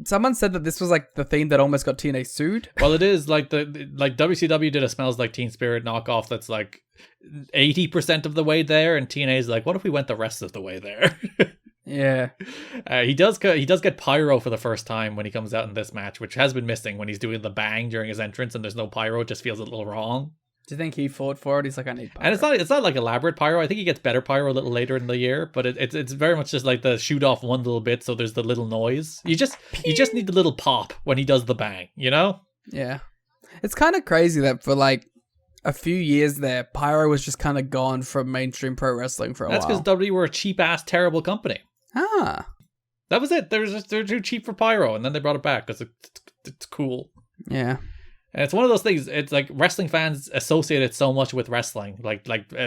Someone said that this was like the theme that almost got TNA sued. Well, it is like like WCW did a Smells Like Teen Spirit knockoff that's like 80% of the way there, and TNA's like, what if we went the rest of the way there? Yeah. He does get pyro for the first time when he comes out in this match, which has been missing when he's doing the bang during his entrance and there's no pyro. It just feels a little wrong. Do you think he fought for it? He's like, I need pyro. And it's not like elaborate pyro. I think he gets better pyro a little later in the year, but it's very much just like the shoot off one little bit, so there's the little noise. You just need the little pop when he does the bang, you know? Yeah. It's kind of crazy that for like a few years there, pyro was just kind of gone from mainstream pro wrestling for a while. That's because WWE were a cheap ass terrible company. Ah. That was it. They're too cheap for pyro, and then they brought it back because it's cool. Yeah. And it's one of those things. It's like wrestling fans associate it so much with wrestling, like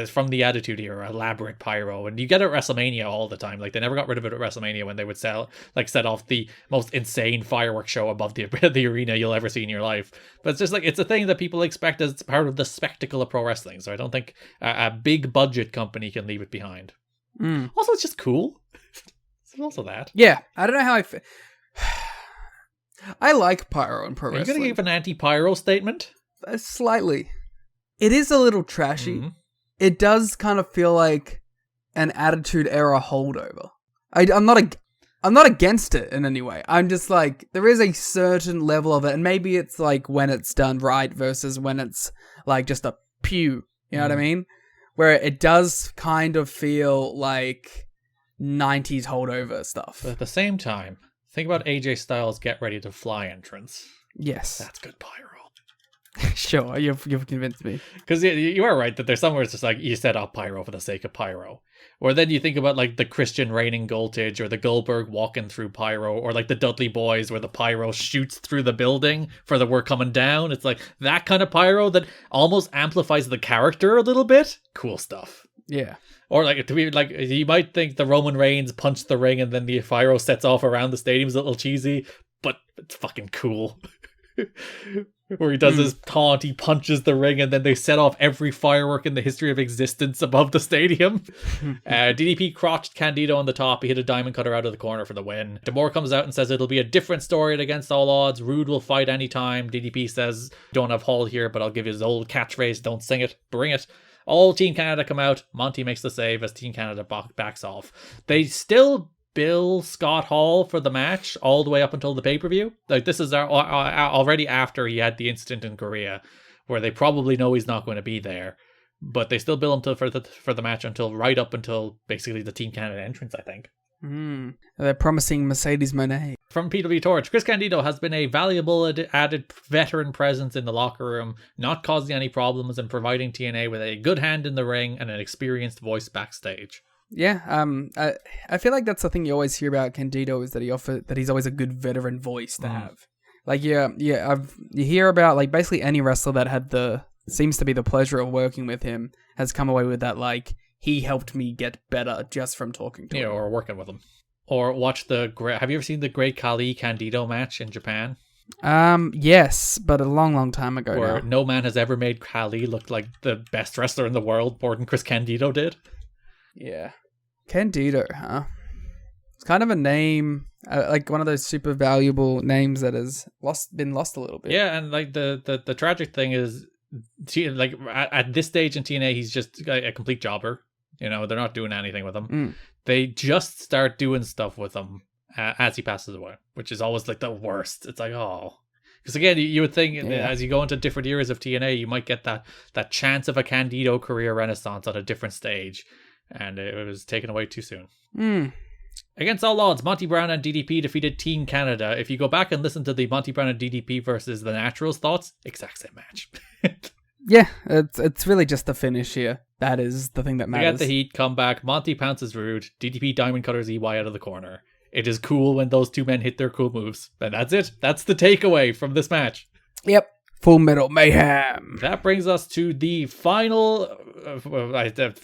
from the Attitude Era, elaborate pyro, and you get it at WrestleMania all the time. Like they never got rid of it at WrestleMania when they would set off the most insane fireworks show above the arena you'll ever see in your life. But it's just like it's a thing that people expect as part of the spectacle of pro wrestling. So I don't think a big budget company can leave it behind. Also, it's just cool. It's also that. Yeah, I don't know how I like pyro in pro Are you wrestling. going to give an anti-pyro statement? Slightly. It is a little trashy. Mm-hmm. It does kind of feel like an Attitude Era holdover. I'm not against it in any way. I'm just like, there is a certain level of it, and maybe it's like when it's done right versus when it's like just a pew. You know what I mean? Where it does kind of feel like 90s holdover stuff. But at the same time, think about AJ Styles' Get Ready to Fly entrance. Yes. That's good pyro. Sure, you've convinced me. Because you are right that there's somewhere it's just like you set up pyro for the sake of pyro. Or then you think about like the Christian reigning Goldtage or the Goldberg walking through pyro, or like the Dudley Boys where the pyro shoots through the building for the we're coming down. It's like that kind of pyro that almost amplifies the character a little bit. Cool stuff. Yeah. Or like to be like, you might think the Roman Reigns punched the ring and then the pyro sets off around the stadium is a little cheesy, but it's fucking cool. where he does his taunt, he punches the ring, and then they set off every firework in the history of existence above the stadium. DDP crotched Candido on the top. He hit a diamond cutter out of the corner for the win. D'Amore comes out and says it'll be a different story against all odds. Rude will fight anytime. DDP says, don't have Hall here, but I'll give you his old catchphrase, don't sing it, bring it. All Team Canada come out. Monty makes the save as Team Canada backs off. They still bill Scott Hall for the match all the way up until the pay-per-view. Like, this is already after he had the incident in Korea, where they probably know he's not going to be there, but they still bill him for the match until right up until basically the Team Canada entrance, I think. They're promising Mercedes Moné. From PW Torch, Chris Candido has been a valuable added veteran presence in the locker room, not causing any problems and providing TNA with a good hand in the ring and an experienced voice backstage. Yeah, I feel like that's the thing you always hear about Candido, is that he's always a good veteran voice to have. Like, you hear about, like, basically any wrestler that seems to be the pleasure of working with him has come away with that, like, he helped me get better just from talking to him. Or working with him. Or watch have you ever seen the Great Khali Candido match in Japan? Yes, but a long, long time ago Where now. no man has ever made Khali look like the best wrestler in the world more than Chris Candido did. Yeah. Candido, huh? It's kind of a name, like one of those super valuable names that has been lost a little bit. Yeah, and like the tragic thing is, like at this stage in TNA, he's just a complete jobber. You know, they're not doing anything with him. They just start doing stuff with him as he passes away, which is always like the worst. It's like, oh. Because again, you would think as you go into different eras of TNA, you might get that chance of a Candido career renaissance at a different stage. And it was taken away too soon. Against all odds, Monty Brown and DDP defeated Team Canada. If you go back and listen to the Monty Brown and DDP versus the Naturals thoughts, exact same match. Yeah, it's really just the finish here. That is the thing that matters. They get the heat, come back, Monty pounces Rude, DDP diamond cutters EY out of the corner. It is cool when those two men hit their cool moves. And that's it. That's the takeaway from this match. Yep. Full Metal Mayhem. That brings us to the final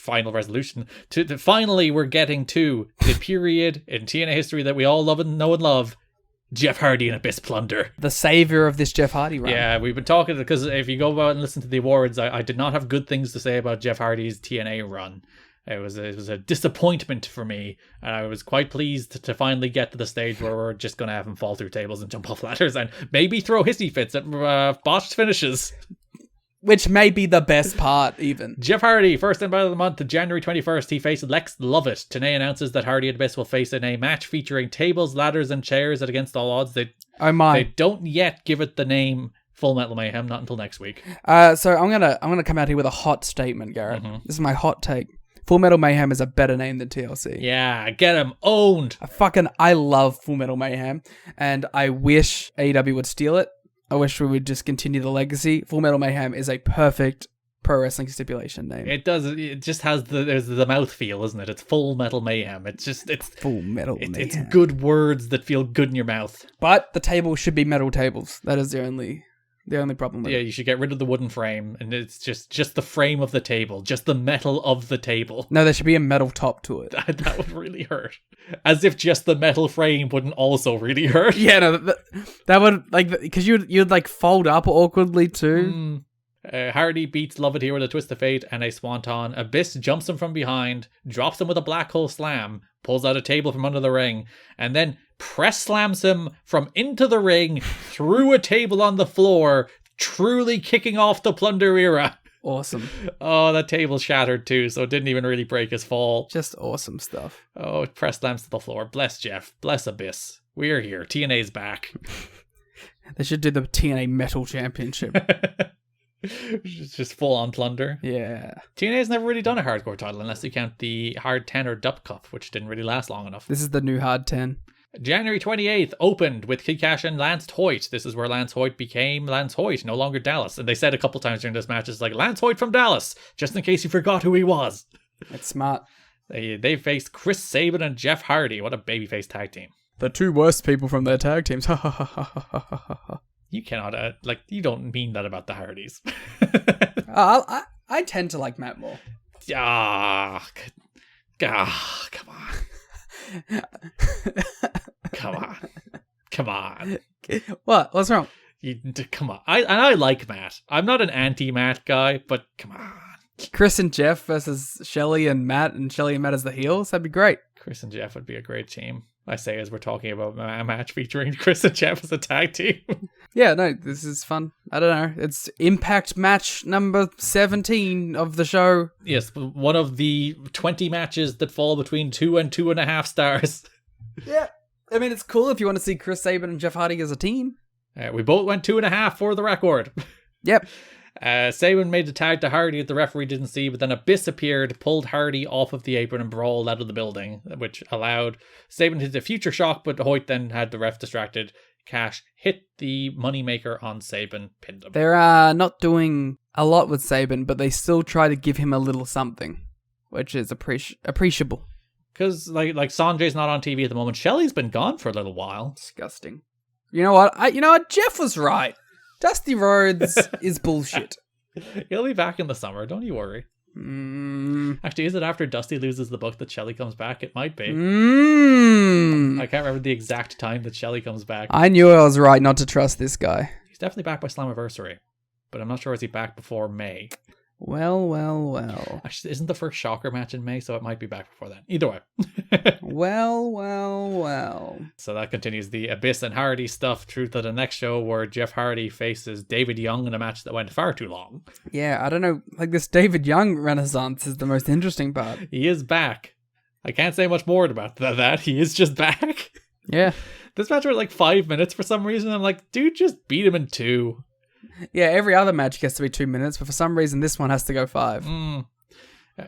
resolution. Finally, we're getting to the period in TNA history that we all love and know and love. Jeff Hardy and Abyss Plunder. The savior of this Jeff Hardy run. Yeah, we've been talking, because if you go out and listen to the awards, I did not have good things to say about Jeff Hardy's TNA run. It was a disappointment for me, and I was quite pleased to finally get to the stage where we're just going to have him fall through tables and jump off ladders and maybe throw hissy fits at botched finishes. Which may be the best part, even. Jeff Hardy, first invite of the month, January 21st, he faced Lex Lovett. TNA announces that Hardy and Abyss will face in a match featuring tables, ladders, and chairs at Against All Odds. They don't yet give it the name Full Metal Mayhem, not until next week. So I'm gonna come out here with a hot statement, Garrett. This is my hot take. Full Metal Mayhem is a better name than TLC. Yeah, get him owned. I love Full Metal Mayhem, and I wish AEW would steal it. I wish we would just continue the legacy. Full Metal Mayhem is a perfect pro wrestling stipulation name. It does. It just has there's the mouthfeel, isn't it? It's Full Metal Mayhem. It's Full Metal Mayhem. It's good words that feel good in your mouth. But the table should be metal tables. That is the only problem with it. You should get rid of the wooden frame, and it's just the frame of the table, just the metal of the table. No, there should be a metal top to it. That would really hurt. As if just the metal frame wouldn't also really hurt. Yeah, no, that would, like, because you'd like fold up awkwardly too. Hardy beats Lovett here with a twist of fate and a swanton. Abyss jumps him from behind, drops him with a black hole slam, pulls out a table from under the ring, and then press slams him from into the ring through a table on the floor, truly kicking off the Plunder era. Awesome. Oh, that table shattered too, so it didn't even really break his fall. Just awesome stuff. Oh, press slams to the floor. Bless Jeff. Bless Abyss. We're here. TNA's back. They should do the TNA Metal Championship. Just full on Plunder. Yeah. TNA's never really done a hardcore title unless you count the Hard 10 or Dup Cup, which didn't really last long enough. This is the new Hard 10. January 28th opened with Kid Cash and Lance Hoyt. This is where Lance Hoyt became Lance Hoyt, no longer Dallas. And they said a couple times during this match, it's like, Lance Hoyt from Dallas, just in case you forgot who he was. That's smart. They faced Chris Sabin and Jeff Hardy. What a babyface tag team. The two worst people from their tag teams. You cannot, you don't mean that about the Hardys. I tend to like Matt more. Come on. Come on. What? What's wrong? Come on. I like Matt. I'm not an anti-Matt guy, but come on. Chris and Jeff versus Shelley and Matt as the heels. That'd be great. Chris and Jeff would be a great team. I say as we're talking about a match featuring Chris and Jeff as a tag team. Yeah, no, this is fun. I don't know. It's Impact match number 17 of the show. Yes, one of the 20 matches that fall between 2 and 2.5 stars. Yeah. I mean, it's cool if you want to see Chris Sabin and Jeff Hardy as a team. We both went 2.5 for the record. Yep. Sabin made the tag to Hardy that the referee didn't see, but then Abyss appeared, pulled Hardy off of the apron and brawled out of the building, which allowed Sabin to hit a future shock, but Hoyt then had the ref distracted. Cash hit the moneymaker on Sabin, pinned him. They're not doing a lot with Sabin, but they still try to give him a little something, which is appreciable. Because like Sanjay's not on TV at the moment. Shelley's been gone for a little while. Disgusting. You know what? Jeff was right. Dusty Rhodes is bullshit. He'll be back in the summer, don't you worry. Actually, is it after Dusty loses the book that Shelley comes back? It might be. I can't remember the exact time that Shelley comes back. I knew I was right not to trust this guy. He's definitely back by Slammiversary, but I'm not sure is he back before May. Well. Actually, isn't the first Shocker match in May, so it might be back before then. Either way. Well. So that continues the Abyss and Hardy stuff through to the next show where Jeff Hardy faces David Young in a match that went far too long. Yeah, I don't know. Like, this David Young renaissance is the most interesting part. He is back. I can't say much more about that. He is just back. Yeah. This match went like 5 minutes for some reason. I'm like, dude, just beat him in 2. Yeah, every other match gets to be 2 minutes, but for some reason this one has to go 5.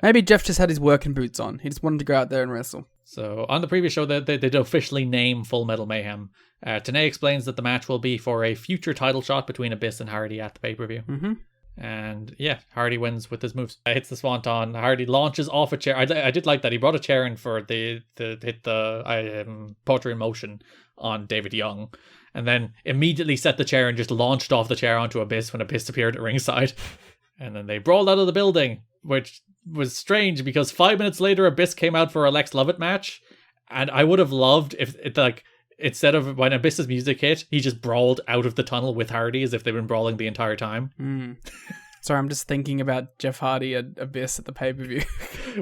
Maybe Jeff just had his working boots on. He just wanted to go out there and wrestle. So on the previous show, they did officially name Full Metal Mayhem. TNA explains that the match will be for a future title shot between Abyss and Hardy at the pay-per-view. Mm-hmm. And yeah, Hardy wins with his moves. Hits the Swanton. Hardy launches off a chair. I did like that. He brought a chair in for the hit the Poetry in Motion on David Young. And then immediately set the chair and just launched off the chair onto Abyss when Abyss appeared at ringside. And then they brawled out of the building, which was strange because 5 minutes later, Abyss came out for a Lex Lovett match. And I would have loved if it instead of when Abyss's music hit, he just brawled out of the tunnel with Hardy as if they've been brawling the entire time. Sorry, I'm just thinking about Jeff Hardy and Abyss at the pay-per-view.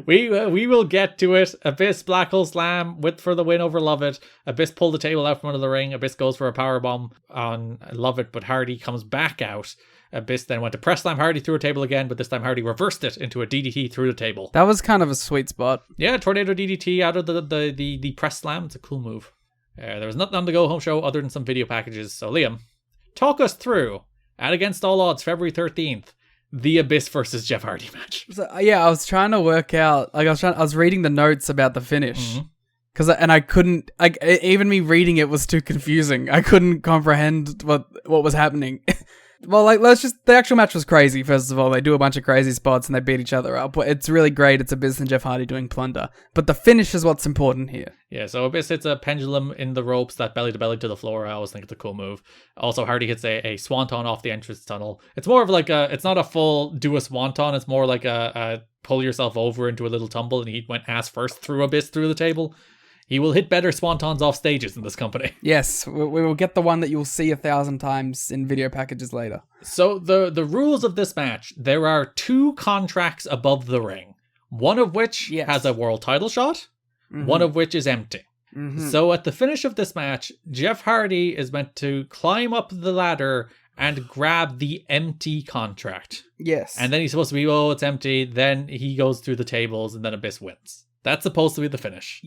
We will get to it. Abyss Black Hole Slam for the win over Lovett. Abyss pulled the table out from under the ring. Abyss goes for a powerbomb on Lovett, but Hardy comes back out. Abyss then went to press slam Hardy through a table again, but this time Hardy reversed it into a DDT through the table. That was kind of a sweet spot. Yeah, tornado DDT out of the press slam. It's a cool move. There was nothing on the go home show other than some video packages. So Liam, talk us through, at Against All Odds, February 13th, the Abyss versus Jeff Hardy match. So, yeah, I was trying to work out. Like, I was reading the notes about the finish, and I couldn't. Like, even me reading it was too confusing. I couldn't comprehend what was happening. Well, like, the actual match was crazy, first of all. They do a bunch of crazy spots and they beat each other up. It's really great. It's Abyss and Jeff Hardy doing plunder. But the finish is what's important here. Yeah, so Abyss hits a pendulum in the ropes, that belly to belly to the floor. I always think it's a cool move. Also, Hardy hits a swanton off the entrance tunnel. It's more of like it's not a full do a swanton. It's more like a pull yourself over into a little tumble, and he went ass first through Abyss through the table. He will hit better swantons off stages in this company. Yes, we will get the one that you'll see 1,000 times in video packages later. So the rules of this match, there are 2 contracts above the ring. One of which has a world title shot, one of which is empty. So at the finish of this match, Jeff Hardy is meant to climb up the ladder and grab the empty contract. Yes. And then he's supposed to be, it's empty. Then he goes through the tables and then Abyss wins. That's supposed to be the finish.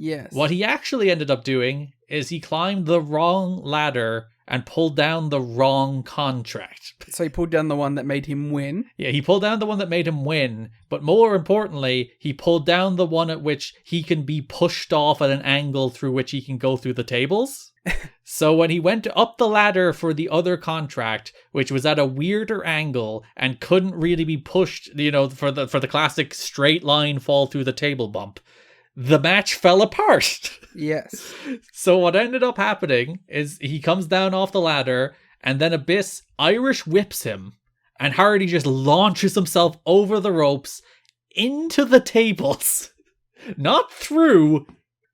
Yes. What he actually ended up doing is he climbed the wrong ladder and pulled down the wrong contract. So he pulled down the one that made him win? Yeah, he pulled down the one that made him win, but more importantly, he pulled down the one at which he can be pushed off at an angle through which he can go through the tables. So when he went up the ladder for the other contract, which was at a weirder angle and couldn't really be pushed, for the classic straight line fall through the table bump, the match fell apart. Yes. So what ended up happening is he comes down off the ladder and then Abyss Irish whips him and Hardy just launches himself over the ropes into the tables. Not through,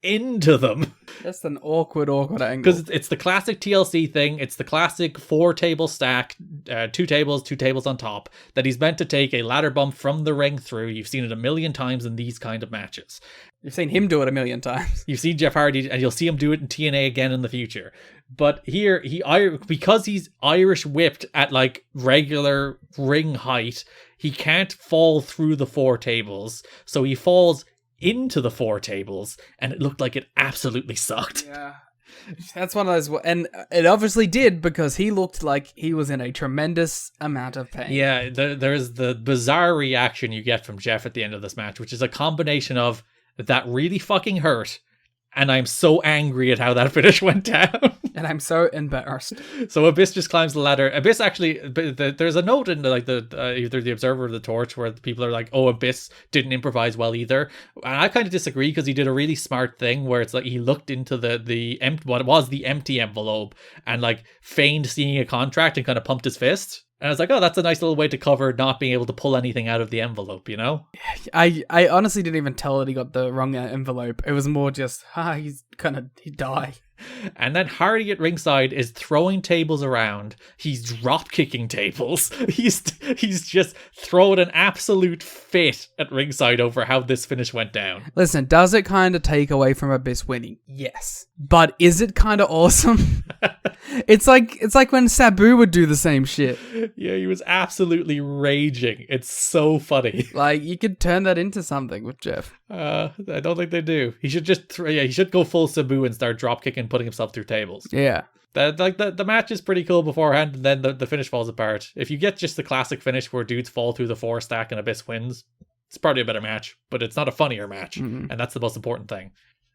into them. That's an awkward angle. Because it's the classic TLC thing. It's the classic 4-table stack, 2 tables on top, that he's meant to take a ladder bump from the ring through. You've seen it a million times in these kind of matches. You've seen him do it a million times. You've seen Jeff Hardy, and you'll see him do it in TNA again in the future. But here, because he's Irish whipped at like regular ring height, he can't fall through the 4 tables. So he falls into the 4 tables, and it looked like it absolutely sucked. Yeah. That's one of those, and it obviously did, because he looked like he was in a tremendous amount of pain. Yeah, there's the bizarre reaction you get from Jeff at the end of this match, which is a combination of that really fucking hurt, and I'm so angry at how that finish went down. And I'm so embarrassed. So Abyss just climbs the ladder. Abyss actually, there's a note in either the Observer or the Torch where the people are like, oh, Abyss didn't improvise well either. And I kind of disagree, because he did a really smart thing where it's like he looked into what was the empty envelope and like feigned seeing a contract and kind of pumped his fist. And I was like, oh, that's a nice little way to cover not being able to pull anything out of the envelope, you know? I honestly didn't even tell that he got the wrong envelope. It was more just, he died. And then Hardy at ringside is throwing tables around. He's drop kicking tables. He's just throwing an absolute fit at ringside over how this finish went down. Listen, does it kind of take away from Abyss winning? Yes. But is it kind of awesome? It's like when Sabu would do the same shit. Yeah, he was absolutely raging. It's so funny. Like, you could turn that into something with Jeff. I don't think they do. He should just he should go full Sabu and start drop kicking, putting himself through tables. Yeah. The match is pretty cool beforehand, and then the finish falls apart. If you get just the classic finish where dudes fall through the 4 stack and Abyss wins, it's probably a better match, but it's not a funnier match, and that's the most important thing.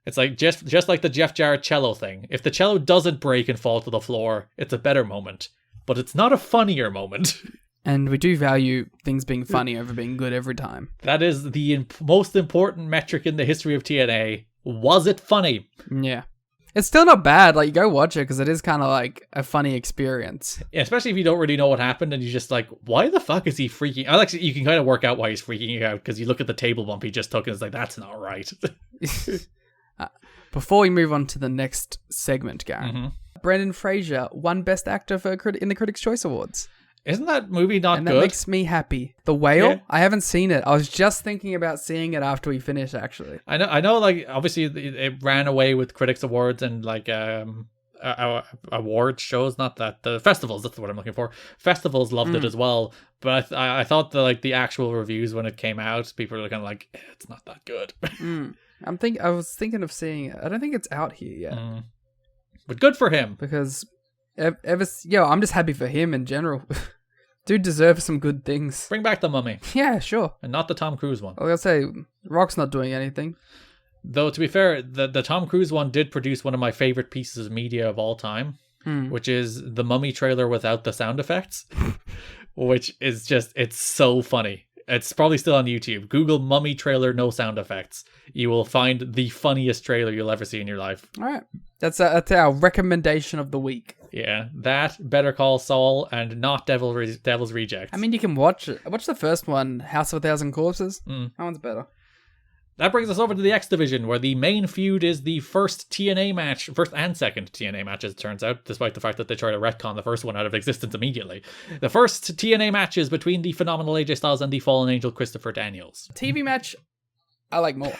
It's like just like the Jeff Jarrett cello thing. If the cello doesn't break and fall to the floor, it's a better moment, but it's not a funnier moment. And we do value things being funny over being good every time. That is the most important metric in the history of TNA. Was it funny? Yeah. It's still not bad. Like, you go watch it, because it is kind of like a funny experience. Yeah, especially if you don't really know what happened and you're just like, why the fuck is he freaking out? Actually, you can kind of work out why he's freaking out, because you look at the table bump he just took and it's like, that's not right. Before we move on to the next segment, Garrett, Brendan Fraser won Best Actor in the Critics' Choice Awards. Isn't that movie not and good? That makes me happy. The Whale? Yeah. I haven't seen it. I was just thinking about seeing it after we finish, actually. I know. Like, obviously, it ran away with Critics Awards and like award shows. Not that the festivals. That's what I'm looking for. Festivals loved it as well. But I thought the actual reviews when it came out, people were kind of like, it's not that good. I was thinking of seeing it. I don't think it's out here yet. But good for him. Because I'm just happy for him in general. Dude deserves some good things. Bring back the Mummy. Yeah, sure. And not the Tom Cruise one. I was gonna say, Rock's not doing anything. Though, to be fair, the Tom Cruise one did produce one of my favorite pieces of media of all time, which is the Mummy trailer without the sound effects, which is just, it's so funny. It's probably still on YouTube. Google Mummy trailer, no sound effects. You will find the funniest trailer you'll ever see in your life. All right. That's our recommendation of the week. Yeah, that, Better Call Saul, and not Devil's Rejects. I mean, you can watch it. Watch the first one, House of a Thousand Corpses. That one's better. That brings us over to the X Division, where the main feud is the first TNA match, first and second TNA match, as it turns out, despite the fact that they try to retcon the first one out of existence immediately. The first TNA match is between the phenomenal AJ Styles and the Fallen Angel Christopher Daniels. TV match, I like more.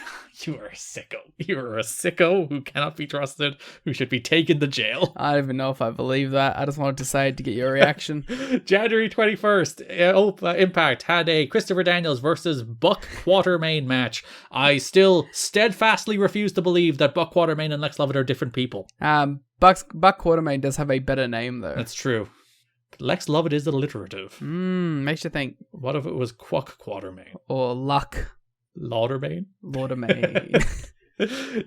You are a sicko. You are a sicko who cannot be trusted, who should be taken to jail. I don't even know if I believe that. I just wanted to say it to get your reaction. January 21st, Impact had a Christopher Daniels versus Buck Quatermain match. I still steadfastly refuse to believe that Buck Quatermain and Lex Lovett are different people. Buck Quatermain does have a better name, though. That's true. Lex Lovett is alliterative. Makes you think. What if it was Quack Quatermain? Or Luck. Laudermain?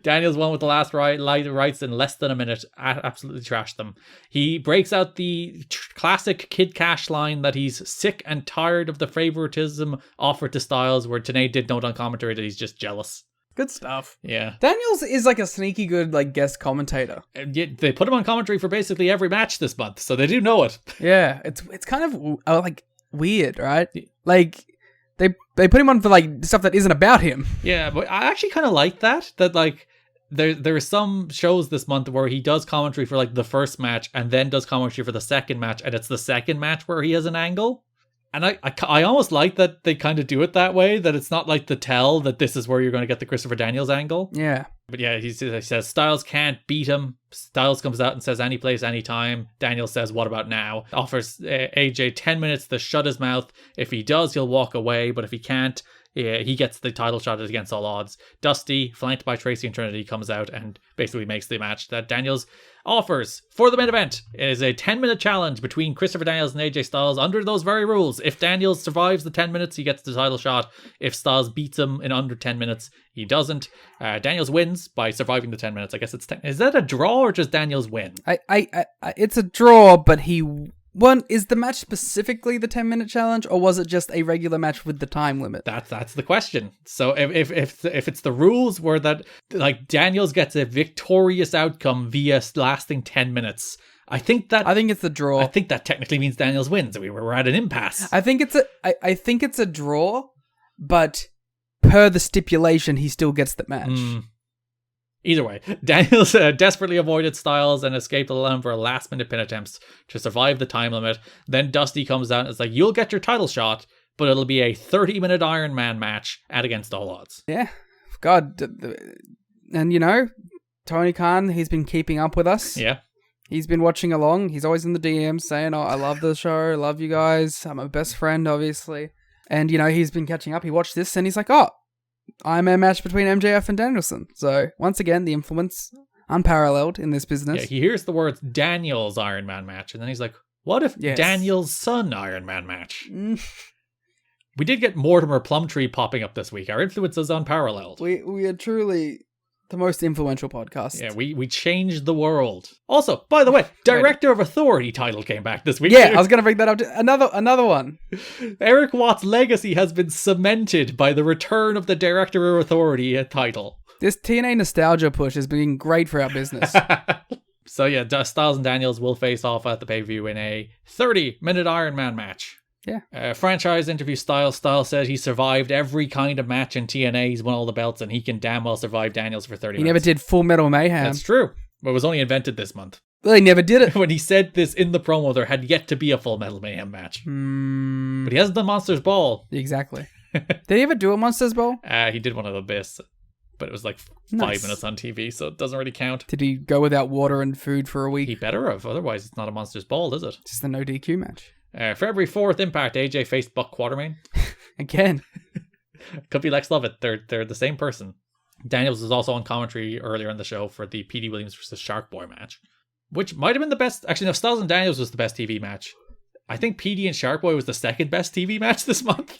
Daniels won with the last rights in less than a minute. Absolutely trashed them. He breaks out the classic Kid Cash line that he's sick and tired of the favoritism offered to Styles, where Tenay did note on commentary that he's just jealous. Good stuff. Yeah. Daniels is like a sneaky good guest commentator. And yet they put him on commentary for basically every match this month, so they do know it. Yeah, it's kind of weird, right? Like They put him on for stuff that isn't about him. Yeah, but I actually kind of like that there are some shows this month where he does commentary for like the first match and then does commentary for the second match, and it's the second match where he has an angle. And I almost like that they kind of do it that way, that it's not like the tell that this is where you're going to get the Christopher Daniels angle. Yeah. But yeah, he says Styles can't beat him. Styles comes out and says any place, anytime. Daniels says, what about now? Offers AJ 10 minutes to shut his mouth. If he does, he'll walk away. But if he can't, he gets the title shot against all odds. Dusty, flanked by Tracy and Trinity, comes out and basically makes the match that Daniels offers for the main event. It is a 10-minute challenge between Christopher Daniels and AJ Styles under those very rules. If Daniels survives the 10 minutes, he gets the title shot. If Styles beats him in under 10 minutes, he doesn't. Daniels wins by surviving the 10 minutes. I guess it's is that a draw or just Daniels win? It's a draw, but he won. Is the match specifically the 10-minute challenge, or was it just a regular match with the time limit? That's the question. So if it's the rules where that like Daniels gets a victorious outcome via lasting 10 minutes, I think it's a draw. I think that technically means Daniels wins. We're at an impasse. I think it's a draw, but per the stipulation, he still gets the match. Either way, Daniels desperately avoided Styles and escaped alone for a last-minute pin attempts to survive the time limit. Then Dusty comes out and is like, you'll get your title shot, but it'll be a 30-minute Iron Man match at against all odds. Yeah. God. And, Tony Khan, he's been keeping up with us. Yeah. He's been watching along. He's always in the DMs saying, I love the show. I love you guys. I'm my best friend, obviously. And, he's been catching up. He watched this and he's like, Iron Man match between MJF and Danielson. So, once again, the influence unparalleled in this business. Yeah, he hears the words Daniels Iron Man match, and then he's like, what if Daniels' son Iron Man match? We did get Mortimer Plumtree popping up this week. Our influence is unparalleled. We are truly the most influential podcast. Yeah, we changed the world. Also, by the way, Director of Authority title came back this week. Yeah, I was going to bring that up. Another one. Eric Watt's legacy has been cemented by the return of the Director of Authority title. This TNA nostalgia push has been great for our business. So yeah, Styles and Daniels will face off at the pay-per-view in a 30-minute Iron Man match. Yeah. Franchise interview Styles said he survived every kind of match in TNA. He's won all the belts, and he can damn well survive Daniels for 30 minutes. He never did Full Metal Mayhem. That's true. But it was only invented this month. Well, he never did it. When he said this in the promo, there had yet to be a Full Metal Mayhem match. But he hasn't done Monsters Ball. Exactly. Did he ever do a Monsters Ball? He did one of the Abyss, but it was like 5 minutes on TV, so it doesn't really count. Did he go without water and food for a week? He better have, otherwise it's not a Monsters Ball, is it? Just a no DQ match. February 4th, Impact, AJ faced Buck Quatermain. Again. Could be Lex Lovett. They're the same person. Daniels was also on commentary earlier in the show for the P.D. Williams versus Shark Boy match, which might have been the best. Actually, no, Styles and Daniels was the best TV match. I think P.D. and Shark Boy was the second best TV match this month.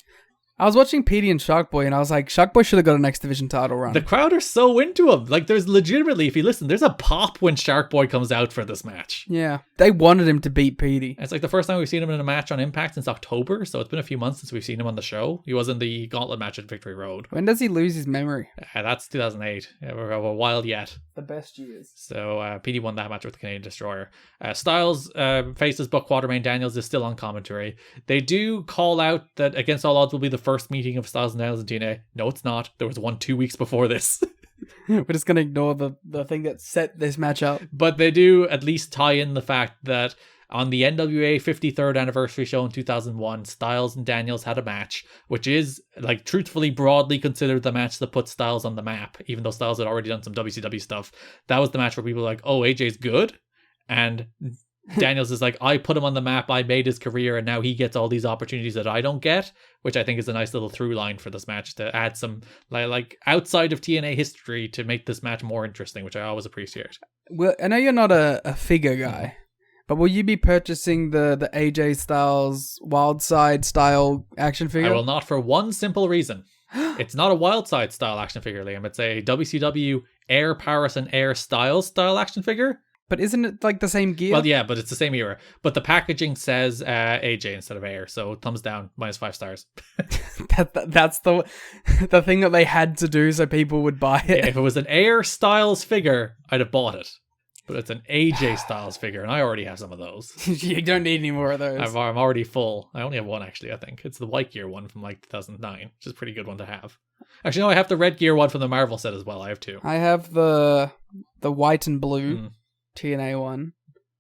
I was watching Petey and Shark Boy and I was like, Shark Boy should have got an X Division title run. The crowd are so into him. Like, there's legitimately, if you listen, there's a pop when Shark Boy comes out for this match. Yeah. They wanted him to beat Petey. It's like the first time we've seen him in a match on Impact since October, so it's been a few months since we've seen him on the show. He was in the Gauntlet match at Victory Road. When does he lose his memory? That's 2008. Yeah, we're a while yet. The best years. So Petey won that match with the Canadian Destroyer. Styles faces Buck Quatermain. Daniels is still on commentary. They do call out that Against All Odds will be the first meeting of Styles and Daniels and TNA. No, it's not. There was one 2 weeks before this. We're just going to ignore the thing that set this match up. But they do at least tie in the fact that on the NWA 53rd anniversary show in 2001, Styles and Daniels had a match, which is, like, truthfully broadly considered the match that put Styles on the map, even though Styles had already done some WCW stuff. That was the match where people were like, oh, AJ's good? And Daniels is like, I put him on the map, I made his career, and now he gets all these opportunities that I don't get, which I think is a nice little through line for this match to add some like outside of TNA history to make this match more interesting, which I always appreciate. Well, I know you're not a figure guy, but will you be purchasing the AJ Styles Wildside style action figure? I will not, for one simple reason. It's not a Wildside style action figure, Liam. It's a WCW Air Paris and Air Styles style action figure. But isn't it like the same gear? Well, yeah, but it's the same era. But the packaging says AJ instead of Air, so thumbs down, -5 stars. That's the thing that they had to do so people would buy it. If it was an Air Styles figure, I'd have bought it. But it's an AJ Styles figure, and I already have some of those. You don't need any more of those. I'm already full. I only have one, actually, I think. It's the white gear one from, like, 2009, which is a pretty good one to have. Actually, no, I have the red gear one from the Marvel set as well. I have two. I have the white and blue TNA one,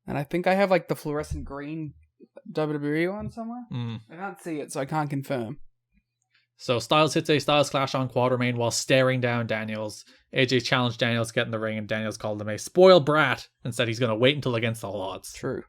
and I think I have, like, the fluorescent green WWE one somewhere. I can't see it, so I can't confirm. So Styles hits a Styles Clash on Quatermain while staring down Daniels. AJ challenged Daniels to get in the ring, and Daniels called him a spoiled brat and said he's going to wait until against all odds. True.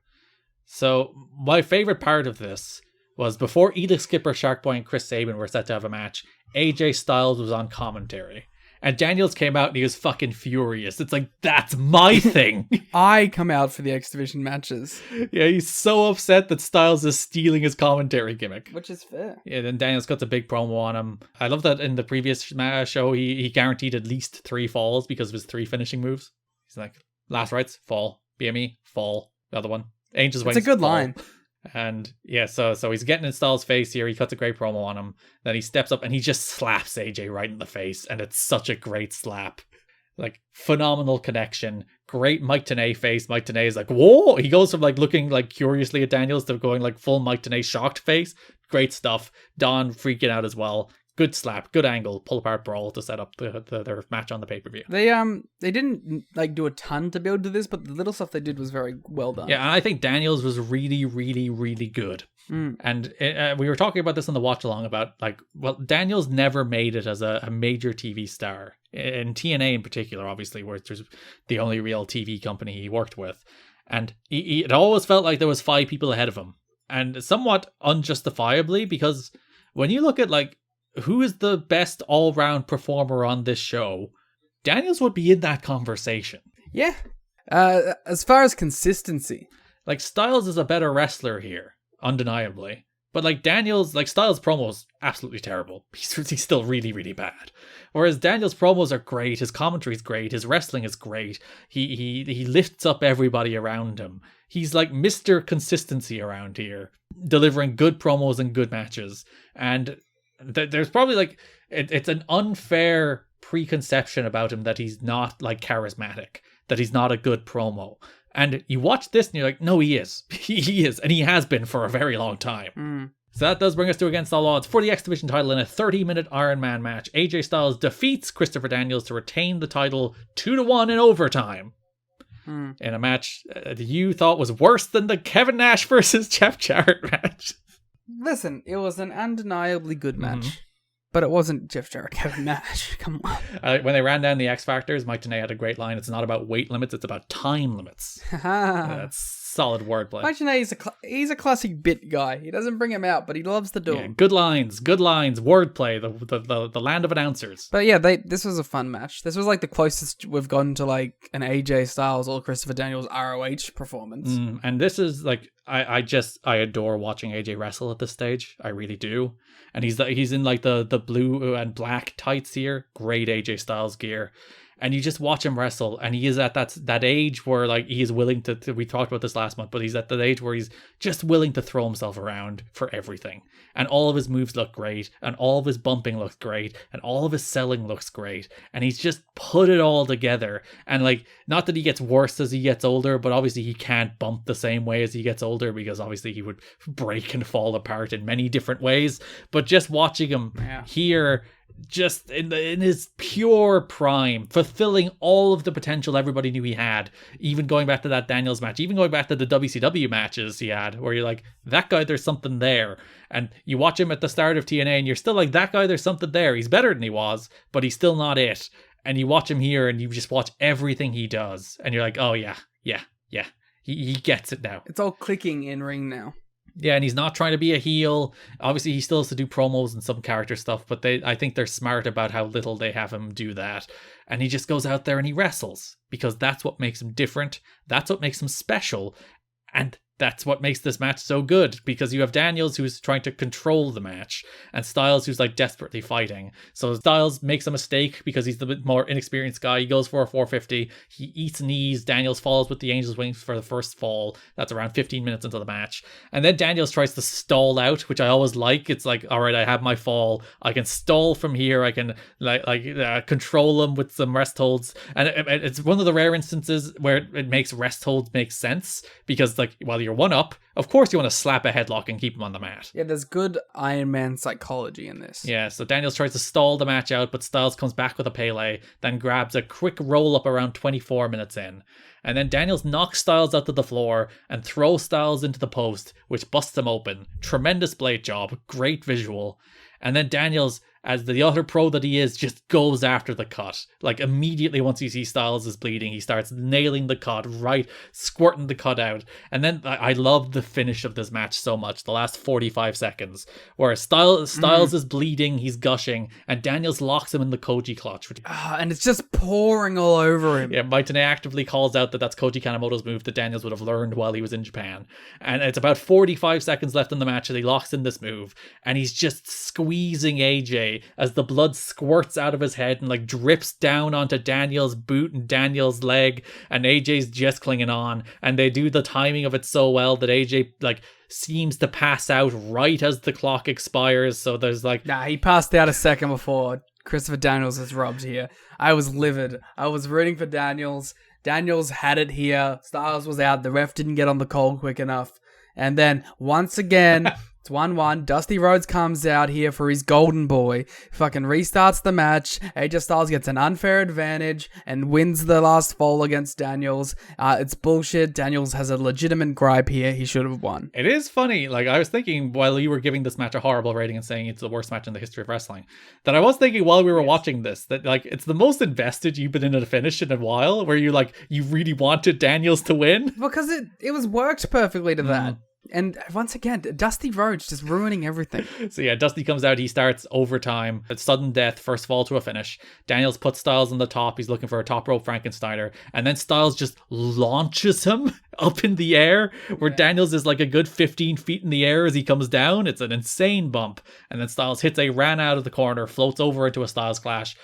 So my favorite part of this was before Edith Skipper, Shark Boy, and Chris Sabin were set to have a match, AJ Styles was on commentary. And Daniels came out and he was fucking furious. It's like, that's my thing. I come out for the X Division matches. Yeah, he's so upset that Styles is stealing his commentary gimmick. Which is fair. Yeah, then Daniels cuts a big promo on him. I love that in the previous show, he guaranteed at least 3 falls because of his 3 finishing moves. He's like, last rights, fall. BME, fall. The other one. Angels Wings, it's a good fall. line. And yeah, so he's getting in Styles' face here. He cuts a great promo on him. Then he steps up and he just slaps AJ right in the face. And it's such a great slap. Like, phenomenal connection. Great Mike Tenay face. Mike Tenay is like, whoa! He goes from like looking like curiously at Daniels to going like full Mike Tenay shocked face. Great stuff. Don freaking out as well. Good slap, good angle, pull apart brawl to set up their match on the pay-per-view. They didn't like do a ton to build to this, but the little stuff they did was very well done. Yeah, and I think Daniels was really, really, really good. And we were talking about this on the watch along about like, well, Daniels never made it as a major TV star in TNA in particular, obviously, where there's the only real TV company he worked with, and it always felt like there was 5 people ahead of him, and somewhat unjustifiably, because when you look at like who is the best all-round performer on this show, Daniels would be in that conversation. Yeah. As far as consistency, like Styles is a better wrestler here, undeniably. But like Daniels, like Styles' promos, absolutely terrible. He's still really, really bad. Whereas Daniels' promos are great, his commentary is great, his wrestling is great. He lifts up everybody around him. He's like Mr. Consistency around here, delivering good promos and good matches. And there's probably like it's an unfair preconception about him that he's not like charismatic, that he's not a good promo. And you watch this and you're like, no, he is. He is, and he has been for a very long time. So that does bring us to Against All Odds for the X Division title in a 30-minute Iron Man match. AJ Styles defeats Christopher Daniels to retain the title 2-1 in overtime. In a match that you thought was worse than the Kevin Nash versus Jeff Jarrett match. Listen, it was an undeniably good match, but it wasn't Jeff Jarrett, Kevin Nash. Come on. When they ran down the X Factors, Mike Tenay had a great line. It's not about weight limits, it's about time limits. That's solid wordplay. Mike Tenay, he's a classic bit guy. He doesn't bring him out, but he loves to do them. Good lines, wordplay, the land of announcers. But yeah, this was a fun match. This was like the closest we've gotten to like an AJ Styles or Christopher Daniels ROH performance. And this is like, I adore watching AJ wrestle at this stage. I really do. And he's in like the blue and black tights here. Great AJ Styles gear. And you just watch him wrestle, and he is at that age where like he is willing to, we talked about this last month, but he's at that age where he's just willing to throw himself around for everything. And all of his moves look great, and all of his bumping looks great, and all of his selling looks great. And he's just put it all together. And like, not that he gets worse as he gets older, but obviously he can't bump the same way as he gets older, because obviously he would break and fall apart in many different ways. But just watching him here, just in his pure prime, fulfilling all of the potential everybody knew he had, even going back to that Daniels match, even going back to the WCW matches he had, where you're like, that guy, there's something there. And you watch him at the start of TNA and you're still like, that guy, there's something there. He's better than he was, but he's still not it. And you watch him here and you just watch everything he does, and you're like, oh yeah, he gets it now. It's all clicking in ring now. Yeah, and he's not trying to be a heel. Obviously, he still has to do promos and some character stuff, but I think they're smart about how little they have him do that. And he just goes out there and he wrestles, because that's what makes him different. That's what makes him special. And that's what makes this match so good, because you have Daniels who's trying to control the match and Styles who's like desperately fighting. So Styles makes a mistake because he's the bit more inexperienced guy. He goes for a 450. He eats knees. Daniels falls with the Angel's Wings for the first fall. That's around 15 minutes into the match. And then Daniels tries to stall out, which I always like. It's like, all right, I have my fall. I can stall from here. I can control him with some rest holds. And it's one of the rare instances where it makes rest holds make sense, because like while you're one up, of course you want to slap a headlock and keep him on the mat. Yeah, there's good Iron Man psychology in this. Yeah, so Daniels tries to stall the match out, but Styles comes back with a Pele, then grabs a quick roll up around 24 minutes in. And then Daniels knocks Styles out to the floor and throws Styles into the post, which busts him open. Tremendous blade job, great visual. And then Daniels, as the utter pro that he is, just goes after the cut. Like immediately once he sees Styles is bleeding, he starts nailing the cut, right, squirting the cut out. And then I love the finish of this match so much, the last 45 seconds, where Styles is bleeding, he's gushing, and Daniels locks him in the Koji clutch. And it's just pouring all over him. Yeah, Maitane actively calls out that that's Koji Kanemoto's move that Daniels would have learned while he was in Japan. And it's about 45 seconds left in the match and he locks in this move, and he's just squeezing AJ as the blood squirts out of his head and like drips down onto Daniel's boot and Daniel's leg, and AJ's just clinging on, and they do the timing of it so well that AJ like seems to pass out right as the clock expires. So there's like, nah, he passed out a second before Christopher Daniels is rubbed here. I was livid. I was rooting for Daniels. Daniels had it here. Styles was out. The ref didn't get on the call quick enough. And then once again, it's 1-1. Dusty Rhodes comes out here for his golden boy. Fucking restarts the match. AJ Styles gets an unfair advantage and wins the last fall against Daniels. It's bullshit. Daniels has a legitimate gripe here. He should have won. it is funny. Like I was thinking while you were giving this match a horrible rating and saying it's the worst match in the history of wrestling, that I was thinking while we were watching this, that like it's the most invested you've been in a finish in a while, where you really wanted Daniels to win. Because it was worked perfectly to that. And once again, Dusty Rhodes just ruining everything. So yeah, Dusty comes out, he starts overtime, a sudden death, first fall to a finish. Daniels puts Styles on the top, he's looking for a top rope Frankensteiner, and then Styles just launches him up in the air, where Daniels is like a good 15 feet in the air as he comes down. It's an insane bump. And then Styles hits a ran out of the corner, floats over into a Styles clash.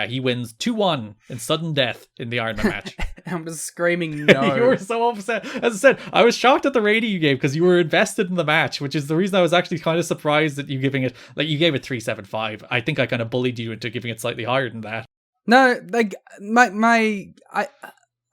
He wins 2-1 in sudden death in the Iron Man match. I'm just screaming no. You were so upset. As I said, I was shocked at the rating you gave because you were invested in the match, which is the reason I was actually kind of surprised that you giving it, like you gave it 3.75. I think I kind of bullied you into giving it slightly higher than that. No, like I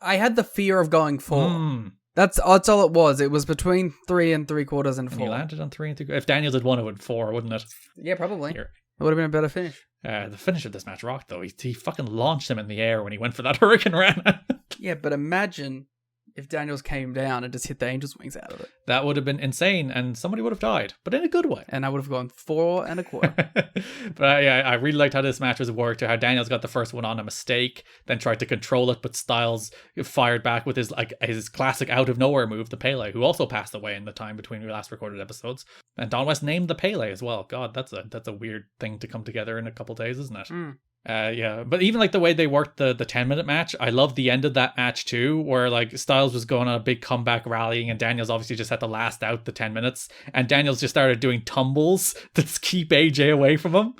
had the fear of going 4. That's all it was. It was between 3 3/4 and 4. And you landed on 3 3. If Daniels had won, it would 4, wouldn't it? Yeah, probably. Here. It would have been a better finish. The finish of this match rocked, though. He fucking launched him in the air when he went for that Hurricane Rana. Yeah, but imagine if Daniels came down and just hit the Angel's Wings out of it. That would have been insane, and somebody would have died, but in a good way. And I would have gone 4 1/4. But yeah, I really liked how this match was worked, how Daniels got the first one on a mistake, then tried to control it, but Styles fired back with his classic out of nowhere move, the Pele, who also passed away in the time between we last recorded episodes. And Don West named the Pele as well. God, that's a weird thing to come together in a couple days, isn't it? Yeah, but even like the way they worked the 10-minute match, I love the end of that match too, where like Styles was going on a big comeback rallying, and Daniels obviously just had to last out the 10 minutes, and Daniels just started doing tumbles to keep AJ away from him.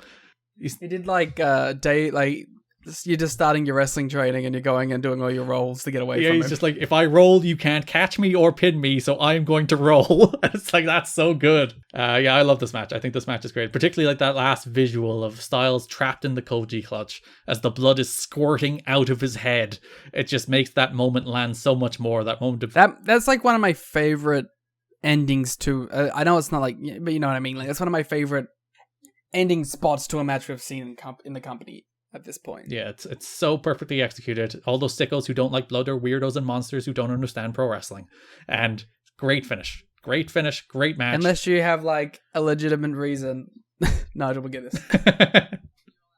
He did you're just starting your wrestling training and you're going and doing all your rolls to get away from him. He's just like, if I roll, you can't catch me or pin me, so I'm going to roll. It's like, that's so good. Yeah, I love this match. I think this match is great, particularly like that last visual of Styles trapped in the Koji clutch as the blood is squirting out of his head. It just makes that moment land so much more. That moment of that's like one of my favorite endings to. I know it's not like, but you know what I mean. Like, that's one of my favorite ending spots to a match we've seen in the company at this point. Yeah, it's so perfectly executed. All those sickos who don't like blood are weirdos and monsters who don't understand pro wrestling. And great finish, great match. Unless you have like a legitimate reason, Nigel will get this.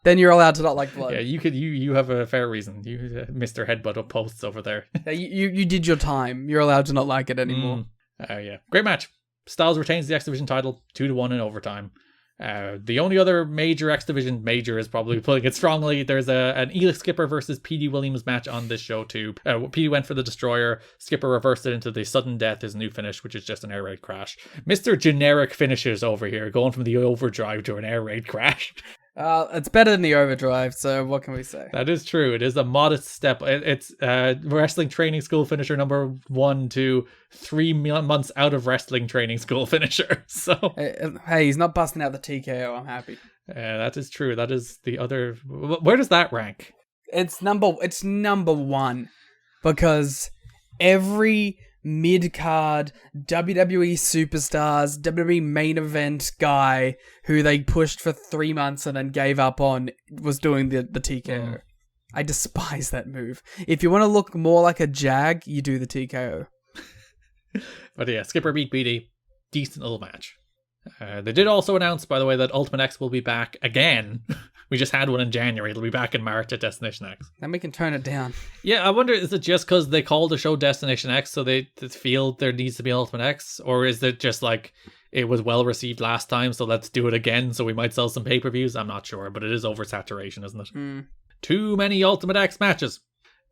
Then you're allowed to not like blood. Yeah, you have a fair reason. You, Mr. Headbutt of posts over there. you did your time. You're allowed to not like it anymore. Yeah, great match. Styles retains the X Division title 2-1 in overtime. The only other major X Division major is probably putting it strongly. There's an Elix Skipper versus PD Williams match on this show too. PD went for the Destroyer. Skipper reversed it into the Sudden Death, his new finish, which is just an air raid crash. Mr. Generic finishes over here, going from the overdrive to an air raid crash. It's better than the overdrive, so what can we say? That is true. It is a modest step. It's wrestling training school finisher number 1 to 3 months out of wrestling training school finisher. So hey, he's not busting out the TKO. I'm happy. that is true. That is the other. Where does that rank? It's number 1 because every mid-card WWE superstars, WWE main event guy who they pushed for 3 months and then gave up on was doing the TKO. I despise that move. If you want to look more like a Jag, you do the TKO. But yeah, Skipper beat BD. Decent little match. They did also announce, by the way, that Ultimate X will be back again. We just had one in January. It'll be back in March at Destination X. Then we can turn it down. Yeah, I wonder, is it just because they call the show Destination X so they feel there needs to be Ultimate X? Or is it just like it was well received last time, so let's do it again so we might sell some pay-per-views? I'm not sure, but it is oversaturation, isn't it? Too many Ultimate X matches.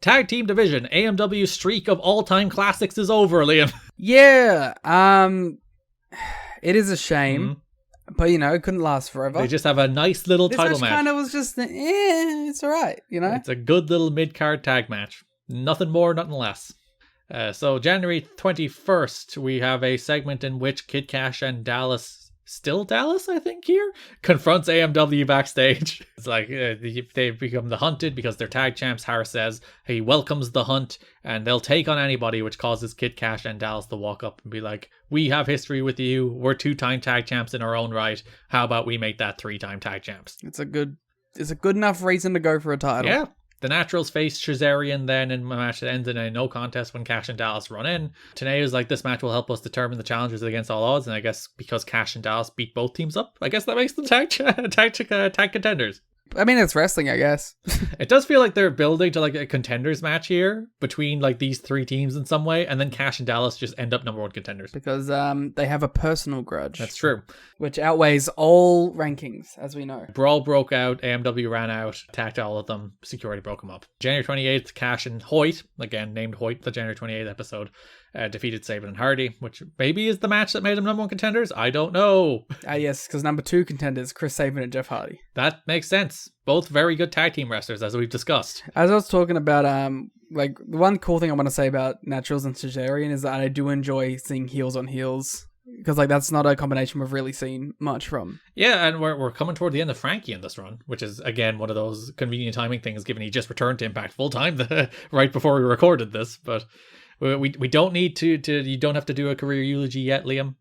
Tag team division, AMW's streak of all-time classics is over, Liam. Yeah, it is a shame. But, it couldn't last forever. They just have a nice little title match. This kind of was just, it's alright, It's a good little mid-card tag match. Nothing more, nothing less. So January 21st, we have a segment in which Kid Cash and Dallas, still Dallas, I think here, confronts AMW backstage. It's like they become the hunted because they're tag champs. Harris says he welcomes the hunt and they'll take on anybody, which causes Kid Cash and Dallas to walk up and be like, we have history with you. We're 2-time tag champs in our own right. How about we make that 3-time tag champs? It's a good enough reason to go for a title. Yeah. The Naturals faced Shazarian then in a match that ends in a no contest when Cash and Dallas run in. TNA is like, this match will help us determine the challengers against all odds, and I guess because Cash and Dallas beat both teams up, I guess that makes them tag contenders. I mean, it's wrestling, I guess. It does feel like they're building to like a contenders match here between like these 3 teams in some way, and then Cash and Dallas just end up number 1 contenders. Because they have a personal grudge. That's true. Which outweighs all rankings, as we know. Brawl broke out, AMW ran out, attacked all of them, security broke them up. January 28th, Cash and Hoyt, again named Hoyt, the January 28th episode, defeated Sabin and Hardy, which maybe is the match that made them number 1 contenders. I don't know. Yes, because number 2 contenders, Chris Sabin and Jeff Hardy. That makes sense. Both very good tag team wrestlers, as we've discussed. As I was talking about, like, the one cool thing I want to say about Naturals and Shazarian is that I do enjoy seeing heels on heels. Because, like, that's not a combination we've really seen much from. Yeah, and we're coming toward the end of Frankie in this run, which is, again, one of those convenient timing things, given he just returned to Impact full-time right before we recorded this. But we don't need to you don't have to do a career eulogy yet, Liam.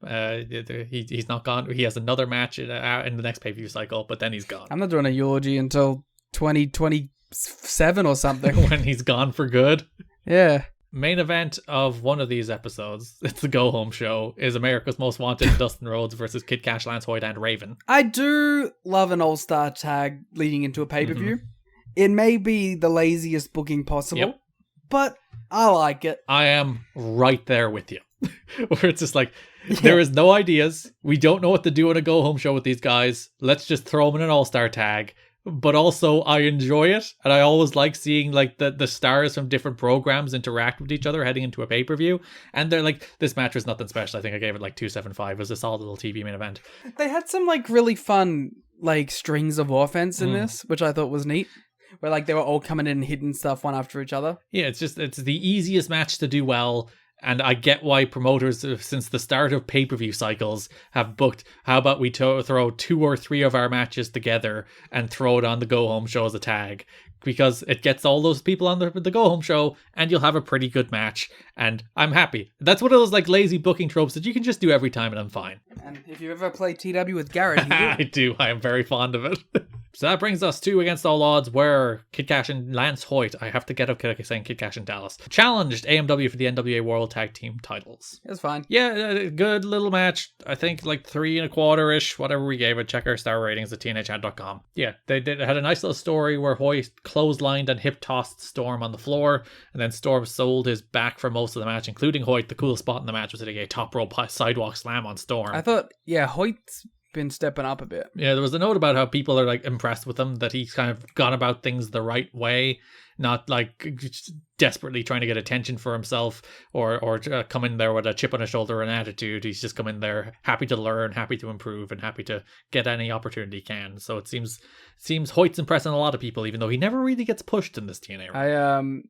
He's not gone. He has another match in the next pay-per-view cycle, but then he's gone. I'm not doing a eulogy until 2027 or something. When he's gone for good. Yeah. Main event of one of these episodes, it's the Go Home Show, is America's Most Wanted, Dustin Rhodes versus Kid Cash, Lance Hoyt, and Raven. I do love an all-star tag leading into a pay-per-view. It may be the laziest booking possible, but I like it. I am right there with you. Where it's just like, there is no ideas. We don't know what to do on a Go Home Show with these guys. Let's just throw them in an all-star tag. But also, I enjoy it, and I always like seeing like the stars from different programs interact with each other heading into a pay-per-view. And they're like, this match was nothing special. I think I gave it like 2.75. It was a solid little TV main event. They had some like really fun like strings of offense in this, which I thought was neat. Where like they were all coming in and hitting stuff one after each other. Yeah, it's the easiest match to do well. And I get why promoters, since the start of pay-per-view cycles, have booked, how about we throw 2 or 3 of our matches together and throw it on the Go Home Show as a tag. Because it gets all those people on the Go Home Show, and you'll have a pretty good match. And I'm happy. That's one of those like lazy booking tropes that you can just do every time and I'm fine. And if you ever play TW with Garrett, you I do. I am very fond of it. So that brings us to Against All Odds, where Kid Cash and Lance Hoyt, I have to get up saying Kid Cash and Dallas, challenged AMW for the NWA World Tag Team titles. It was fine. Yeah, good little match. I think like 3.25-ish, whatever we gave it. Check our star ratings at tnhchat.com. Yeah, they had a nice little story where Hoyt clotheslined and hip tossed Storm on the floor, and then Storm sold his back for most of the match, including Hoyt. The coolest spot in the match was hitting a top rope sidewalk slam on Storm. I thought, yeah, Hoyt's been stepping up a bit. Yeah, there was a note about how people are like impressed with him, that he's kind of gone about things the right way, not like just desperately trying to get attention for himself or come in there with a chip on his shoulder and attitude. He's just come in there happy to learn, happy to improve, and happy to get any opportunity he can. So it seems Hoyt's impressing a lot of people, even though he never really gets pushed in this TNA.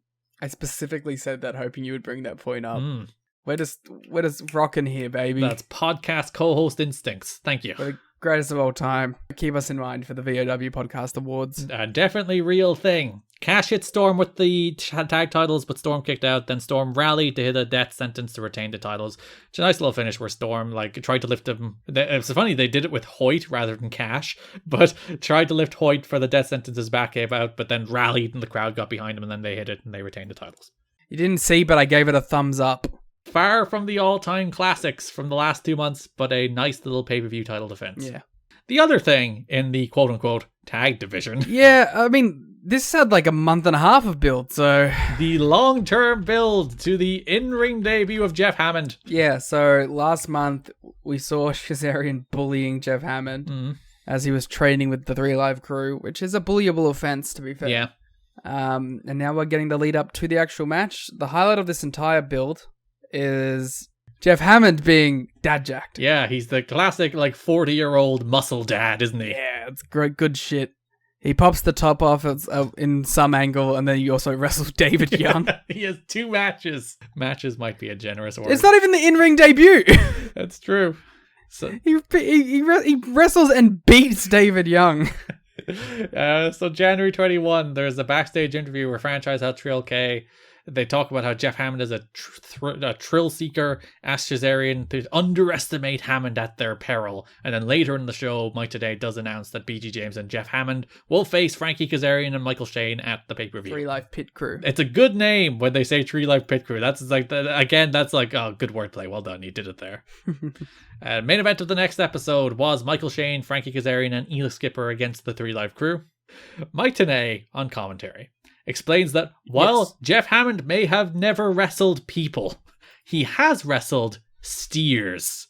I specifically said that hoping you would bring that point up. We're just rocking here, baby. That's podcast co-host instincts. Thank you. We're the greatest of all time. Keep us in mind for the VOW Podcast Awards. Definitely real thing. Cash hit Storm with the tag titles, but Storm kicked out. Then Storm rallied to hit a death sentence to retain the titles. It's a nice little finish where Storm tried to lift him. It's funny, they did it with Hoyt rather than Cash, but tried to lift Hoyt for the death sentence's back gave out, but then rallied and the crowd got behind him, and then they hit it and they retained the titles. You didn't see, but I gave it a thumbs up. Far from the all-time classics from the last 2 months, but a nice little pay-per-view title defense. Yeah. The other thing in the quote-unquote tag division. Yeah, I mean, this had like a month and a half of build, so... The long-term build to the in-ring debut of Jeff Hammond. Yeah, so last month we saw Kazarian bullying Jeff Hammond as he was training with the 3 Live crew, which is a bullyable offense, to be fair. Yeah. And now we're getting the lead up to the actual match. The highlight of this entire build is Jeff Hammond being dad jacked. Yeah, he's the classic 40-year-old muscle dad, isn't he? Yeah, it's great, good shit. He pops the top off in some angle, and then he also wrestles David Young. He has 2 matches. Matches might be a generous word. It's not even the in-ring debut. That's true. So he wrestles and beats David Young. So January 21, there's a backstage interview where Franchise had Trill K. They talk about how Jeff Hammond is a thrill seeker, asks Kazarian to underestimate Hammond at their peril. And then later in the show, Mike Today does announce that BG James and Jeff Hammond will face Frankie Kazarian and Michael Shane at the pay-per-view. 3 Live Pit Crew. It's a good name when they say 3 Live Pit Crew. That's that's oh, good wordplay. Well done. You did it there. Main event of the next episode was Michael Shane, Frankie Kazarian, and Ela Skipper against the 3 Live crew. Mike Tenay on commentary explains that while Jeff Hammond may have never wrestled people, he has wrestled steers.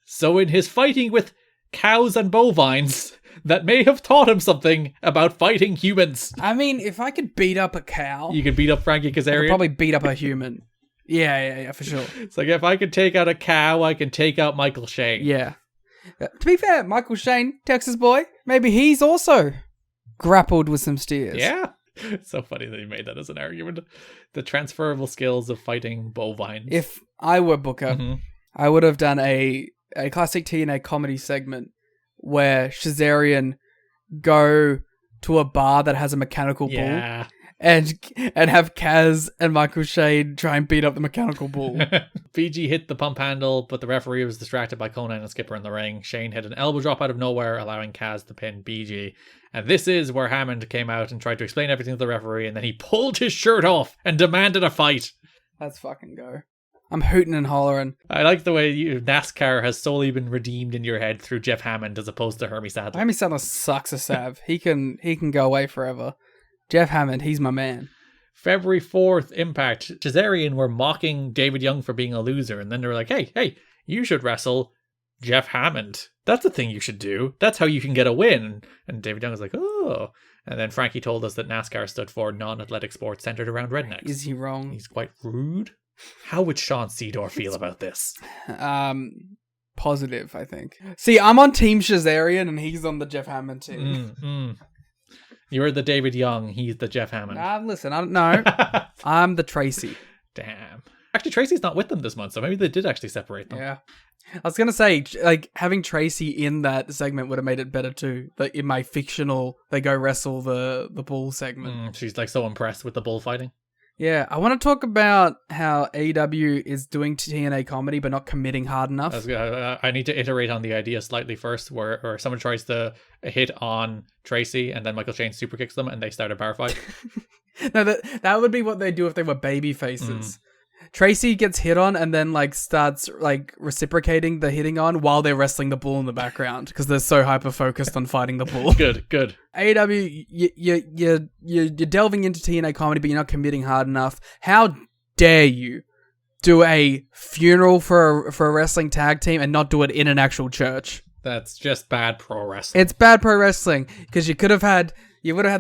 So in his fighting with cows and bovines, that may have taught him something about fighting humans. I mean, if I could beat up a cow... You could beat up Frankie Kazarian? I could probably beat up a human. Yeah, for sure. It's like, if I could take out a cow, I can take out Michael Shane. Yeah. To be fair, Michael Shane, Texas boy, maybe he's also grappled with some steers. Yeah. It's so funny that he made that as an argument. The transferable skills of fighting bovines. If I were Booker, I would have done a classic TNA comedy segment where Kazarian go to a bar that has a mechanical bull and have Kaz and Michael Shane try and beat up the mechanical bull. BG hit the pump handle, but the referee was distracted by Conan and Skipper in the ring. Shane hit an elbow drop out of nowhere, allowing Kaz to pin BG. And this is where Hammond came out and tried to explain everything to the referee, and then he pulled his shirt off and demanded a fight. Let's fucking go. I'm hooting and hollering. I like the way NASCAR has solely been redeemed in your head through Jeff Hammond as opposed to Hermie Sadler. Hermie Sadler sucks a sav. He can go away forever. Jeff Hammond, he's my man. February 4th, Impact. Kazarian were mocking David Young for being a loser, and then they were like, hey, you should wrestle Jeff Hammond. That's the thing you should do. That's how you can get a win. And David Young was like, oh. And then Frankie told us that NASCAR stood for non-athletic sports centered around rednecks. Is he wrong? He's quite rude. How would Sean Sedor feel about this? Positive, I think. See, I'm on Team Kazarian and he's on the Jeff Hammond team. You're the David Young. He's the Jeff Hammond. Listen, I don't know. I'm the Tracy. Damn. Actually, Tracy's not with them this month, so maybe they did actually separate them. Yeah. I was going to say, like, having Tracy in that segment would have made it better too. Like, in my fictional, they go wrestle the bull segment. She's like so impressed with the bullfighting. Yeah, I want to talk about how AEW is doing TNA comedy but not committing hard enough. I need to iterate on the idea slightly first, where someone tries to hit on Tracy and then Michael Shane super kicks them and they start a bar fight. No, that would be what they do if they were baby faces. Tracy gets hit on and then like starts like reciprocating the hitting on while they're wrestling the bull in the background because they're so hyper focused on fighting the bull. Good. AEW, you're delving into TNA comedy, but you're not committing hard enough. How dare you do a funeral for a wrestling tag team and not do it in an actual church? That's just bad pro wrestling. It's bad pro wrestling because you would have had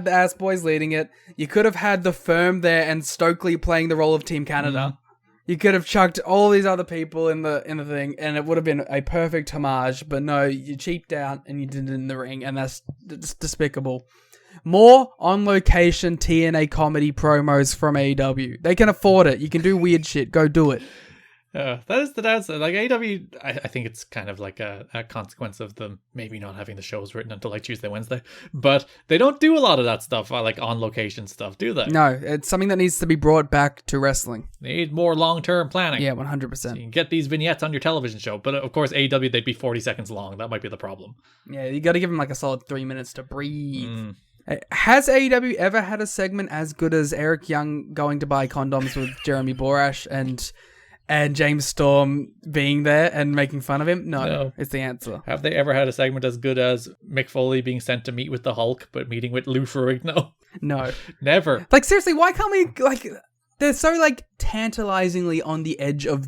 the Ass Boys leading it. You could have had the Firm there and Stokely playing the role of Team Canada. You could have chucked all these other people in the thing, and it would have been a perfect homage. But no, you cheaped out and you did it in the ring, and that's despicable. More on-location TNA comedy promos from AEW. They can afford it. You can do weird shit. Go do it. That is the downside. Like AEW, I think it's kind of like a consequence of them maybe not having the shows written until like Tuesday, Wednesday. But they don't do a lot of that stuff, like on-location stuff, do they? No, it's something that needs to be brought back to wrestling. They need more long-term planning. Yeah, 100%. So you can get these vignettes on your television show, but of course AEW, they'd be 40 seconds long. That might be the problem. Yeah, you got to give them like a solid 3 minutes to breathe. Has AEW ever had a segment as good as Eric Young going to buy condoms with Jeremy Borash and James Storm being there and making fun of him? No, it's the answer. Have they ever had a segment as good as Mick Foley being sent to meet with the Hulk, but meeting with Lou Ferrigno? No. Never. Like, seriously, why can't we, like, they're so, like, tantalizingly on the edge of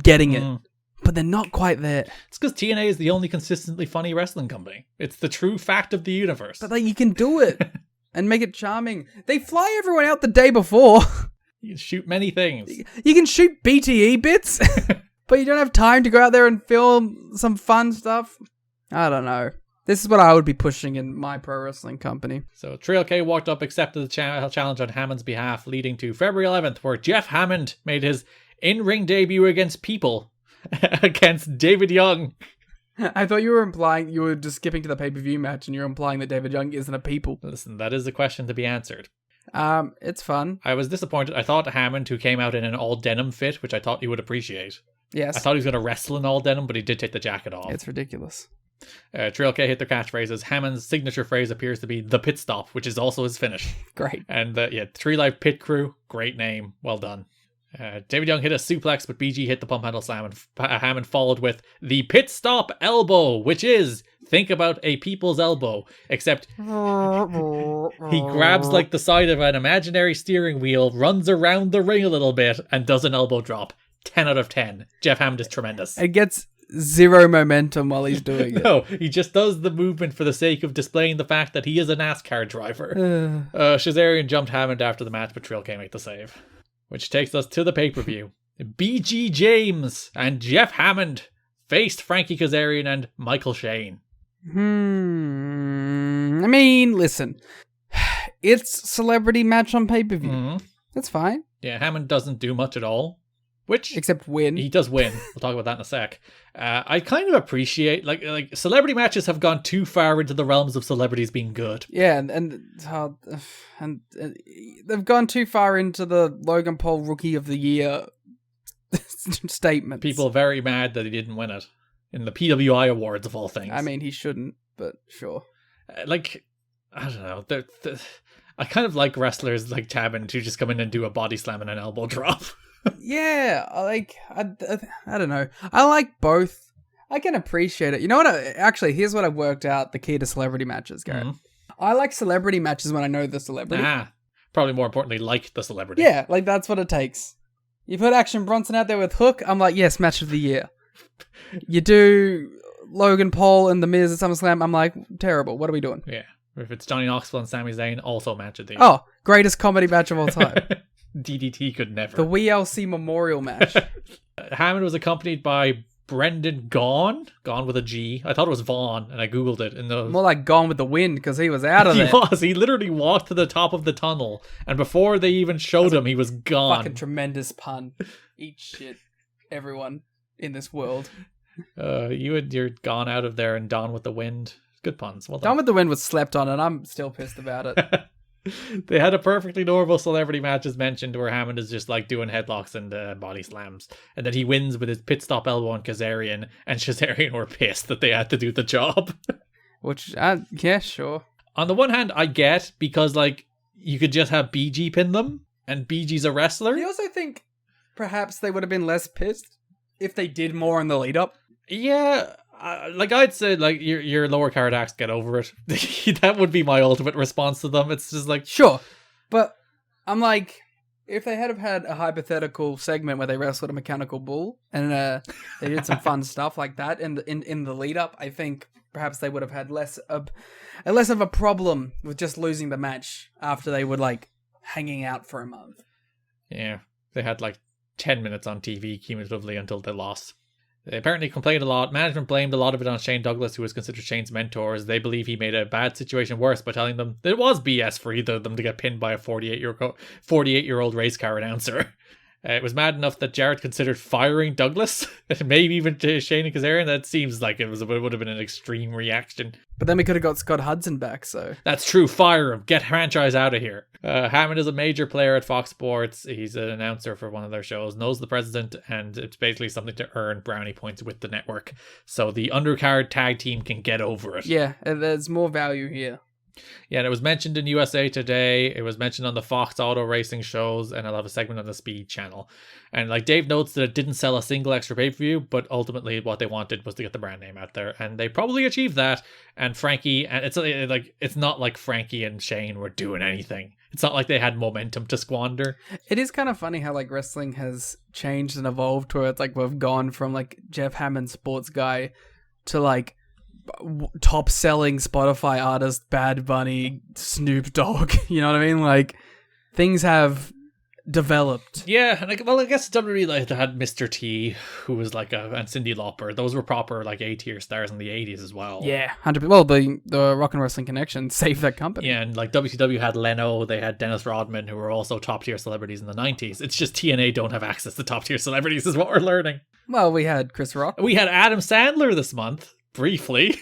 getting it, but they're not quite there. It's because TNA is the only consistently funny wrestling company. It's the true fact of the universe. But, like, you can do it and make it charming. They fly everyone out the day before. You can shoot many things. You can shoot BTE bits, but you don't have time to go out there and film some fun stuff. I don't know. This is what I would be pushing in my pro wrestling company. So Trio K walked up, accepted the challenge on Hammond's behalf, leading to February 11th, where Jeff Hammond made his in-ring debut against People against David Young. I thought you were just skipping to the pay-per-view match and you're implying that David Young isn't a People. Listen, that is a question to be answered. It's fun. I was disappointed. I thought Hammond, who came out in an all denim fit, which I thought you would appreciate. Yes. I thought he was going to wrestle in all denim, but he did take the jacket off. It's ridiculous. Trio K hit their catchphrases. Hammond's signature phrase appears to be the pit stop, which is also his finish. Great. And Three Life Pit Crew, great name, well done. David Young hit a suplex, but BG hit the pump handle slam, and Hammond followed with the pit stop elbow, which is, think about a people's elbow, except he grabs like the side of an imaginary steering wheel, runs around the ring a little bit, and does an elbow drop. 10 out of 10. Jeff Hammond is tremendous. It gets zero momentum while he's doing it. No, he just does the movement for the sake of displaying the fact that he is a NASCAR driver. Shazarian jumped Hammond after the match, but Trill can't make the save. Which takes us to the pay-per-view. BG James and Jeff Hammond faced Frankie Kazarian and Michael Shane. I mean, listen. It's celebrity match on pay-per-view. That's fine. Yeah, Hammond doesn't do much at all. Except win. He does win. We'll talk about that in a sec. I kind of appreciate, like celebrity matches have gone too far into the realms of celebrities being good. Yeah, and they've gone too far into the Logan Paul Rookie of the Year statements. People are very mad that he didn't win it in the PWI Awards of all things. I mean, he shouldn't, but sure. I don't know. I kind of like wrestlers like Hammond who just come in and do a body slam and an elbow drop. Yeah, I don't know. I like both. I can appreciate it. You know what? Actually, here's what I've worked out the key to celebrity matches, Garrett. I like celebrity matches when I know the celebrity. Probably more importantly, like the celebrity. Yeah, like that's what it takes. You put Action Bronson out there with Hook, I'm like, yes, match of the year. You do Logan Paul and The Miz at SummerSlam, I'm like, terrible. What are we doing? Yeah. If it's Johnny Knoxville and Sami Zayn, also match of the year. Oh, greatest comedy match of all time. DDT could never. The WLC Memorial match. Hammond was accompanied by Brendan Gaughan with a G. I thought it was Vaughn, and I googled it. More like Gone with the Wind, because he was out of there. He literally walked to the top of the tunnel, and before they even showed him, he was gone. Fucking tremendous pun. Eat shit, everyone in this world. You're gone out of there and Gone with the Wind. Good puns. Well done. Gone with the Wind was slept on, and I'm still pissed about it. They had a perfectly normal celebrity match as mentioned, where Hammond is just like doing headlocks and body slams, and then he wins with his pit stop elbow on Kazarian, and Shazarian were pissed that they had to do the job. Which, yeah, sure. On the one hand, I get, because like you could just have BG pin them, and BG's a wrestler. I also think perhaps they would have been less pissed if they did more in the lead up. Yeah. Like I'd say, like your lower card acts, get over it. That would be my ultimate response to them. It's just like, sure, but I'm like, if they had have had a hypothetical segment where they wrestled a mechanical bull and they did some fun stuff like that in the lead up, I think perhaps they would have had less of a problem with just losing the match after they were like hanging out for a month. Yeah, they had like 10 minutes on TV cumulatively until they lost. They apparently complained a lot. Management blamed a lot of it on Shane Douglas, who was considered Shane's mentors. They believe he made a bad situation worse by telling them that it was BS for either of them to get pinned by a 48-year-old race car announcer. It was mad enough that Jarrett considered firing Douglas, maybe even to Shane and Kazarian. That seems like it would have been an extreme reaction. But then we could have got Scott Hudson back, so... That's true, fire him. Get franchise out of here. Hammond is a major player at Fox Sports. He's an announcer for one of their shows, knows the president, and it's basically something to earn brownie points with the network. So the undercard tag team can get over it. Yeah, there's more value here. Yeah, and it was mentioned in USA Today. It was mentioned on the Fox Auto Racing shows, and I'll have a segment on the Speed channel. And like Dave notes that it didn't sell a single extra pay-per-view, but ultimately what they wanted was to get the brand name out there, and they probably achieved that. And Frankie, and it's not like Frankie and Shane were doing anything. It's not like they had momentum to squander. It is kind of funny how like wrestling has changed and evolved to where it's like we've gone from like Jeff Hammond, sports guy, to like top selling Spotify artist Bad Bunny, Snoop Dogg. You know what I mean? Like things have developed. Yeah, and like, well, I guess WWE like had Mr. T, who was like and Cyndi Lauper. Those were proper like A-tier stars in the 80s as well. Yeah, 100%. Well, the Rock and Wrestling Connection saved that company. Yeah, and like WCW had Leno, they had Dennis Rodman, who were also top tier celebrities in the 90s. It's just TNA don't have access to top tier celebrities, is what we're learning. Well, we had Chris Rock. We had Adam Sandler this month. Briefly.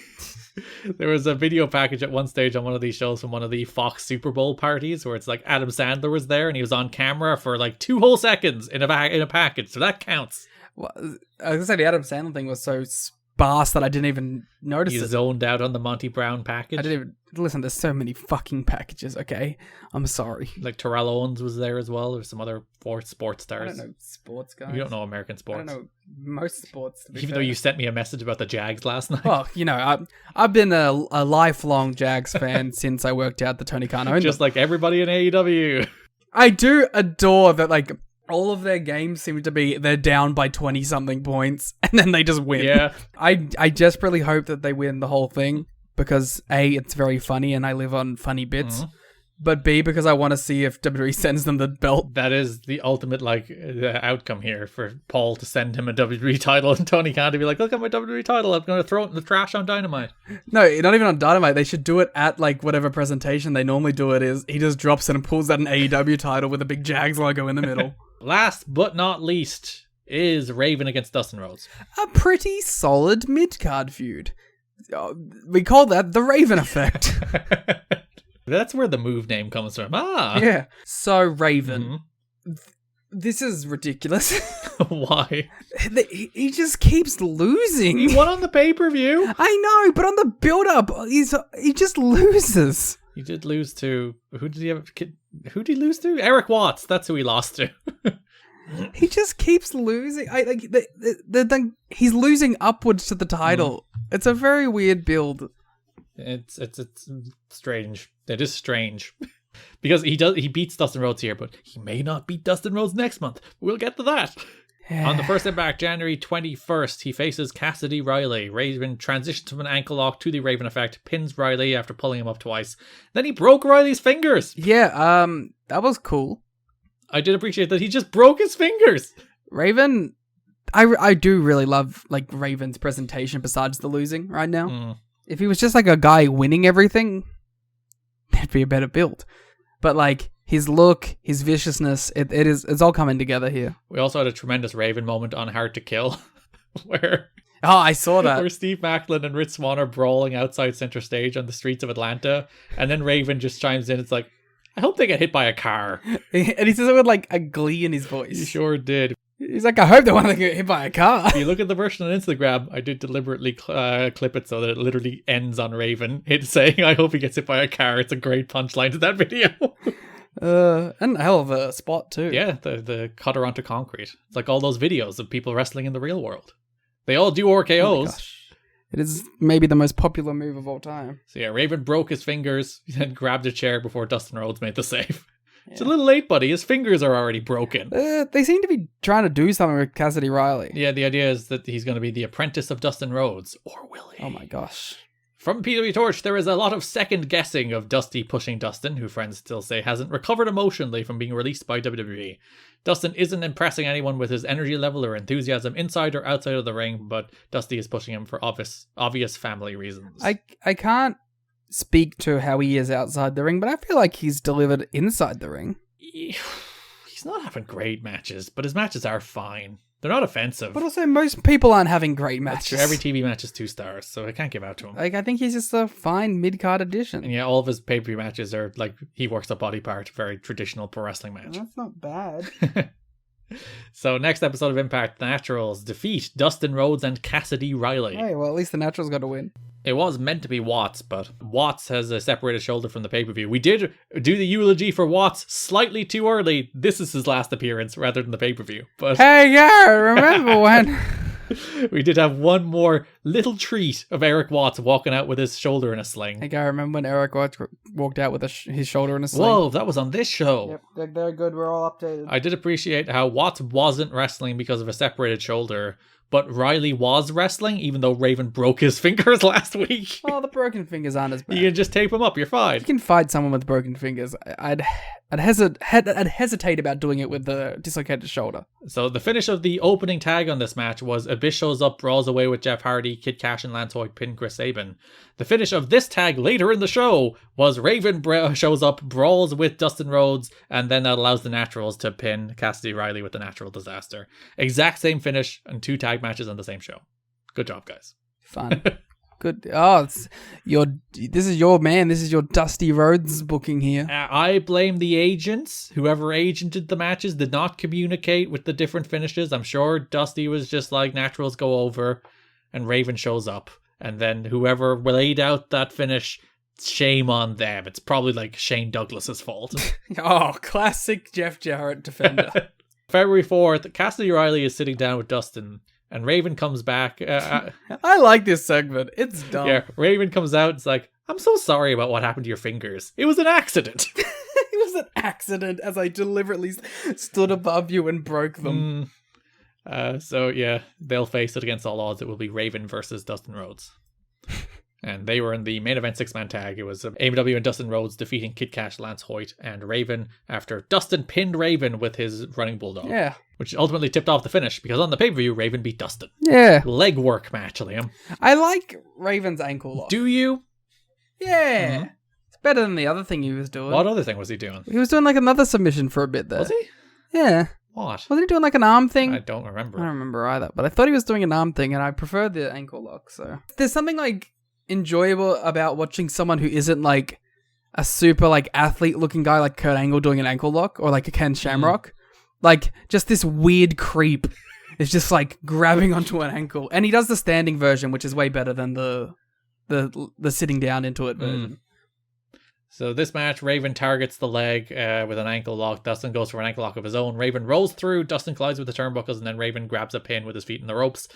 There was a video package at one stage on one of these shows from one of the Fox Super Bowl parties where it's like Adam Sandler was there and he was on camera for like 2 whole seconds in a package, so that counts. Well, I was gonna say the Adam Sandler thing was so sparse that I didn't even notice You it. zoned out on the Monty Brown package. I didn't even listen. There's so many fucking packages. Okay, I'm sorry. Like Terrell Owens was there as well. There's some other sports I stars. don't know sports guys. You don't know American sports. I don't know most sports. To be Even fair. though you sent me a message about the Jags last night. Well, you know, I've been a lifelong Jags fan since I worked out the Tony Khan owned Just them. like everybody in AEW. I do adore that, like, all of their games seem to be they're down by 20-something points, and then they just win. Yeah. I desperately hope that they win the whole thing, because A, it's very funny, and I live on funny bits, but B, because I want to see if WWE sends them the belt. That is the ultimate outcome here for Paul to send him a WWE title and Tony Khan to be like, look at my WWE title, I'm going to throw it in the trash on Dynamite. No, not even on Dynamite. They should do it at like whatever presentation they normally do it is. He just drops it and pulls out an AEW title with a big Jags logo in the middle. Last but not least is Raven against Dustin Rhodes. A pretty solid mid-card feud. We call that the Raven effect. That's where the move name comes from. Yeah. So Raven, this is ridiculous. Why? He just keeps losing. He won on the pay-per-view. I know, but on the build-up, he just loses. He did lose to who did he lose to? Eric Watts. That's who he lost to. He just keeps losing. He's losing upwards to the title. It's a very weird build. It's strange. It is strange. Because he beats Dustin Rhodes here, but he may not beat Dustin Rhodes next month. We'll get to that. On the first Impact, January 21st, he faces Cassidy Riley. Raven transitions from an ankle lock to the Raven effect, pins Riley after pulling him up twice. Then he broke Riley's fingers. Yeah, that was cool. I did appreciate that he just broke his fingers. Raven, I do really love like Raven's presentation besides the losing right now. If he was just like a guy winning everything, that'd be a better build. But like his look, his viciousness, it's all coming together here. We also had a tremendous Raven moment on Hard to Kill, where I saw that. Where Steve Macklin and Rich Swann are brawling outside center stage on the streets of Atlanta, and then Raven just chimes in. It's like, I hope they get hit by a car. And he says it with like a glee in his voice. He sure did. He's like, I hope they want to get hit by a car. If you look at the version on Instagram, I did deliberately clip it so that it literally ends on Raven. It's saying, I hope he gets hit by a car. It's a great punchline to that video. And a hell of a spot too. Yeah, the cutter onto concrete. It's like all those videos of people wrestling in the real world. They all do RKOs. Oh my gosh. It is maybe the most popular move of all time. So yeah, Raven broke his fingers, then grabbed a chair before Dustin Rhodes made the save. It's a little late, buddy. His fingers are already broken. They seem to be trying to do something with Cassidy Riley. Yeah, the idea is that he's going to be the apprentice of Dustin Rhodes. Or will he? Oh my gosh. From PW Torch, there is a lot of second guessing of Dusty pushing Dustin, who friends still say hasn't recovered emotionally from being released by WWE. Dustin isn't impressing anyone with his energy level or enthusiasm inside or outside of the ring, but Dusty is pushing him for obvious family reasons. I can't speak to how he is outside the ring, but I feel like he's delivered inside the ring. He's not having great matches, but his matches are fine. They're not offensive. But also, most people aren't having great That's matches. true. Every TV match is 2 stars, so I can't give out to him. Like, I think he's just a fine mid-card addition. And yeah, all of his pay-per-view matches are like he works a body part, very traditional pro wrestling match. That's not bad. So next episode of Impact, the Naturals defeat Dustin Rhodes and Cassidy Riley. Hey, well, at least the Naturals got to win. It was meant to be Watts, but Watts has a separated shoulder from the pay-per-view. We did do the eulogy for Watts slightly too early. This is his last appearance rather than the pay-per-view. But Hey, Garrett, remember when... we did have one more little treat of Eric Watts walking out with his shoulder in a sling. Hey, Garrett, remember when Eric Watts walked out with his shoulder in a sling? Whoa, that was on this show. Yep, they're good. We're all updated. I did appreciate how Watts wasn't wrestling because of a separated shoulder, but Riley was wrestling even though Raven broke his fingers last week. Oh, the broken fingers aren't as bad. You can just tape them up, you're fine. You can fight someone with broken fingers. I'd hesitate about doing it with the dislocated shoulder. So the finish of the opening tag on this match was Abyss shows up, brawls away with Jeff Hardy, Kid Cash and Lance Hoyt pin Chris Sabin. The finish of this tag later in the show was Raven shows up, brawls with Dustin Rhodes, and then that allows the Naturals to pin Cassidy Riley with the Natural Disaster. Exact same finish and 2 tag matches on the same show. Good job, guys. Fun. Good. Oh, this is your man. This is your Dusty Rhodes booking here. I blame the agents. Whoever agented the matches did not communicate with the different finishes. I'm sure Dusty was just like, Naturals go over, and Raven shows up. And then whoever laid out that finish, shame on them. It's probably like Shane Douglas's fault. Oh, classic Jeff Jarrett defender. February 4th, Cassidy Riley is sitting down with Dustin, and Raven comes back. I like this segment. It's dumb. Yeah, Raven comes out. It's like, I'm so sorry about what happened to your fingers. It was an accident. It was an accident as I deliberately stood above you and broke them. So yeah, they'll face it against all odds. It will be Raven versus Dustin Rhodes. And they were in the main event 6-man tag. It was AMW and Dustin Rhodes defeating Kid Cash, Lance Hoyt, and Raven after Dustin pinned Raven with his running bulldog. Yeah. Which ultimately tipped off the finish because on the pay-per-view, Raven beat Dustin. Yeah. Leg work match, Liam. I like Raven's ankle lock. Do you? Yeah. Mm-hmm. It's better than the other thing he was doing. What other thing was he doing? He was doing like another submission for a bit there. Was he? Yeah. What? Wasn't he doing like an arm thing? I don't remember. I don't remember either, but I thought he was doing an arm thing and I prefer the ankle lock, so. There's something like enjoyable about watching someone who isn't like a super like athlete looking guy like Kurt Angle doing an ankle lock or like a Ken Shamrock. Like just this weird creep is just like grabbing onto an ankle. And he does the standing version, which is way better than the sitting down into it version. So this match, Raven targets the leg with an ankle lock. Dustin goes for an ankle lock of his own. Raven rolls through. Dustin collides with the turnbuckles, and then Raven grabs a pin with his feet in the ropes.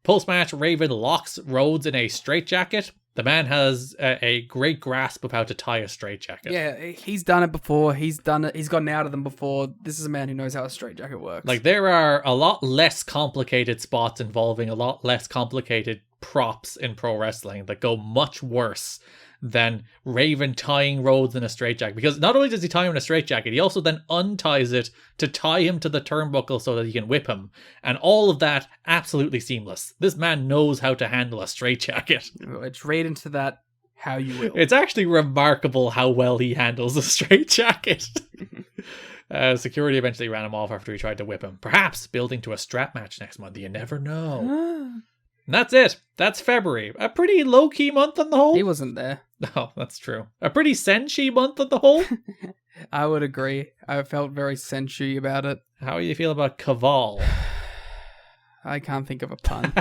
Post-match, Raven locks Rhodes in a straitjacket. The man has a great grasp of how to tie a straitjacket. Yeah, he's done it before. He's done it. He's gotten out of them before. This is a man who knows how a straitjacket works. Like, there are a lot less complicated spots involving a lot less complicated props in pro wrestling that go much worse than Raven tying Rhodes in a straitjacket. Because not only does he tie him in a straitjacket, he also then unties it to tie him to the turnbuckle so that he can whip him. And all of that, absolutely seamless. This man knows how to handle a straitjacket. It's right into that how you will. It's actually remarkable how well he handles a straitjacket. Security eventually ran him off after he tried to whip him. Perhaps building to a strap match next month. You never know. And that's it. That's February. A pretty low-key month on the whole. He wasn't there. Oh, that's true. A pretty senshi month on the whole. I would agree. I felt very senshi about it. How do you feel about Caval? I can't think of a pun.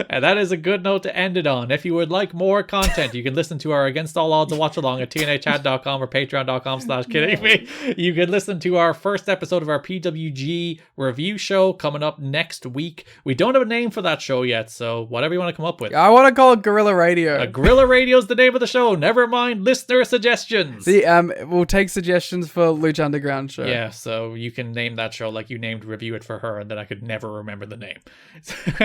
And that is a good note to end it on. If you would like more content, you can listen to our Against All Odds watch along at tnachat.com or patreon.com/kiddingme. You can listen to our first episode of our PWG review show coming up next week. We don't have a name for that show yet, so whatever you want to come up with. I want to call it Guerrilla Radio. Guerrilla Radio is the name of the show. Never mind listener suggestions. We'll take suggestions for Lucha Underground show. Yeah, so you can name that show like you named Review It for her, and then I could never remember the name.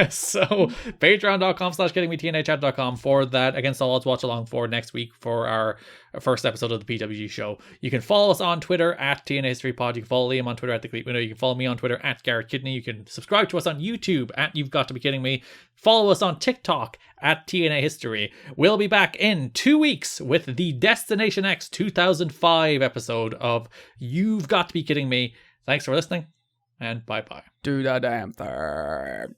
So patreon.com/kiddingme, tnachat.com for that Against All Odds watch along for next week for our first episode of the PWG show. You can follow us on Twitter at TNA History Pod. You can follow Liam on Twitter at The Cleat Window. You can follow me on Twitter at Garrett Kidney. You can subscribe to us on YouTube at You've Got to Be Kidding Me. Follow us on TikTok at TNA History. We'll be back in 2 weeks with the Destination X 2005 episode of You've Got to Be Kidding Me. Thanks for listening, and bye-bye. Do the damn thing.